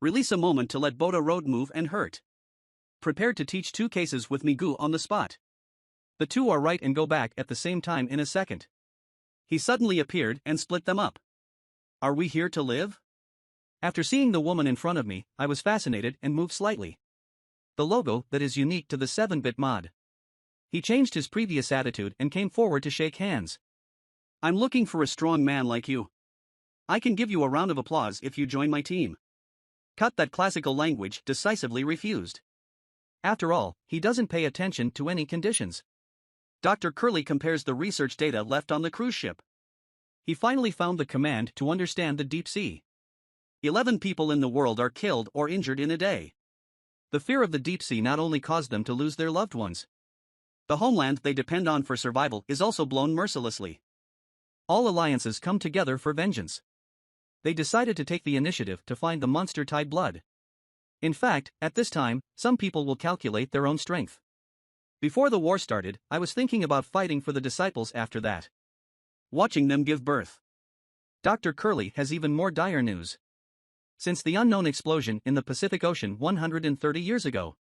Release a moment to let Boda Road move and hurt. Prepared to teach 2 cases with Migu on the spot. The 2 are right and go back at the same time in a second. He suddenly appeared and split them up. Are we here to live? After seeing the woman in front of me, I was fascinated and moved slightly. The logo that is unique to the 7-bit mod. He changed his previous attitude and came forward to shake hands. I'm looking for a strong man like you. I can give you a round of applause if you join my team. Cut that classical language, decisively refused. After all, he doesn't pay attention to any conditions. Dr. Curly compares the research data left on the cruise ship. He finally found the command to understand the deep sea. 11 people in the world are killed or injured in a day. The fear of the deep sea not only caused them to lose their loved ones. The homeland they depend on for survival is also blown mercilessly. All alliances come together for vengeance. They decided to take the initiative to find the monster Tide Blood. In fact, at this time, some people will calculate their own strength. Before the war started, I was thinking about fighting for the disciples after that. Watching them give birth. Dr. Curly has even more dire news. Since the unknown explosion in the Pacific Ocean 130 years ago,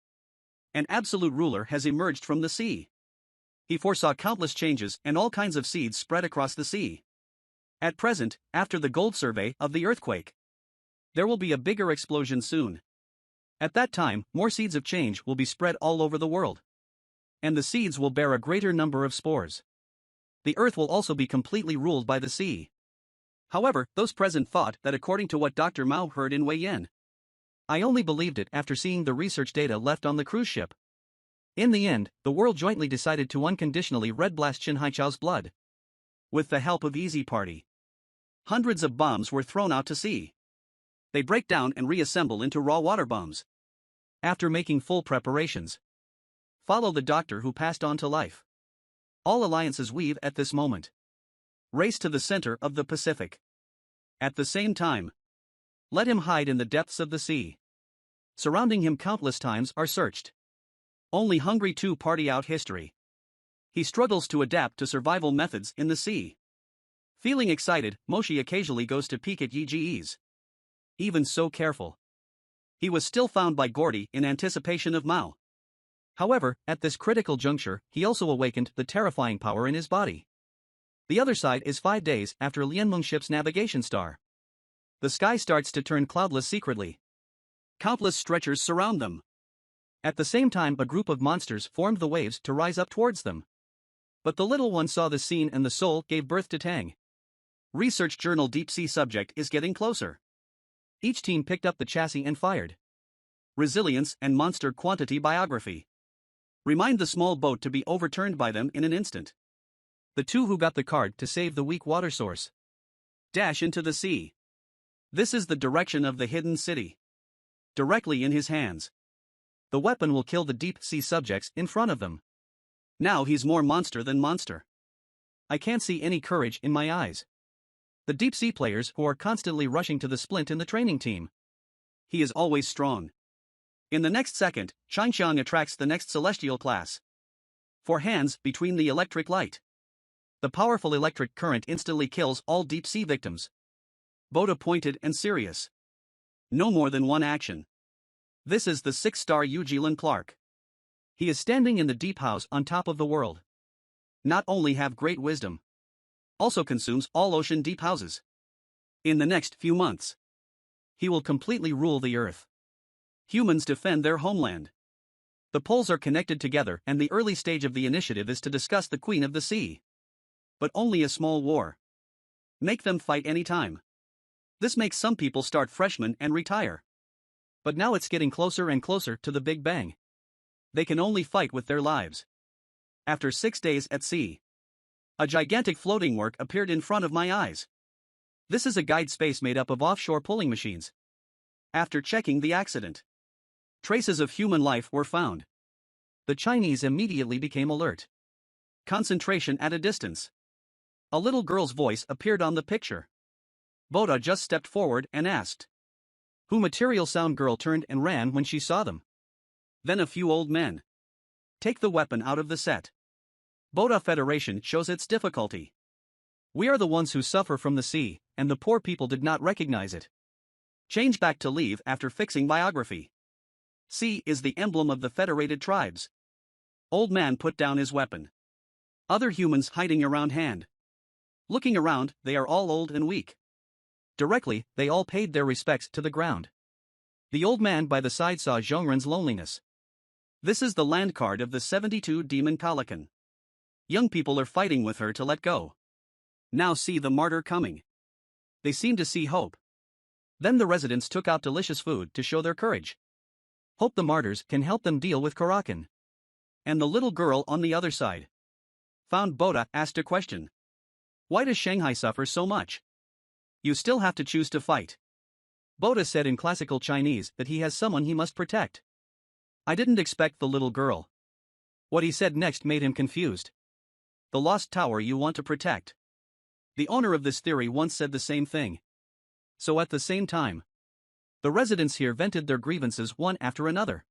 an absolute ruler has emerged from the sea. He foresaw countless changes and all kinds of seeds spread across the sea. At present, after the gold survey of the earthquake, there will be a bigger explosion soon. At that time, more seeds of change will be spread all over the world. And the seeds will bear a greater number of spores. The earth will also be completely ruled by the sea. However, those present thought that according to what Dr. Mao heard in Wei Yan. I only believed it after seeing the research data left on the cruise ship. In the end, the world jointly decided to unconditionally red blast Qin Haichao's blood. With the help of Easy Party. Hundreds of bombs were thrown out to sea. They break down and reassemble into raw water bombs. After making full preparations. Follow the doctor who passed on to life. All alliances weave at this moment. Race to the center of the Pacific. At the same time, let him hide in the depths of the sea. Surrounding him countless times are searched. Only hungry to party out history. He struggles to adapt to survival methods in the sea. Feeling excited, Moshi occasionally goes to peek at Yiji's. Even so careful. He was still found by Gordy in anticipation of Mao. However, at this critical juncture, he also awakened the terrifying power in his body. The other side is 5 days after Lianmeng ship's navigation star. The sky starts to turn cloudless secretly. Countless stretchers surround them. At the same time, a group of monsters formed the waves to rise up towards them. But the little one saw the scene and the soul gave birth to Tang. Research journal Deep Sea subject is getting closer. Each team picked up the chassis and fired. Resilience and monster quantity biography. Remind the small boat to be overturned by them in an instant. The 2 who got the card to save the weak water source. Dash into the sea. This is the direction of the hidden city. Directly in his hands. The weapon will kill the deep sea subjects in front of them. Now he's more monster than monster. I can't see any courage in my eyes. The deep sea players who are constantly rushing to the splint in the training team. He is always strong. In the next second, Changxiang attracts the next celestial class. 4 hands between the electric light. The powerful electric current instantly kills all deep sea victims. Boda pointed and serious. No more than one action. This is the 6-star Yujilan Clark. He is standing in the deep house on top of the world. Not only have great wisdom. Also consumes all ocean deep houses. In the next few months. He will completely rule the earth. Humans defend their homeland. The poles are connected together and the early stage of the initiative is to discuss the Queen of the Sea. But only a small war. Make them fight anytime. This makes some people start freshmen and retire. But now it's getting closer and closer to the Big Bang. They can only fight with their lives. After 6 days at sea. A gigantic floating work appeared in front of my eyes. This is a guide space made up of offshore pulling machines. After checking the accident, traces of human life were found. The Chinese immediately became alert. Concentration at a distance. A little girl's voice appeared on the picture. Boda just stepped forward and asked. Who? Material Sound girl turned and ran when she saw them. Then a few old men. Take the weapon out of the set. Boda Federation shows its difficulty. We are the ones who suffer from the sea, and the poor people did not recognize it. Change back to leave after fixing biography. Sea is the emblem of the federated tribes. Old man put down his weapon. Other humans hiding around hand. Looking around, they are all old and weak. Directly, they all paid their respects to the ground. The old man by the side saw Zhongren's loneliness. This is the land card of the 72 demon Calican. Young people are fighting with her to let go. Now see the martyr coming. They seem to see hope. Then the residents took out delicious food to show their courage. Hope the martyrs can help them deal with Karakan. And the little girl on the other side. Found Boda asked a question. Why does Shanghai suffer so much? You still have to choose to fight. Boda said in classical Chinese that he has someone he must protect. I didn't expect the little girl. What he said next made him confused. The lost tower you want to protect. The owner of this theory once said the same thing. So at the same time, the residents here vented their grievances one after another.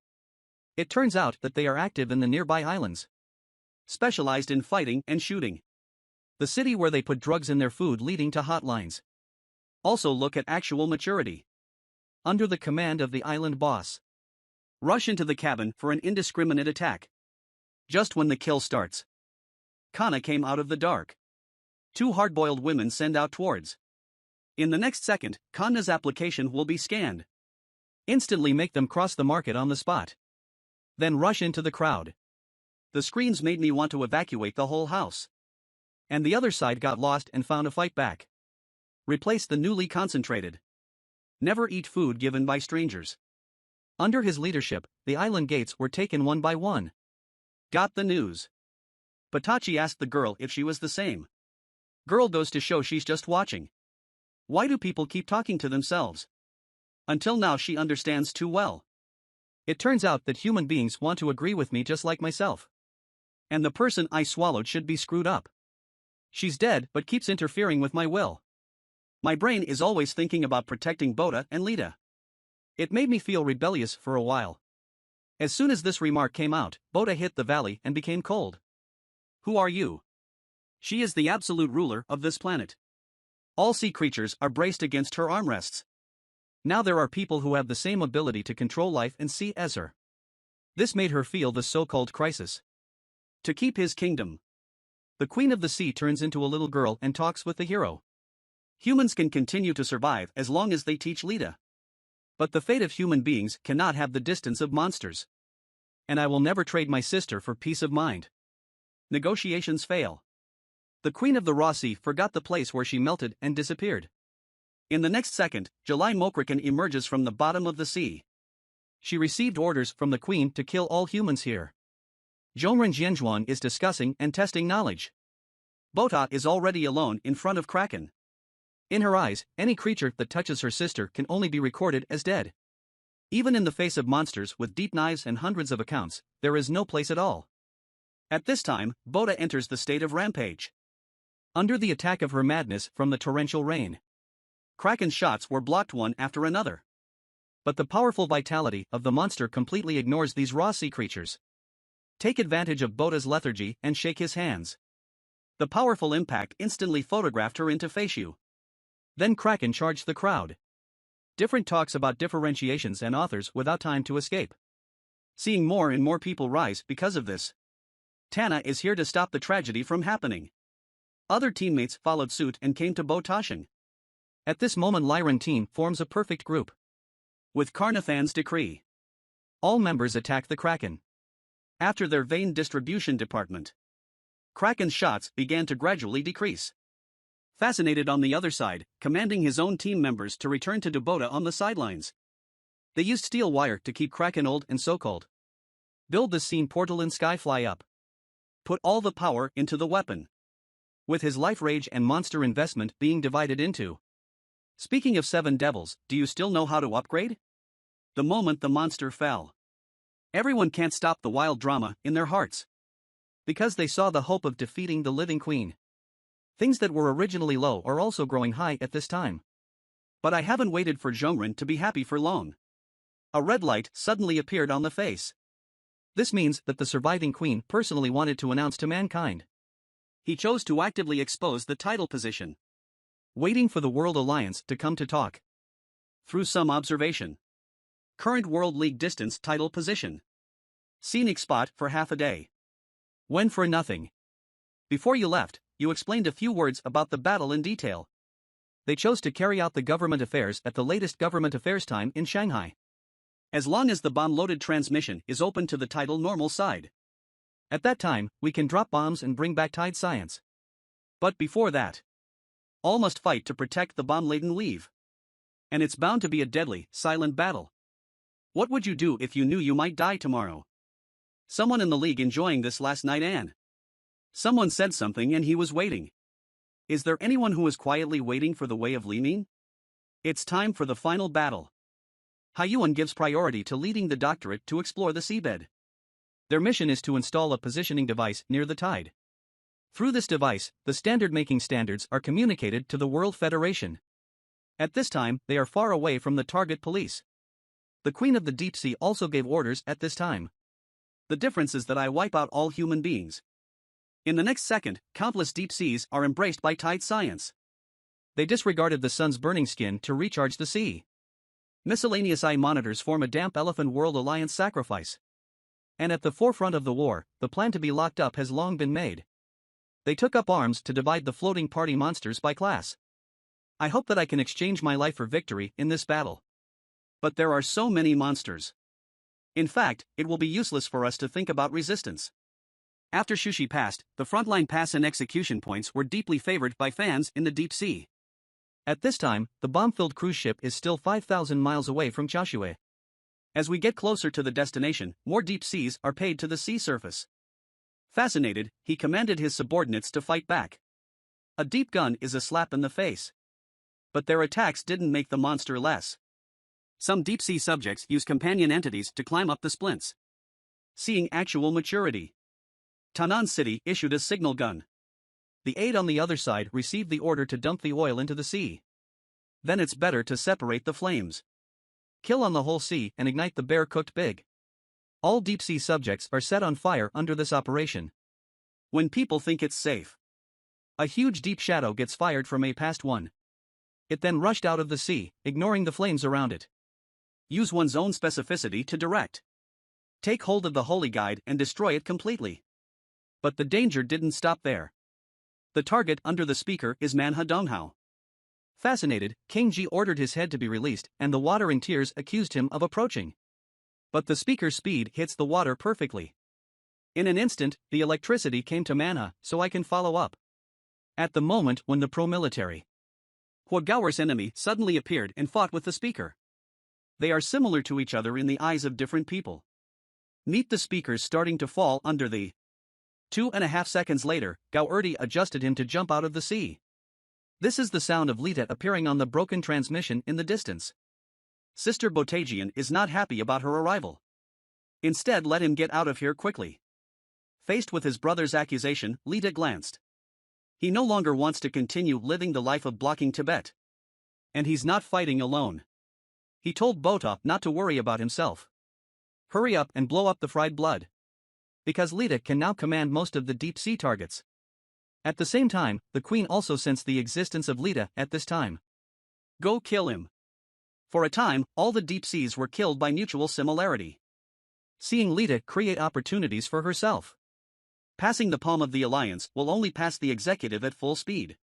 It turns out that they are active in the nearby islands. Specialized in fighting and shooting. The city where they put drugs in their food leading to hotlines. Also look at actual maturity. Under the command of the island boss. Rush into the cabin for an indiscriminate attack. Just when the kill starts. Kana came out of the dark. Two hard-boiled women send out towards. In the next second, Kana's application will be scanned. Instantly make them cross the market on the spot. Then rush into the crowd. The screams made me want to evacuate the whole house. And the other side got lost and found a fight back. Replace the newly concentrated. Never eat food given by strangers. Under his leadership, the island gates were taken one by one. Got the news. Patachi asked the girl if she was the same. Girl goes to show she's just watching. Why do people keep talking to themselves? Until now she understands too well. It turns out that human beings want to agree with me just like myself. And the person I swallowed should be screwed up. She's dead but keeps interfering with my will. My brain is always thinking about protecting Boda and Lita. It made me feel rebellious for a while. As soon as this remark came out, Boda hit the valley and became cold. Who are you? She is the absolute ruler of this planet. All sea creatures are braced against her armrests. Now there are people who have the same ability to control life and sea as her. This made her feel the so-called crisis. To keep his kingdom. The Queen of the Sea turns into a little girl and talks with the hero. Humans can continue to survive as long as they teach Lita. But the fate of human beings cannot have the distance of monsters. And I will never trade my sister for peace of mind. Negotiations fail. The Queen of the Raw Sea forgot the place where she melted and disappeared. In the next second, July Mokrikan emerges from the bottom of the sea. She received orders from the Queen to kill all humans here. Zhongren Jianzhuan is discussing and testing knowledge. Bota is already alone in front of Kraken. In her eyes, any creature that touches her sister can only be recorded as dead. Even in the face of monsters with deep knives and hundreds of accounts, there is no place at all. At this time, Bota enters the state of rampage. Under the attack of her madness from the torrential rain. Kraken's shots were blocked one after another. But the powerful vitality of the monster completely ignores these raw sea creatures. Take advantage of Bota's lethargy and shake his hands. The powerful impact instantly photographed her into Feishu. Then Kraken charged the crowd. Different talks about differentiations and authors without time to escape. Seeing more and more people rise because of this. Tana is here to stop the tragedy from happening. Other teammates followed suit and came to Botashin. At this moment Lyran team forms a perfect group. With Karnathan's decree. All members attack the Kraken. After their vein distribution department. Kraken's shots began to gradually decrease. Fascinated on the other side, commanding his own team members to return to Dubota on the sidelines. They used steel wire to keep Kraken old and so cold. Build the scene portal in sky fly up. Put all the power into the weapon. With his life rage and monster investment being divided into. Speaking of 7 devils, do you still know how to upgrade? The moment the monster fell. Everyone can't stop the wild drama in their hearts. Because they saw the hope of defeating the living queen. Things that were originally low are also growing high at this time. But I haven't waited for Zhongren to be happy for long. A red light suddenly appeared on the face. This means that the surviving queen personally wanted to announce to mankind. He chose to actively expose the title position, waiting for the World Alliance to come to talk. Through some observation. Current World League distance title position. Scenic spot for half a day. When for nothing. Before you left, you explained a few words about the battle in detail. They chose to carry out the government affairs at the latest government affairs time in Shanghai. As long as the bomb-loaded transmission is open to the title normal side. At that time, we can drop bombs and bring back tide science. But before that, all must fight to protect the bomb-laden leave. And it's bound to be a deadly, silent battle. What would you do if you knew you might die tomorrow? Someone in the league enjoying this last night and someone said something and he was waiting. Is there anyone who is quietly waiting for the way of Li Ming? It's time for the final battle. Haiyuan gives priority to leading the doctorate to explore the seabed. Their mission is to install a positioning device near the tide. Through this device, the standard-making standards are communicated to the World Federation. At this time, they are far away from the target police. The Queen of the Deep Sea also gave orders at this time. The difference is that I wipe out all human beings. In the next second, countless deep seas are embraced by tide science. They disregarded the sun's burning skin to recharge the sea. Miscellaneous eye monitors form a damp elephant World Alliance sacrifice. And at the forefront of the war, the plan to be locked up has long been made. They took up arms to divide the floating party monsters by class. I hope that I can exchange my life for victory in this battle. But there are so many monsters. In fact, it will be useless for us to think about resistance. After Shushi passed, the frontline pass and execution points were deeply favored by fans in the deep sea. At this time, the bomb-filled cruise ship is still 5,000 miles away from Chashue. As we get closer to the destination, more deep seas are paid to the sea surface. Fascinated, he commanded his subordinates to fight back. A deep gun is a slap in the face. But their attacks didn't make the monster less. Some deep-sea subjects use companion entities to climb up the splints. Seeing actual maturity. Tanan City issued a signal gun. The aide on the other side received the order to dump the oil into the sea. Then it's better to separate the flames. Kill on the whole sea and ignite the bear cooked big. All deep-sea subjects are set on fire under this operation. When people think it's safe, a huge deep shadow gets fired from a past one. It then rushed out of the sea, ignoring the flames around it. Use one's own specificity to direct. Take hold of the holy guide and destroy it completely. But the danger didn't stop there. The target under the speaker is Manhua Donghao. Fascinated, King Ji ordered his head to be released, and the water in tears accused him of approaching. But the speaker's speed hits the water perfectly. In an instant, the electricity came to Manhua, so I can follow up. At the moment when the pro-military Huagaoer's enemy suddenly appeared and fought with the speaker. They are similar to each other in the eyes of different people. Meet the speakers starting to fall under the 2.5 seconds later, Gao Erdi adjusted him to jump out of the sea. This is the sound of Lita appearing on the broken transmission in the distance. Sister Botagian is not happy about her arrival. Instead, let him get out of here quickly. Faced with his brother's accusation, Lita glanced. He no longer wants to continue living the life of blocking Tibet. And he's not fighting alone. He told Bota not to worry about himself. Hurry up and blow up the fried blood. Because Lita can now command most of the deep sea targets. At the same time, the queen also sensed the existence of Lita at this time. Go kill him. For a time, all the deep seas were killed by mutual similarity. Seeing Lita create opportunities for herself. Passing the palm of the alliance will only pass the executive at full speed.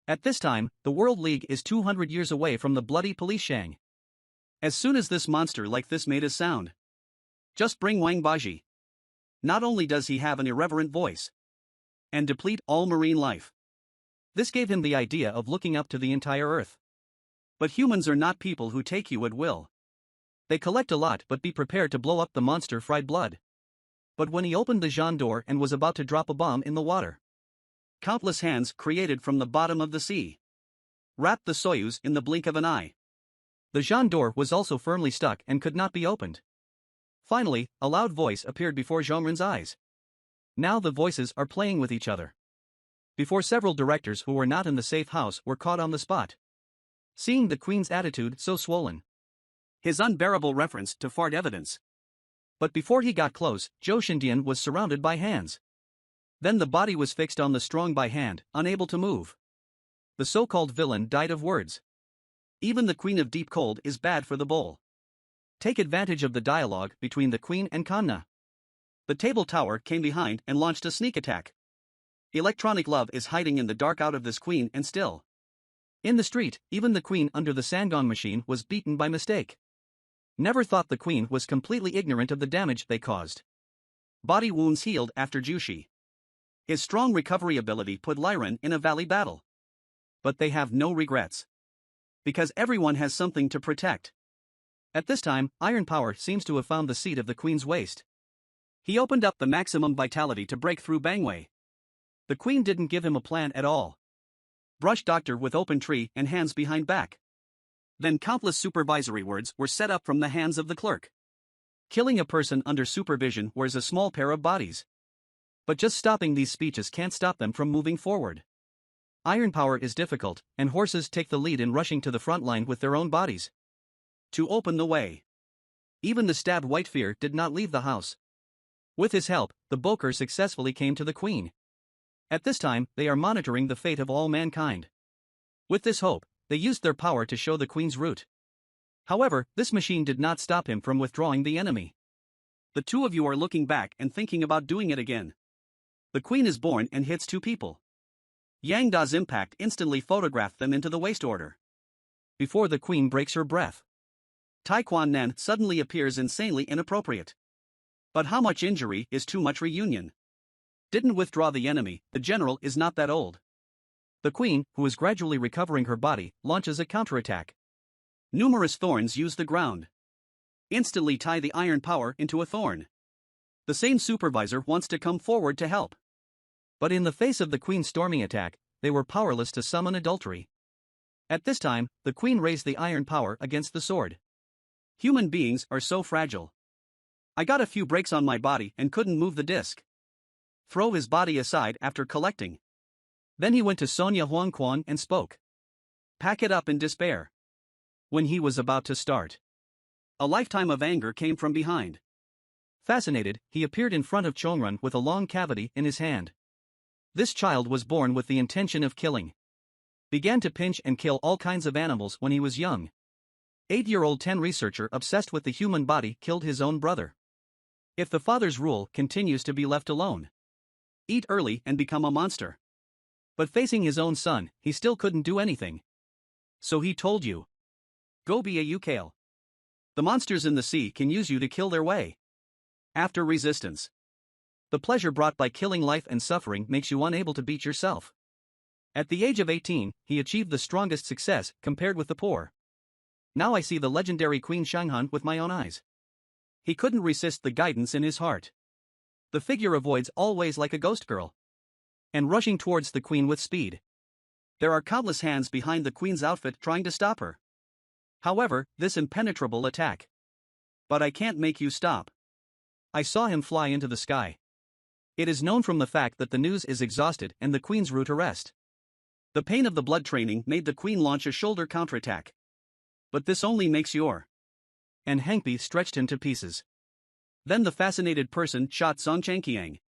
At this time, the World League is 200 years away from the bloody police Shang. As soon as this monster like this made a sound. Just bring Wang Baji. Not only does he have an irreverent voice and deplete all marine life. This gave him the idea of looking up to the entire earth. But humans are not people who take you at will. They collect a lot but be prepared to blow up the monster fried blood. But when he opened the Jean door and was about to drop a bomb in the water, countless hands created from the bottom of the sea wrapped the Soyuz in the blink of an eye. The Jean door was also firmly stuck and could not be opened. Finally, a loud voice appeared before Zhongren's eyes. Now the voices are playing with each other. Before several directors who were not in the safe house were caught on the spot. Seeing the queen's attitude so swollen. His unbearable reference to fart evidence. But before he got close, Zhou Shindian was surrounded by hands. Then the body was fixed on the strong by hand, unable to move. The so-called villain died of words. Even the Queen of Deep Cold is bad for the bowl. Take advantage of the dialogue between the Queen and Kanna. The table tower came behind and launched a sneak attack. Electronic love is hiding in the dark out of this queen and still. In the street, even the queen under the Sangong machine was beaten by mistake. Never thought the queen was completely ignorant of the damage they caused. Body wounds healed after Jushi. His strong recovery ability put Lyran in a valley battle. But they have no regrets. Because everyone has something to protect. At this time, Iron Power seems to have found the seat of the queen's waist. He opened up the maximum vitality to break through Bangwei. The queen didn't give him a plan at all. Brush doctor with open tree and hands behind back. Then countless supervisory words were set up from the hands of the clerk. Killing a person under supervision wears a small pair of bodies. But just stopping these speeches can't stop them from moving forward. Iron Power is difficult, and horses take the lead in rushing to the front line with their own bodies. To open the way. Even the stabbed White Fear did not leave the house. With his help, the Boker successfully came to the queen. At this time, they are monitoring the fate of all mankind. With this hope, they used their power to show the queen's route. However, this machine did not stop him from withdrawing the enemy. The two of you are looking back and thinking about doing it again. The queen is born and hits two people. Yang Da's impact instantly photographed them into the waste order. Before the queen breaks her breath, Taekwon Nen suddenly appears insanely inappropriate. But how much injury is too much reunion? Didn't withdraw the enemy, the general is not that old. The queen, who is gradually recovering her body, launches a counterattack. Numerous thorns use the ground. Instantly tie the Iron Power into a thorn. The same supervisor wants to come forward to help. But in the face of the queen's storming attack, they were powerless to summon adultery. At this time, the queen raised the Iron Power against the sword. Human beings are so fragile. I got a few breaks on my body and couldn't move the disc. Throw his body aside after collecting. Then he went to Sonia Huangquan and spoke. Pack it up in despair. When he was about to start, a lifetime of anger came from behind. Fascinated, he appeared in front of Chongrun with a long cavity in his hand. This child was born with the intention of killing. Began to pinch and kill all kinds of animals when he was young. 8-year-old 10 researcher obsessed with the human body killed his own brother. If the father's rule continues to be left alone, eat early and become a monster. But facing his own son, he still couldn't do anything. So he told you. Go be a Yukale. The monsters in the sea can use you to kill their way. After resistance. The pleasure brought by killing life and suffering makes you unable to beat yourself. At the age of 18, he achieved the strongest success compared with the poor. Now I see the legendary Queen Shanghan with my own eyes. He couldn't resist the guidance in his heart. The figure avoids always like a ghost girl. And rushing towards the queen with speed. There are countless hands behind the queen's outfit trying to stop her. However, this impenetrable attack. But I can't make you stop. I saw him fly into the sky. It is known from the fact that the news is exhausted and the queen's route arrest. The pain of the blood training made the queen launch a shoulder counterattack. But this only makes your. And Hengpi stretched him to pieces. Then the fascinated person shot Song Changqiang.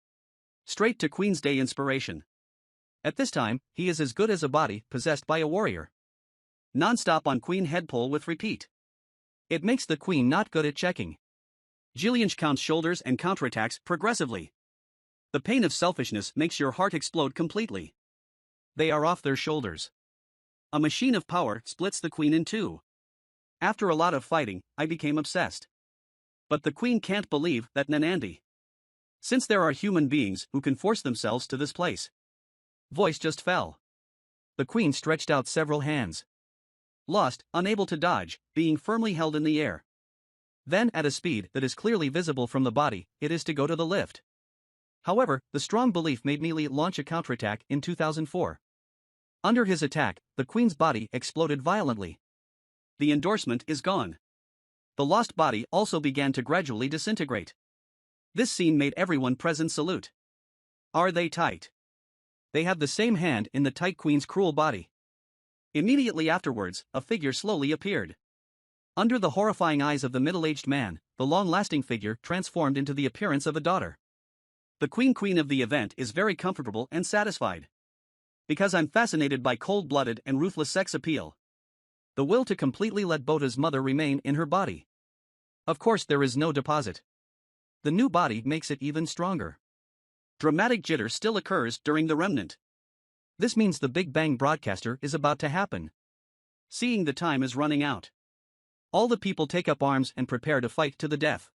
Straight to Queen's Day inspiration. At this time, he is as good as a body possessed by a warrior. Non-stop on queen head pull with repeat. It makes the queen not good at checking. Jillian counts shoulders and counterattacks progressively. The pain of selfishness makes your heart explode completely. They are off their shoulders. A machine of power splits the queen in two. After a lot of fighting, I became obsessed. But the queen can't believe that Nanandi. Since there are human beings who can force themselves to this place. Voice just fell. The queen stretched out several hands. Lost, unable to dodge, being firmly held in the air. Then at a speed that is clearly visible from the body, it is to go to the lift. However, the strong belief made Meili launch a counterattack in 2004. Under his attack, the queen's body exploded violently. The endorsement is gone. The lost body also began to gradually disintegrate. This scene made everyone present salute. Are they tight? They have the same hand in the tight queen's cruel body. Immediately afterwards, a figure slowly appeared. Under the horrifying eyes of the middle-aged man, the long-lasting figure transformed into the appearance of a daughter. The queen of the event is very comfortable and satisfied. Because I'm fascinated by cold-blooded and ruthless sex appeal. The will to completely let Bota's mother remain in her body. Of course there is no deposit. The new body makes it even stronger. Dramatic jitter still occurs during the remnant. This means the Big Bang broadcaster is about to happen. Seeing the time is running out. All the people take up arms and prepare to fight to the death.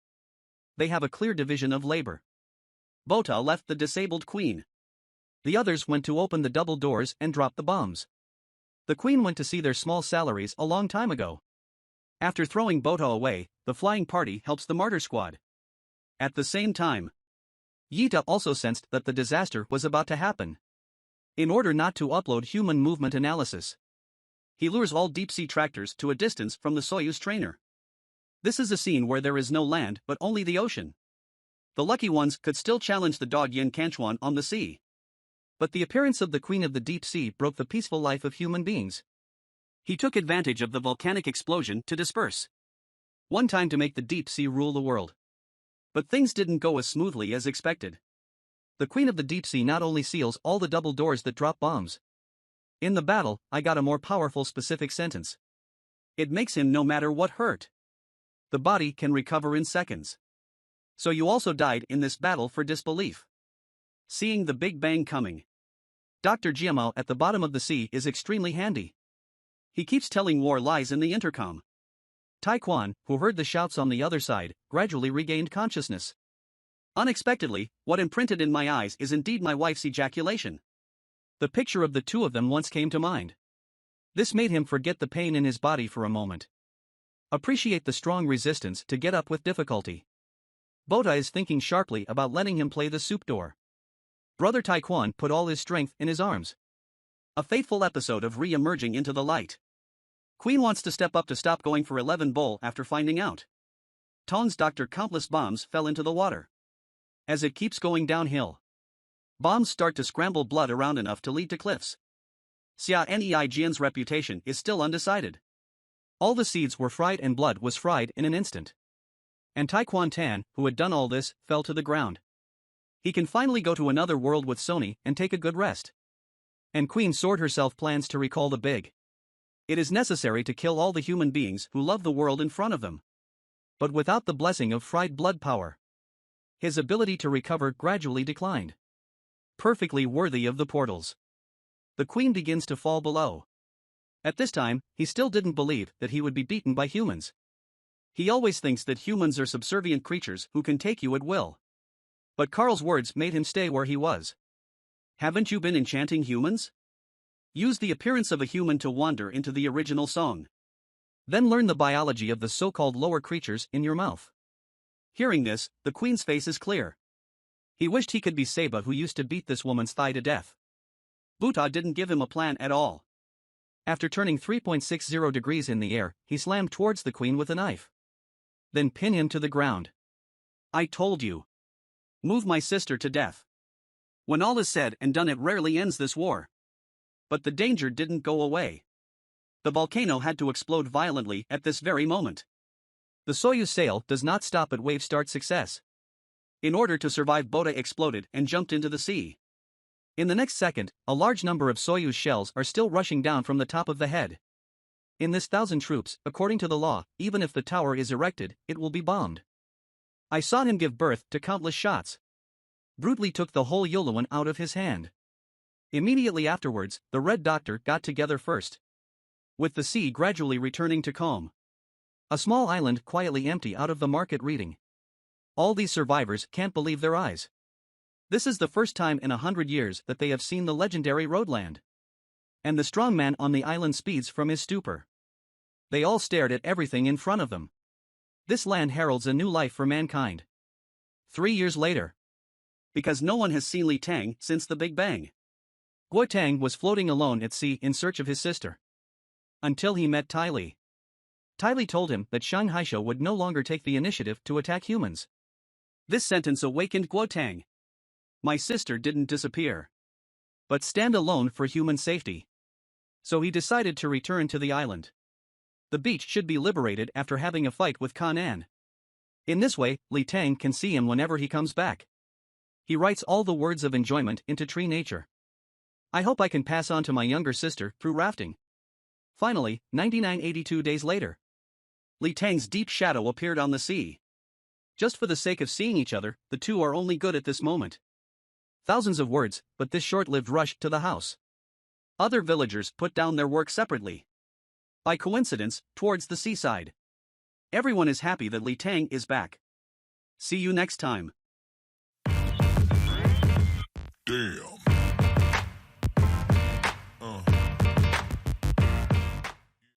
They have a clear division of labor. Bota left the disabled queen. The others went to open the double doors and drop the bombs. The queen went to see their small salaries a long time ago. After throwing Bota away, the flying party helps the martyr squad. At the same time, Yita also sensed that the disaster was about to happen. In order not to upload human movement analysis, he lures all deep-sea tractors to a distance from the Soyuz trainer. This is a scene where there is no land but only the ocean. The lucky ones could still challenge the dog Yin Kanchuan on the sea. But the appearance of the Queen of the Deep Sea broke the peaceful life of human beings. He took advantage of the volcanic explosion to disperse. One time to make the deep sea rule the world. But things didn't go as smoothly as expected. The Queen of the Deep Sea not only seals all the double doors that drop bombs. In the battle, I got a more powerful specific sentence. It makes him no matter what hurt. The body can recover in seconds. So you also died in this battle for disbelief. Seeing the Big Bang coming. Dr. Jiamao at the bottom of the sea is extremely handy. He keeps telling war lies in the intercom. Taekwon, who heard the shouts on the other side, gradually regained consciousness. Unexpectedly, what imprinted in my eyes is indeed my wife's ejaculation. The picture of the two of them once came to mind. This made him forget the pain in his body for a moment. Appreciate the strong resistance to get up with difficulty. Bota is thinking sharply about letting him play the soup door. Brother Taekwon put all his strength in his arms. A fateful episode of re-emerging into the light. Queen wants to step up to stop going for 11 bowl after finding out. Tong's doctor countless bombs fell into the water. As it keeps going downhill, bombs start to scramble blood around enough to lead to cliffs. Xia Nei Jian's reputation is still undecided. All the seeds were fried and blood was fried in an instant. And Taekwon Tan, who had done all this, fell to the ground. He can finally go to another world with Sony and take a good rest. And Queen Sword herself plans to recall the big. It is necessary to kill all the human beings who love the world in front of them. But without the blessing of fried blood power, his ability to recover gradually declined. Perfectly worthy of the portals. The Queen begins to fall below. At this time, he still didn't believe that he would be beaten by humans. He always thinks that humans are subservient creatures who can take you at will. But Carl's words made him stay where he was. Haven't you been enchanting humans? Use the appearance of a human to wander into the original song. Then learn the biology of the so-called lower creatures in your mouth. Hearing this, the Queen's face is clear. He wished he could be Seba, who used to beat this woman's thigh to death. Buta didn't give him a plan at all. After turning 3.60 degrees in the air, he slammed towards the Queen with a knife. Then pin him to the ground. I told you. Move my sister to death. When all is said and done, it rarely ends this war. But the danger didn't go away. The volcano had to explode violently at this very moment. The Soyuz sail does not stop at wave start success. In order to survive, Bota exploded and jumped into the sea. In the next second, a large number of Soyuz shells are still rushing down from the top of the head. In this 1,000 troops, according to the law, even if the tower is erected, it will be bombed. I saw him give birth to countless shots. Brutally took the whole Yoluan out of his hand. Immediately afterwards, the Red Doctor got together first. With the sea gradually returning to calm. A small island quietly empty out of the market reading. All these survivors can't believe their eyes. This is the first time in 100 years that they have seen the legendary roadland. And the strong man on the island speeds from his stupor. They all stared at everything in front of them. This land heralds a new life for mankind. 3 years later. Because no one has seen Li Tang since the Big Bang. Guo Tang was floating alone at sea in search of his sister. Until he met Tai Li. Tai Li told him that Shang Haisho would no longer take the initiative to attack humans. This sentence awakened Guo Tang. My sister didn't disappear. But stand alone for human safety. So he decided to return to the island. The beach should be liberated after having a fight with Kan An. In this way, Li Tang can see him whenever he comes back. He writes all the words of enjoyment into tree nature. I hope I can pass on to my younger sister through rafting. Finally, 9982 days later. Li Tang's deep shadow appeared on the sea. Just for the sake of seeing each other, the two are only good at this moment. Thousands of words, but this short-lived rush to the house. Other villagers put down their work separately. By coincidence, towards the seaside. Everyone is happy that Li Tang is back. See you next time. Damn.